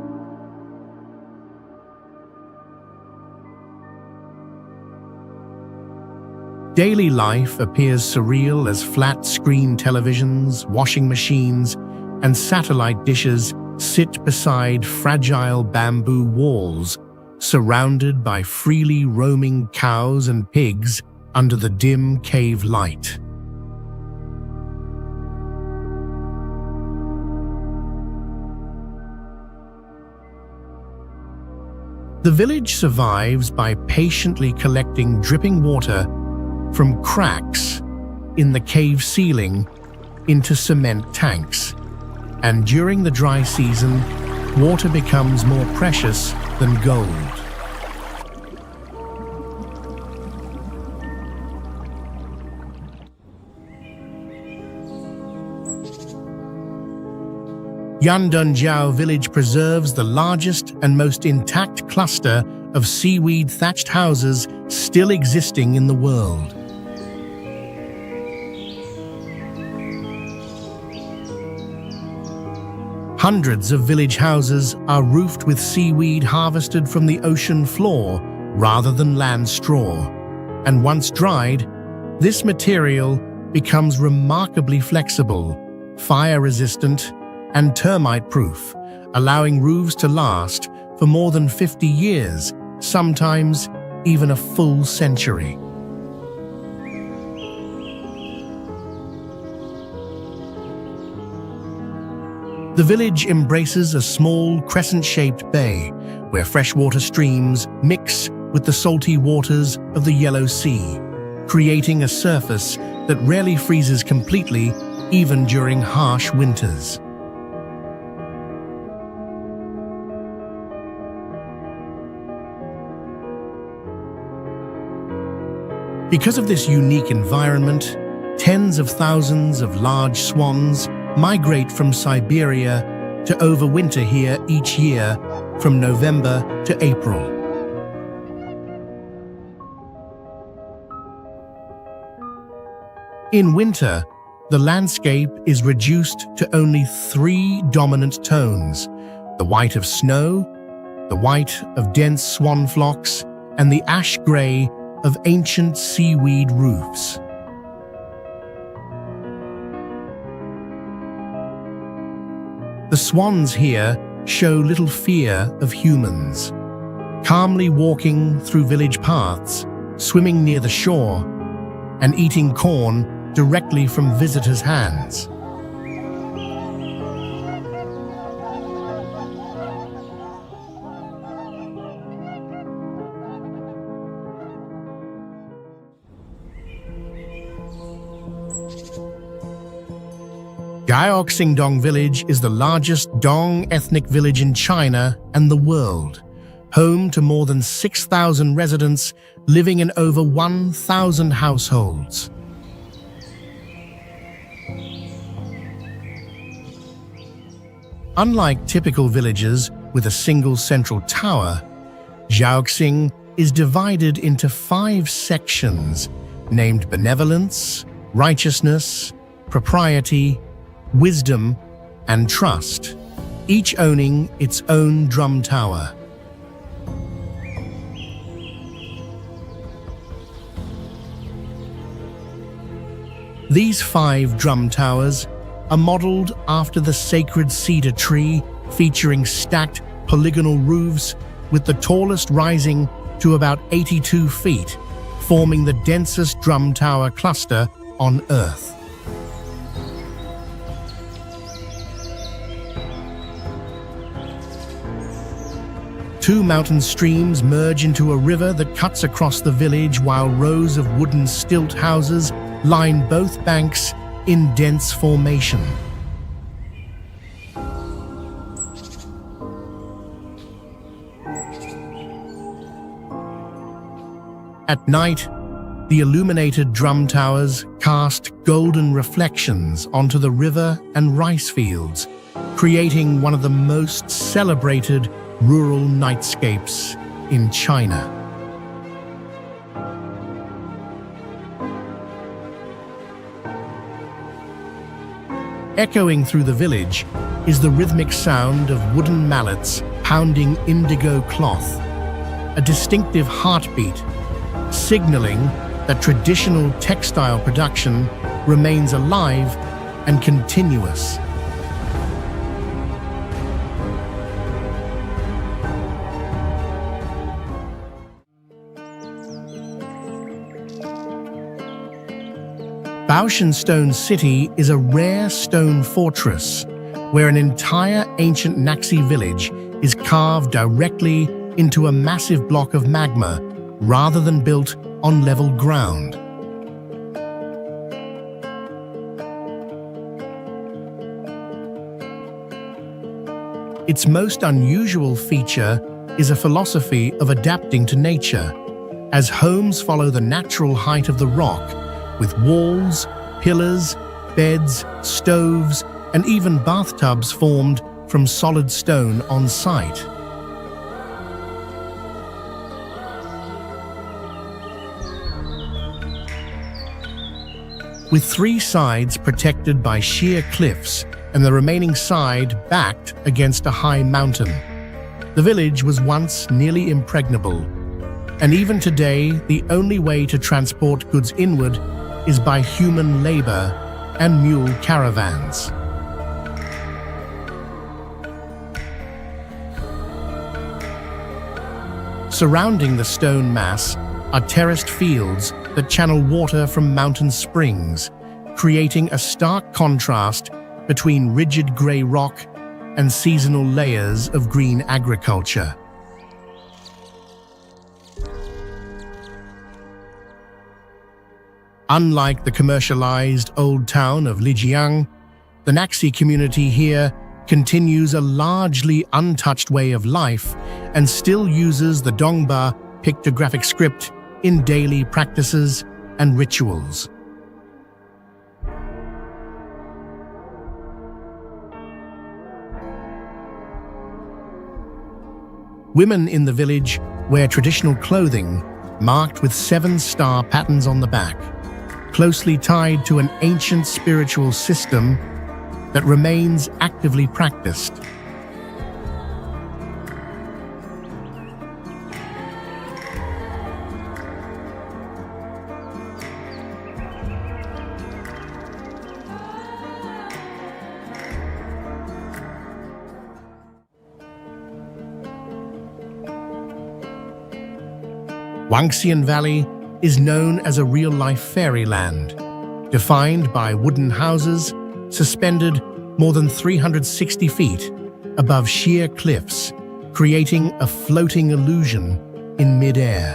Daily life appears surreal as flat-screen televisions, washing machines, and satellite dishes sit beside fragile bamboo walls, surrounded by freely roaming cows and pigs under the dim cave light. The village survives by patiently collecting dripping water from cracks in the cave ceiling into cement tanks, and during the dry season, water becomes more precious than gold. Yanzhi Village preserves the largest and most intact cluster of seaweed-thatched houses still existing in the world. Hundreds of village houses are roofed with seaweed harvested from the ocean floor rather than land straw, and once dried, this material becomes remarkably flexible, fire-resistant, and termite-proof, allowing roofs to last for more than 50 years, sometimes even a full century. The village embraces a small crescent-shaped bay where freshwater streams mix with the salty waters of the Yellow Sea, creating a surface that rarely freezes completely even during harsh winters. Because of this unique environment, tens of thousands of large swans migrate from Siberia to overwinter here each year from November to April. In winter, the landscape is reduced to only 3 dominant tones: the white of snow, the white of dense swan flocks, and the ash-gray of ancient seaweed roofs. The swans here show little fear of humans, calmly walking through village paths, swimming near the shore, and eating corn directly from visitors' hands. Guozigui Village is the largest Dong ethnic village in China and the world, home to more than 6,000 residents living in over 1,000 households. Unlike typical villages with a single central tower, Guozigui is divided into 5 sections named Benevolence, Righteousness, Propriety, Wisdom, and Trust, each owning its own drum tower. These 5 drum towers are modeled after the sacred cedar tree, featuring stacked polygonal roofs, with the tallest rising to about 82 feet, forming the densest drum tower cluster on Earth. Two mountain streams merge into a river that cuts across the village, while rows of wooden stilt houses line both banks in dense formation. At night, the illuminated drum towers cast golden reflections onto the river and rice fields, creating one of the most celebrated rural nightscapes in China. Echoing through the village is the rhythmic sound of wooden mallets pounding indigo cloth, a distinctive heartbeat, signaling that traditional textile production remains alive and continuous. Baisha Stone City is a rare stone fortress where an entire ancient Naxi village is carved directly into a massive block of magma rather than built on level ground. Its most unusual feature is a philosophy of adapting to nature, as homes follow the natural height of the rock, with walls, pillars, beds, stoves, and even bathtubs formed from solid stone on site. With 3 sides protected by sheer cliffs and the remaining side backed against a high mountain, the village was once nearly impregnable, and even today the only way to transport goods inward is by human labor and mule caravans. Surrounding the stone mass are terraced fields that channel water from mountain springs, creating a stark contrast between rigid grey rock and seasonal layers of green agriculture. Unlike the commercialized old town of Lijiang, the Naxi community here continues a largely untouched way of life and still uses the Dongba pictographic script in daily practices and rituals. Women in the village wear traditional clothing marked with 7-star patterns on the back, closely tied to an ancient spiritual system that remains actively practiced. Hezhang Valley is known as a real-life fairyland, defined by wooden houses suspended more than 360 feet above sheer cliffs, creating a floating illusion in mid-air.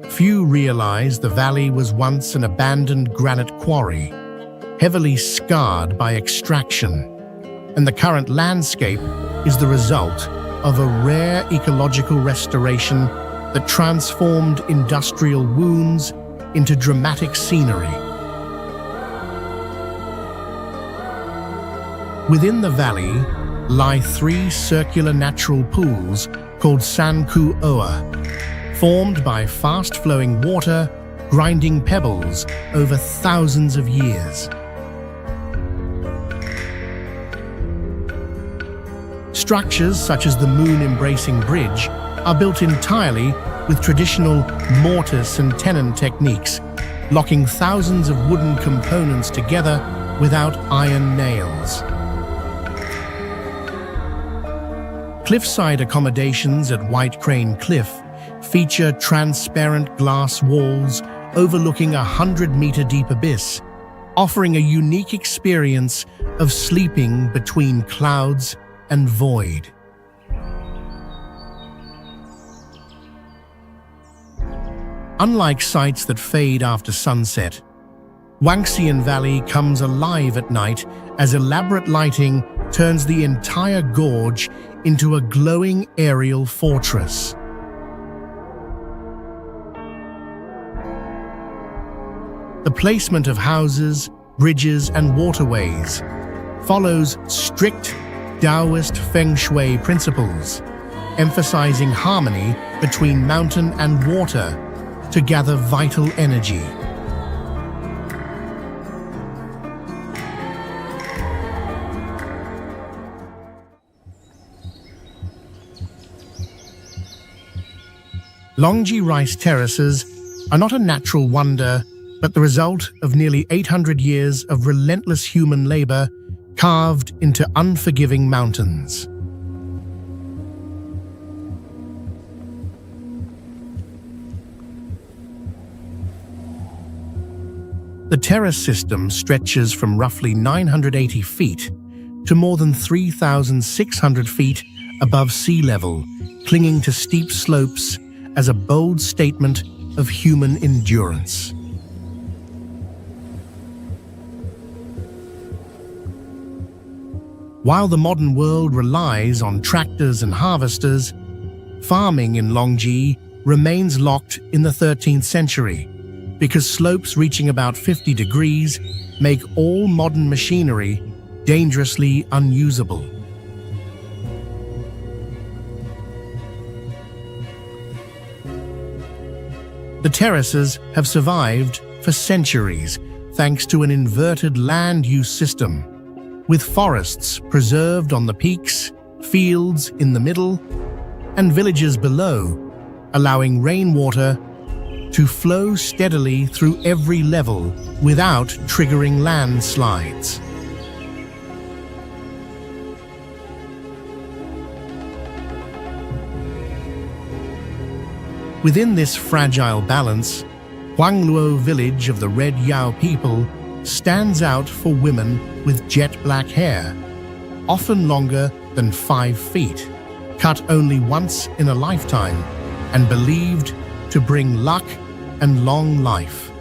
Few realize the valley was once an abandoned granite quarry, heavily scarred by extraction, and the current landscape is the result of a rare ecological restoration that transformed industrial wounds into dramatic scenery. Within the valley lie 3 circular natural pools called Sanku Oa, formed by fast-flowing water grinding pebbles over thousands of years. Structures such as the moon-embracing bridge are built entirely with traditional mortise and tenon techniques, locking thousands of wooden components together without iron nails. Cliffside accommodations at White Crane Cliff feature transparent glass walls overlooking a 100-meter deep abyss, offering a unique experience of sleeping between clouds and void. Unlike sites that fade after sunset, Hezhang Valley comes alive at night as elaborate lighting turns the entire gorge into a glowing aerial fortress. The placement of houses, bridges, and waterways follows strict Taoist Feng Shui principles, emphasizing harmony between mountain and water to gather vital energy. Longji rice terraces are not a natural wonder, but the result of nearly 800 years of relentless human labor carved into unforgiving mountains. The terrace system stretches from roughly 980 feet to more than 3,600 feet above sea level, clinging to steep slopes as a bold statement of human endurance. While the modern world relies on tractors and harvesters, farming in Longji remains locked in the 13th century because slopes reaching about 50 degrees make all modern machinery dangerously unusable. The terraces have survived for centuries thanks to an inverted land use system, with forests preserved on the peaks, fields in the middle, and villages below, allowing rainwater to flow steadily through every level without triggering landslides. Within this fragile balance, Huangguoshu Village of the Red Yao people stands out for women with jet black hair, often longer than 5 feet, cut only once in a lifetime, and believed to bring luck and long life.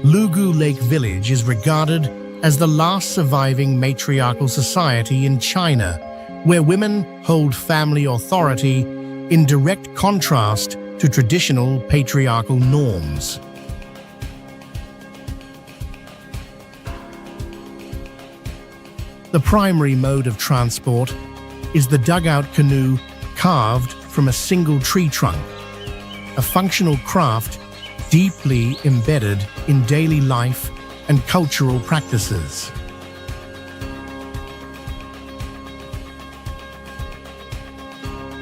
Laigu Lake Village is regarded as the last surviving matriarchal society in China, where women hold family authority in direct contrast to traditional patriarchal norms. The primary mode of transport is the dugout canoe carved from a single tree trunk, a functional craft deeply embedded in daily life and cultural practices.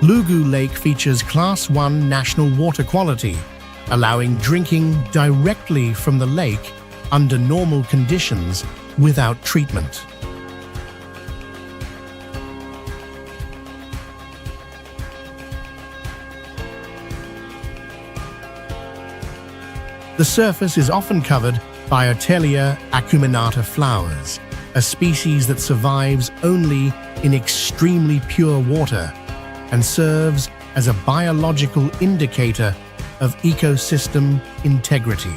Laigu Lake features Class 1 national water quality, allowing drinking directly from the lake under normal conditions without treatment. The surface is often covered by Otelia acuminata flowers, a species that survives only in extremely pure water and serves as a biological indicator of ecosystem integrity.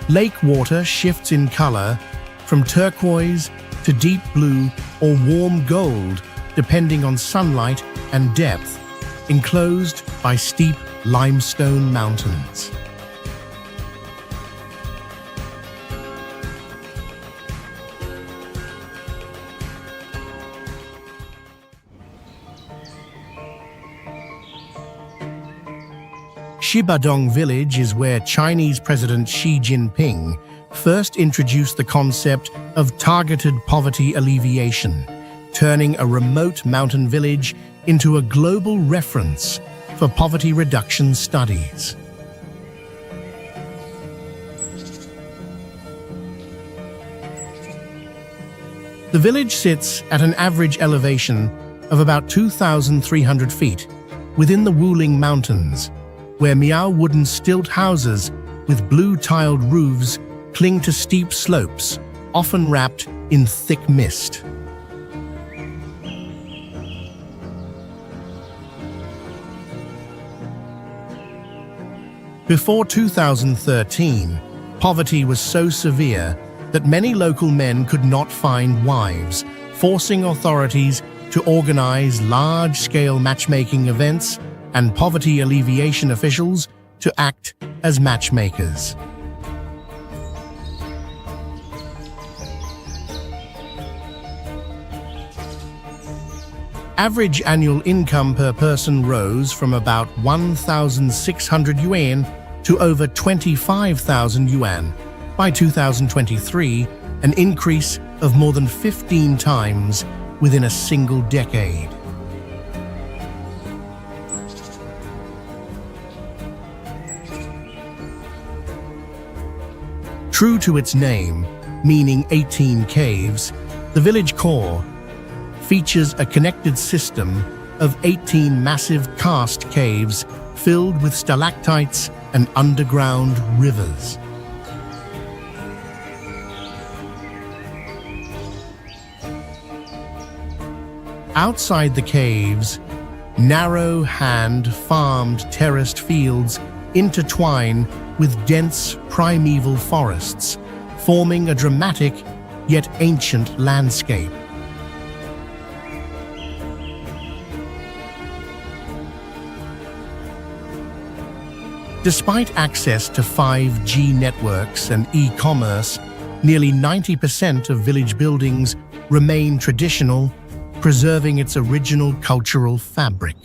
Lake water shifts in color from turquoise to deep blue or warm gold depending on sunlight and depth, enclosed by steep limestone mountains. Shibadong Village is where Chinese President Xi Jinping first introduced the concept of targeted poverty alleviation, turning a remote mountain village into a global reference for poverty reduction studies. The village sits at an average elevation of about 2,300 feet within the Wuling Mountains, where Miao wooden stilt houses with blue-tiled roofs cling to steep slopes, often wrapped in thick mist. Before 2013, poverty was so severe that many local men could not find wives, forcing authorities to organize large-scale matchmaking events and poverty alleviation officials to act as matchmakers. Average annual income per person rose from about 1,600 yuan to over 25,000 yuan by 2023, an increase of more than 15 times within a single decade. True to its name, meaning 18 caves, the village core features a connected system of 18 massive karst caves filled with stalactites and underground rivers. Outside the caves, narrow hand-farmed terraced fields intertwine with dense primeval forests, forming a dramatic yet ancient landscape. Despite access to 5G networks and e-commerce, nearly 90% of village buildings remain traditional, preserving its original cultural fabric.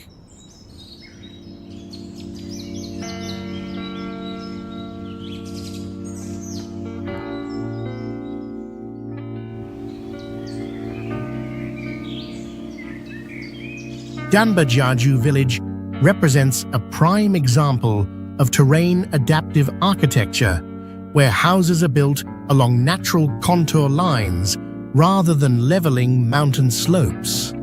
Danbajaju Village represents a prime example of terrain-adaptive architecture, where houses are built along natural contour lines rather than leveling mountain slopes.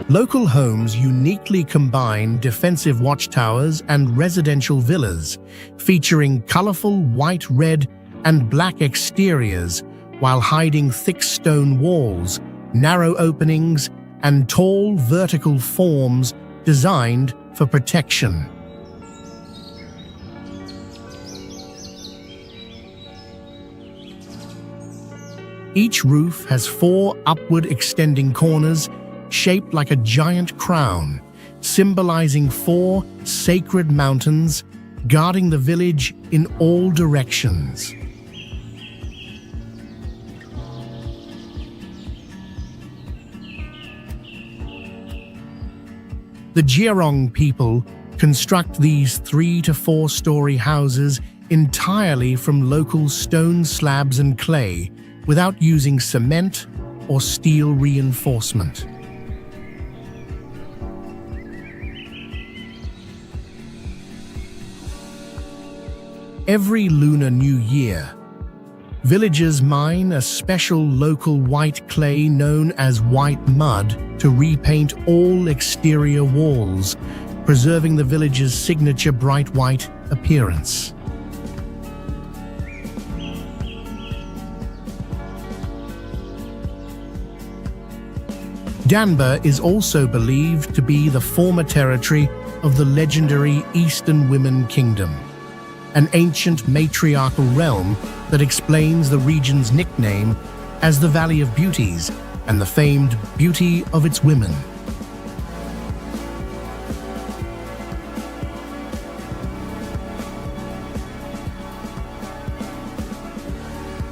Local homes uniquely combine defensive watchtowers and residential villas, featuring colorful white, red, and black exteriors while hiding thick stone walls, narrow openings, and tall vertical forms designed for protection. Each roof has 4 upward extending corners shaped like a giant crown, symbolizing 4 sacred mountains guarding the village in all directions. The Jiarong people construct these 3 to 4-story houses entirely from local stone slabs and clay, without using cement or steel reinforcement. Every Lunar New Year, villagers mine a special local white clay known as white mud to repaint all exterior walls, preserving the village's signature bright white appearance. Danba is also believed to be the former territory of the legendary Eastern Women Kingdom, an ancient matriarchal realm that explains the region's nickname as the Valley of Beauties and the famed beauty of its women.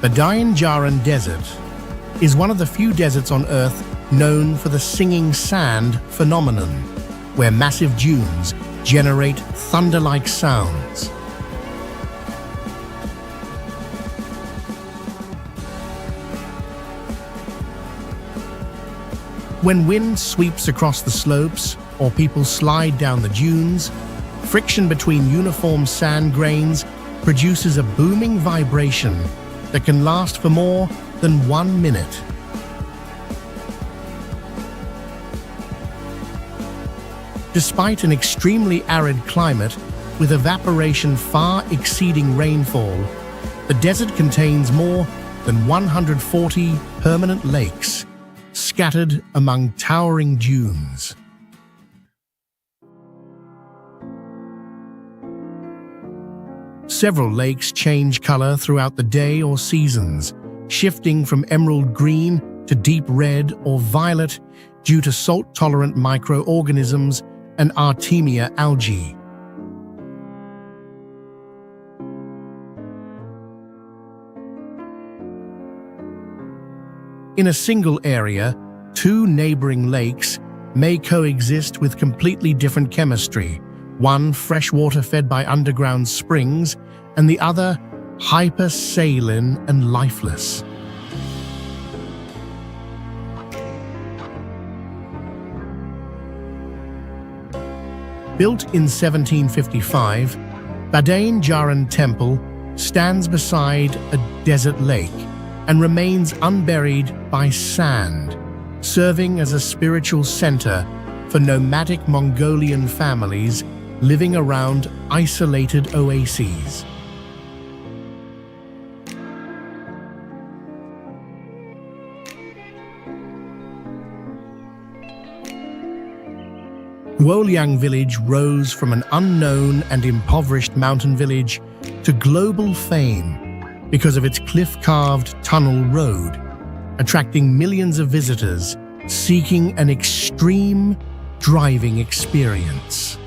The Dainjaran Desert is one of the few deserts on Earth known for the singing sand phenomenon, where massive dunes generate thunder-like sounds. When wind sweeps across the slopes or people slide down the dunes, friction between uniform sand grains produces a booming vibration that can last for more than 1 minute. Despite an extremely arid climate with evaporation far exceeding rainfall, the desert contains more than 140 permanent lakes scattered among towering dunes. Several lakes change color throughout the day or seasons, shifting from emerald green to deep red or violet due to salt-tolerant microorganisms and Artemia algae. In a single area, 2 neighboring lakes may coexist with completely different chemistry, one freshwater fed by underground springs, and the other hypersaline and lifeless. Built in 1755, Badain Jaran Temple stands beside a desert lake and remains unburied by sand, serving as a spiritual center for nomadic Mongolian families living around isolated oases. Guozigui Village rose from an unknown and impoverished mountain village to global fame because of its cliff-carved tunnel road, attracting millions of visitors seeking an extreme driving experience.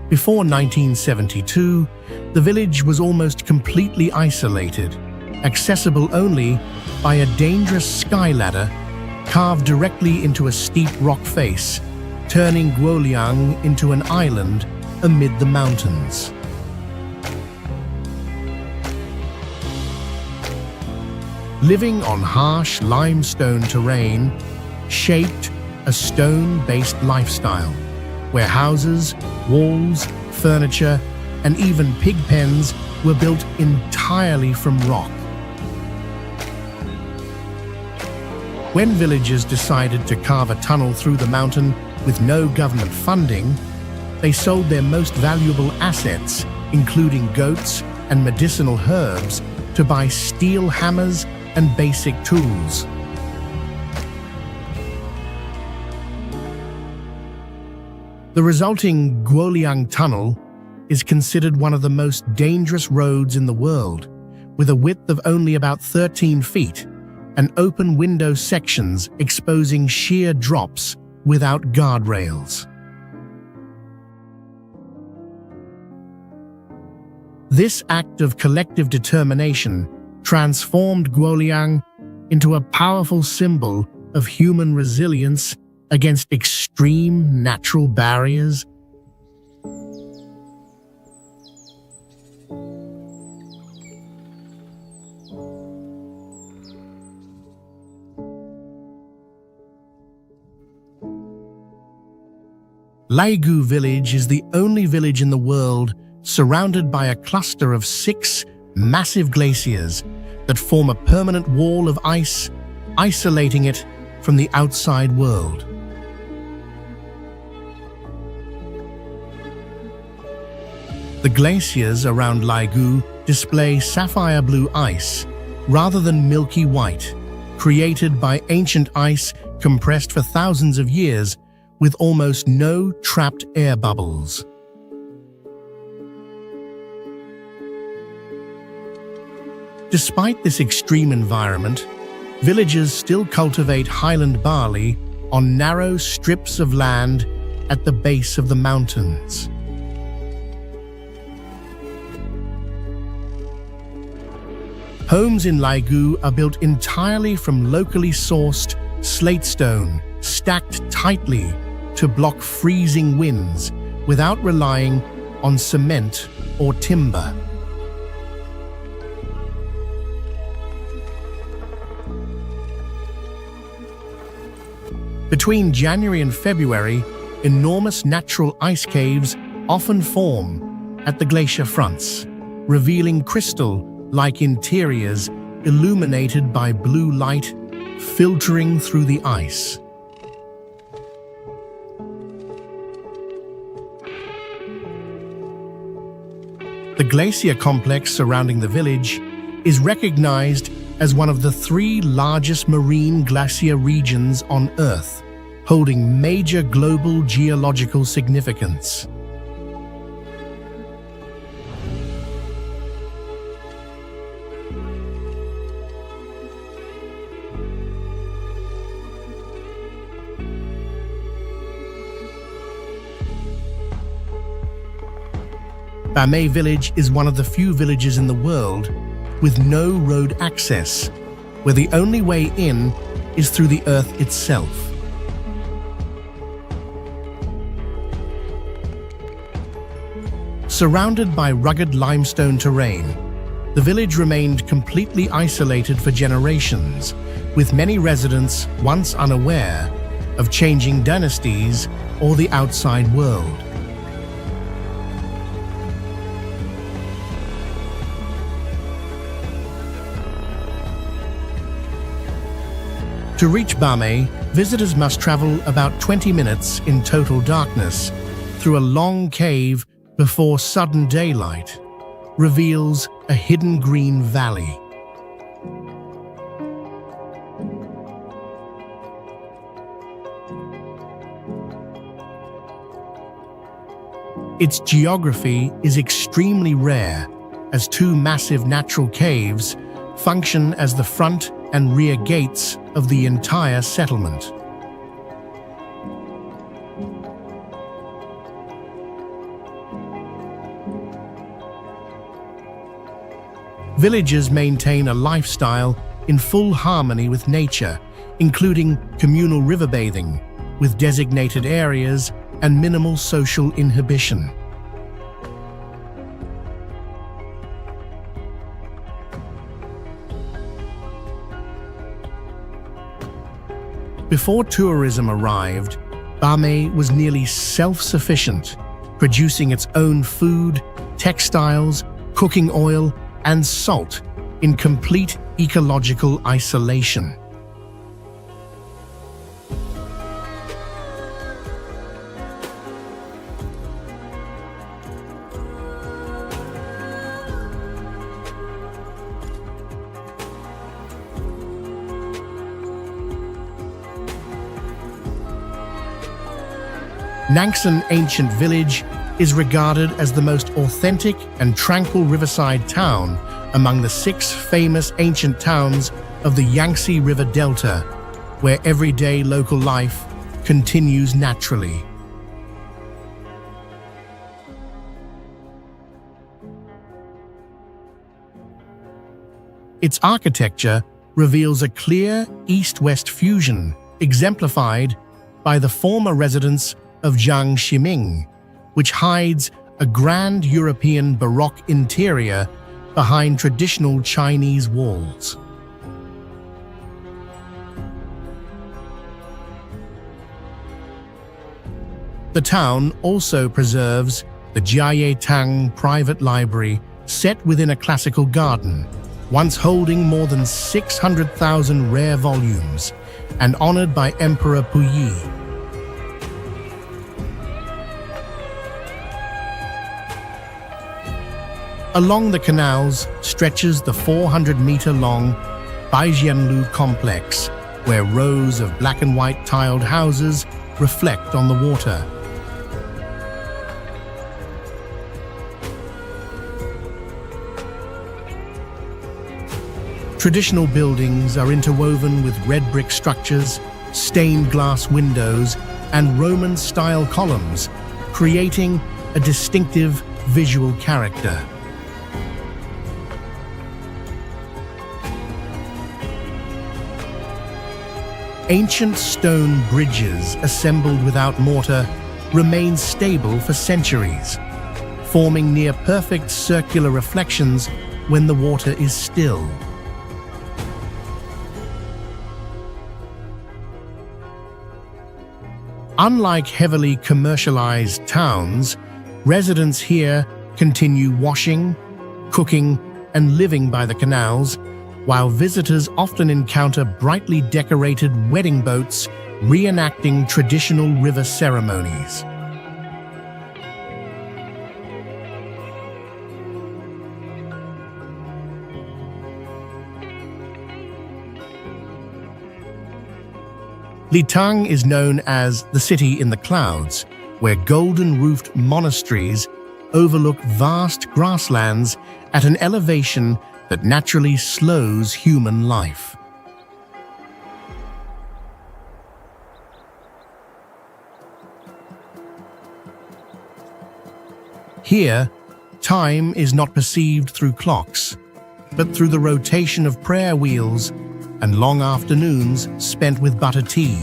Before 1972, the village was almost completely isolated, accessible only by a dangerous skyladder carved directly into a steep rock face, turning Guozigui into an island amid the mountains. Living on harsh limestone terrain, shaped a stone-based lifestyle, where houses, walls, furniture, and even pig pens were built entirely from rock. When villagers decided to carve a tunnel through the mountain with no government funding, they sold their most valuable assets, including goats and medicinal herbs, to buy steel hammers and basic tools. The resulting Guoliang Tunnel is considered one of the most dangerous roads in the world, with a width of only about 13 feet and open window sections exposing sheer drops without guardrails. This act of collective determination transformed Guoliang into a powerful symbol of human resilience against extreme natural barriers. Laigu Village is the only village in the world surrounded by a cluster of 6 massive glaciers that form a permanent wall of ice, isolating it from the outside world. The glaciers around Laigu display sapphire blue ice rather than milky white, created by ancient ice compressed for thousands of years with almost no trapped air bubbles. Despite this extreme environment, villagers still cultivate highland barley on narrow strips of land at the base of the mountains. Homes in Laigu are built entirely from locally sourced slate stone, stacked tightly to block freezing winds without relying on cement or timber. Between January and February, enormous natural ice caves often form at the glacier fronts, revealing crystal-like interiors illuminated by blue light filtering through the ice. The glacier complex surrounding the village is recognized as one of the 3 largest marine glacier regions on Earth, holding major global geological significance. Bamian Village is one of the few villages in the world with no road access, where the only way in is through the earth itself. Surrounded by rugged limestone terrain, the village remained completely isolated for generations, with many residents once unaware of changing dynasties or the outside world. To reach Bamian, visitors must travel about 20 minutes in total darkness through a long cave before sudden daylight reveals a hidden green valley. Its geography is extremely rare, as 2 massive natural caves function as the front and rear gates of the entire settlement. Villagers maintain a lifestyle in full harmony with nature, including communal river bathing, with designated areas and minimal social inhibition. Before tourism arrived, Bame was nearly self-sufficient, producing its own food, textiles, cooking oil, and salt in complete ecological isolation. Nangshan Ancient Village is regarded as the most authentic and tranquil riverside town among the 6 famous ancient towns of the Yangtze River Delta, where everyday local life continues naturally. Its architecture reveals a clear east-west fusion, exemplified by the former residence of Jiang Ximing, which hides a grand European Baroque interior behind traditional Chinese walls. The town also preserves the Jiaye Tang private library set within a classical garden, once holding more than 600,000 rare volumes and honored by Emperor Puyi. Along the canals stretches the 400-meter-long Baijianlu complex, where rows of black and white tiled houses reflect on the water. Traditional buildings are interwoven with red brick structures, stained glass windows, and Roman-style columns, creating a distinctive visual character. Ancient stone bridges assembled without mortar remain stable for centuries, forming near-perfect circular reflections when the water is still. Unlike heavily commercialized towns, residents here continue washing, cooking, and living by the canals, while visitors often encounter brightly decorated wedding boats reenacting traditional river ceremonies. Litang is known as the City in the Clouds, where golden-roofed monasteries overlook vast grasslands at an elevation that naturally slows human life. Here, time is not perceived through clocks, but through the rotation of prayer wheels and long afternoons spent with butter tea,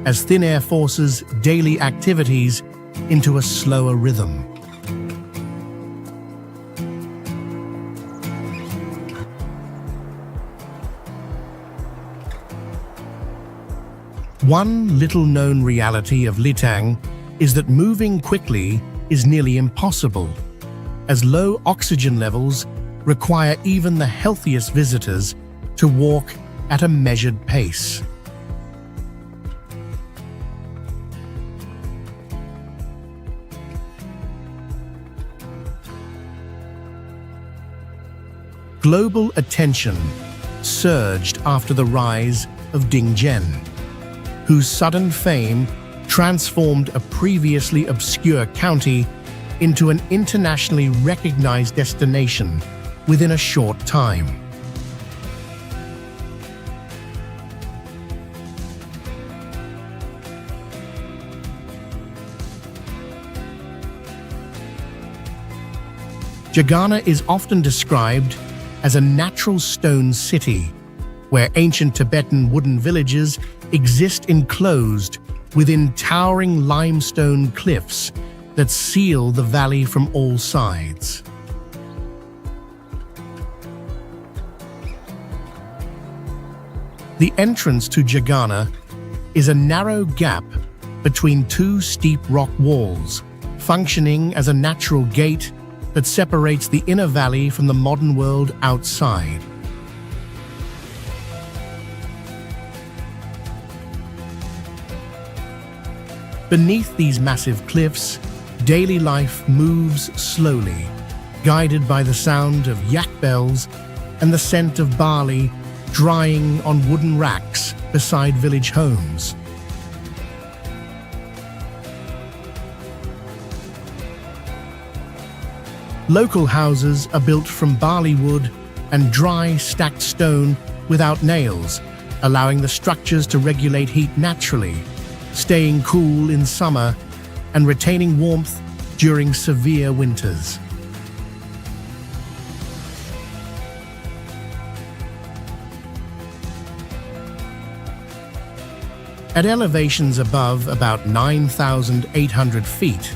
as thin air forces daily activities into a slower rhythm. One little-known reality of Litang is that moving quickly is nearly impossible, as low oxygen levels require even the healthiest visitors to walk at a measured pace. Global attention surged after the rise of Dingzhen, whose sudden fame transformed a previously obscure county into an internationally recognized destination within a short time. Zhagana is often described as a natural stone city, where ancient Tibetan wooden villages exist enclosed within towering limestone cliffs that seal the valley from all sides. The entrance to Zhagana is a narrow gap between two steep rock walls, functioning as a natural gate that separates the inner valley from the modern world outside. Beneath these massive cliffs, daily life moves slowly, guided by the sound of yak bells and the scent of barley drying on wooden racks beside village homes. Local houses are built from barley wood and dry stacked stone without nails, allowing the structures to regulate heat naturally, staying cool in summer and retaining warmth during severe winters. At elevations above about 9,800 feet,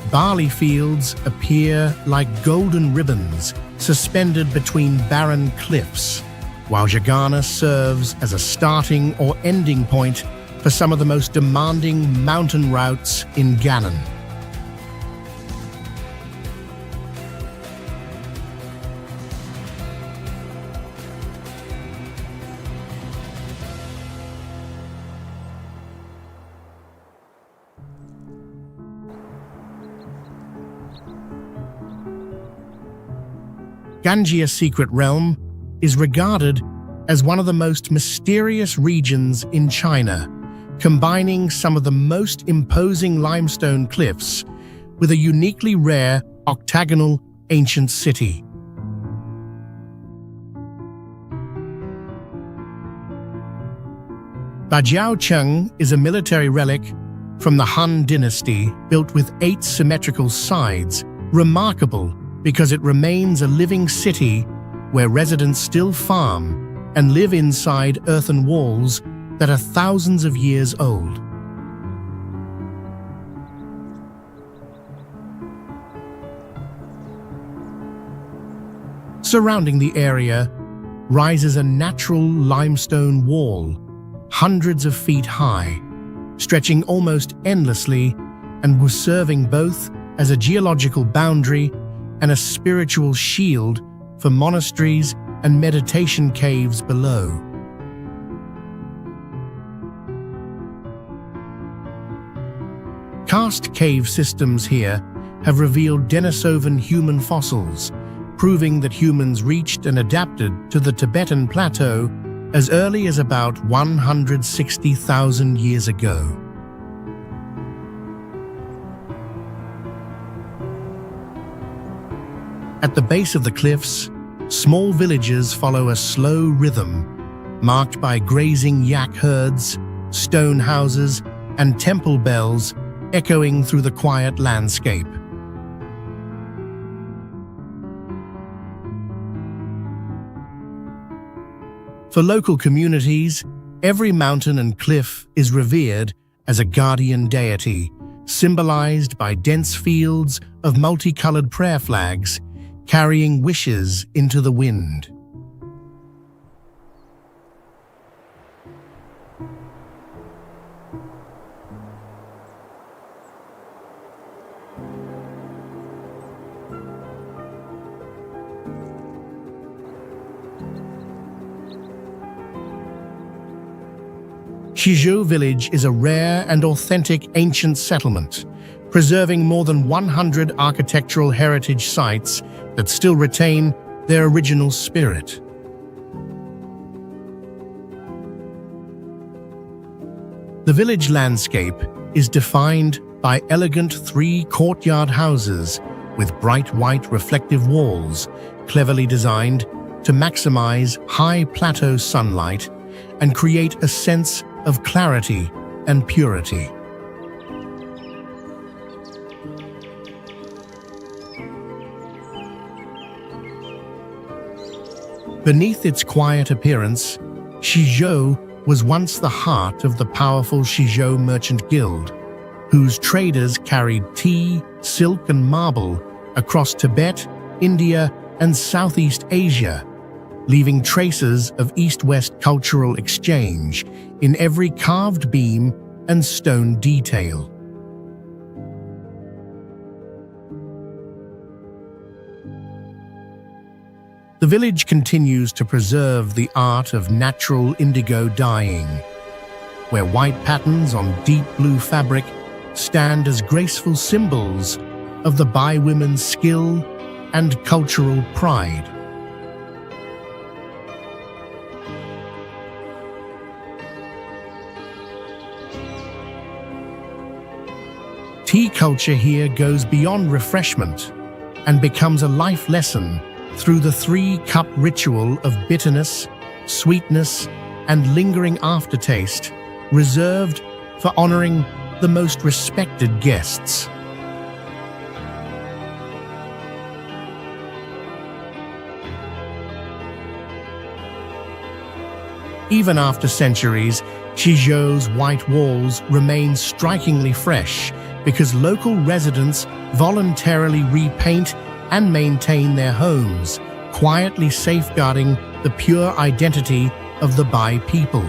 barley fields appear like golden ribbons suspended between barren cliffs, while Zhagana serves as a starting or ending point for some of the most demanding mountain routes in Gannan. Ganxia's secret realm is regarded as one of the most mysterious regions in China, combining some of the most imposing limestone cliffs with a uniquely rare octagonal ancient city. Bajiaocheng is a military relic from the Han dynasty built with 8 symmetrical sides, remarkable because it remains a living city where residents still farm and live inside earthen walls that are thousands of years old. Surrounding the area rises a natural limestone wall, hundreds of feet high, stretching almost endlessly and serving both as a geological boundary and a spiritual shield for monasteries and meditation caves below. Karst cave systems here have revealed Denisovan human fossils, proving that humans reached and adapted to the Tibetan plateau as early as about 160,000 years ago. At the base of the cliffs, small villages follow a slow rhythm, marked by grazing yak herds, stone houses, and temple bells echoing through the quiet landscape. For local communities, every mountain and cliff is revered as a guardian deity, symbolized by dense fields of multicolored prayer flags carrying wishes into the wind. Hezhang Village is a rare and authentic ancient settlement, preserving more than 100 architectural heritage sites that still retain their original spirit. The village landscape is defined by elegant 3-courtyard houses with bright white reflective walls, cleverly designed to maximize high plateau sunlight and create a sense of clarity and purity. Beneath its quiet appearance, Xizhou was once the heart of the powerful Xizhou Merchant Guild, whose traders carried tea, silk, and marble across Tibet, India, and Southeast Asia, leaving traces of East-West cultural exchange in every carved beam and stone detail. The village continues to preserve the art of natural indigo dyeing, where white patterns on deep blue fabric stand as graceful symbols of the Bai women's skill and cultural pride. Tea culture here goes beyond refreshment and becomes a life lesson through the 3-cup ritual of bitterness, sweetness, and lingering aftertaste, reserved for honoring the most respected guests. Even after centuries, Xizhou's white walls remain strikingly fresh because local residents voluntarily repaint and maintain their homes, quietly safeguarding the pure identity of the Bai people.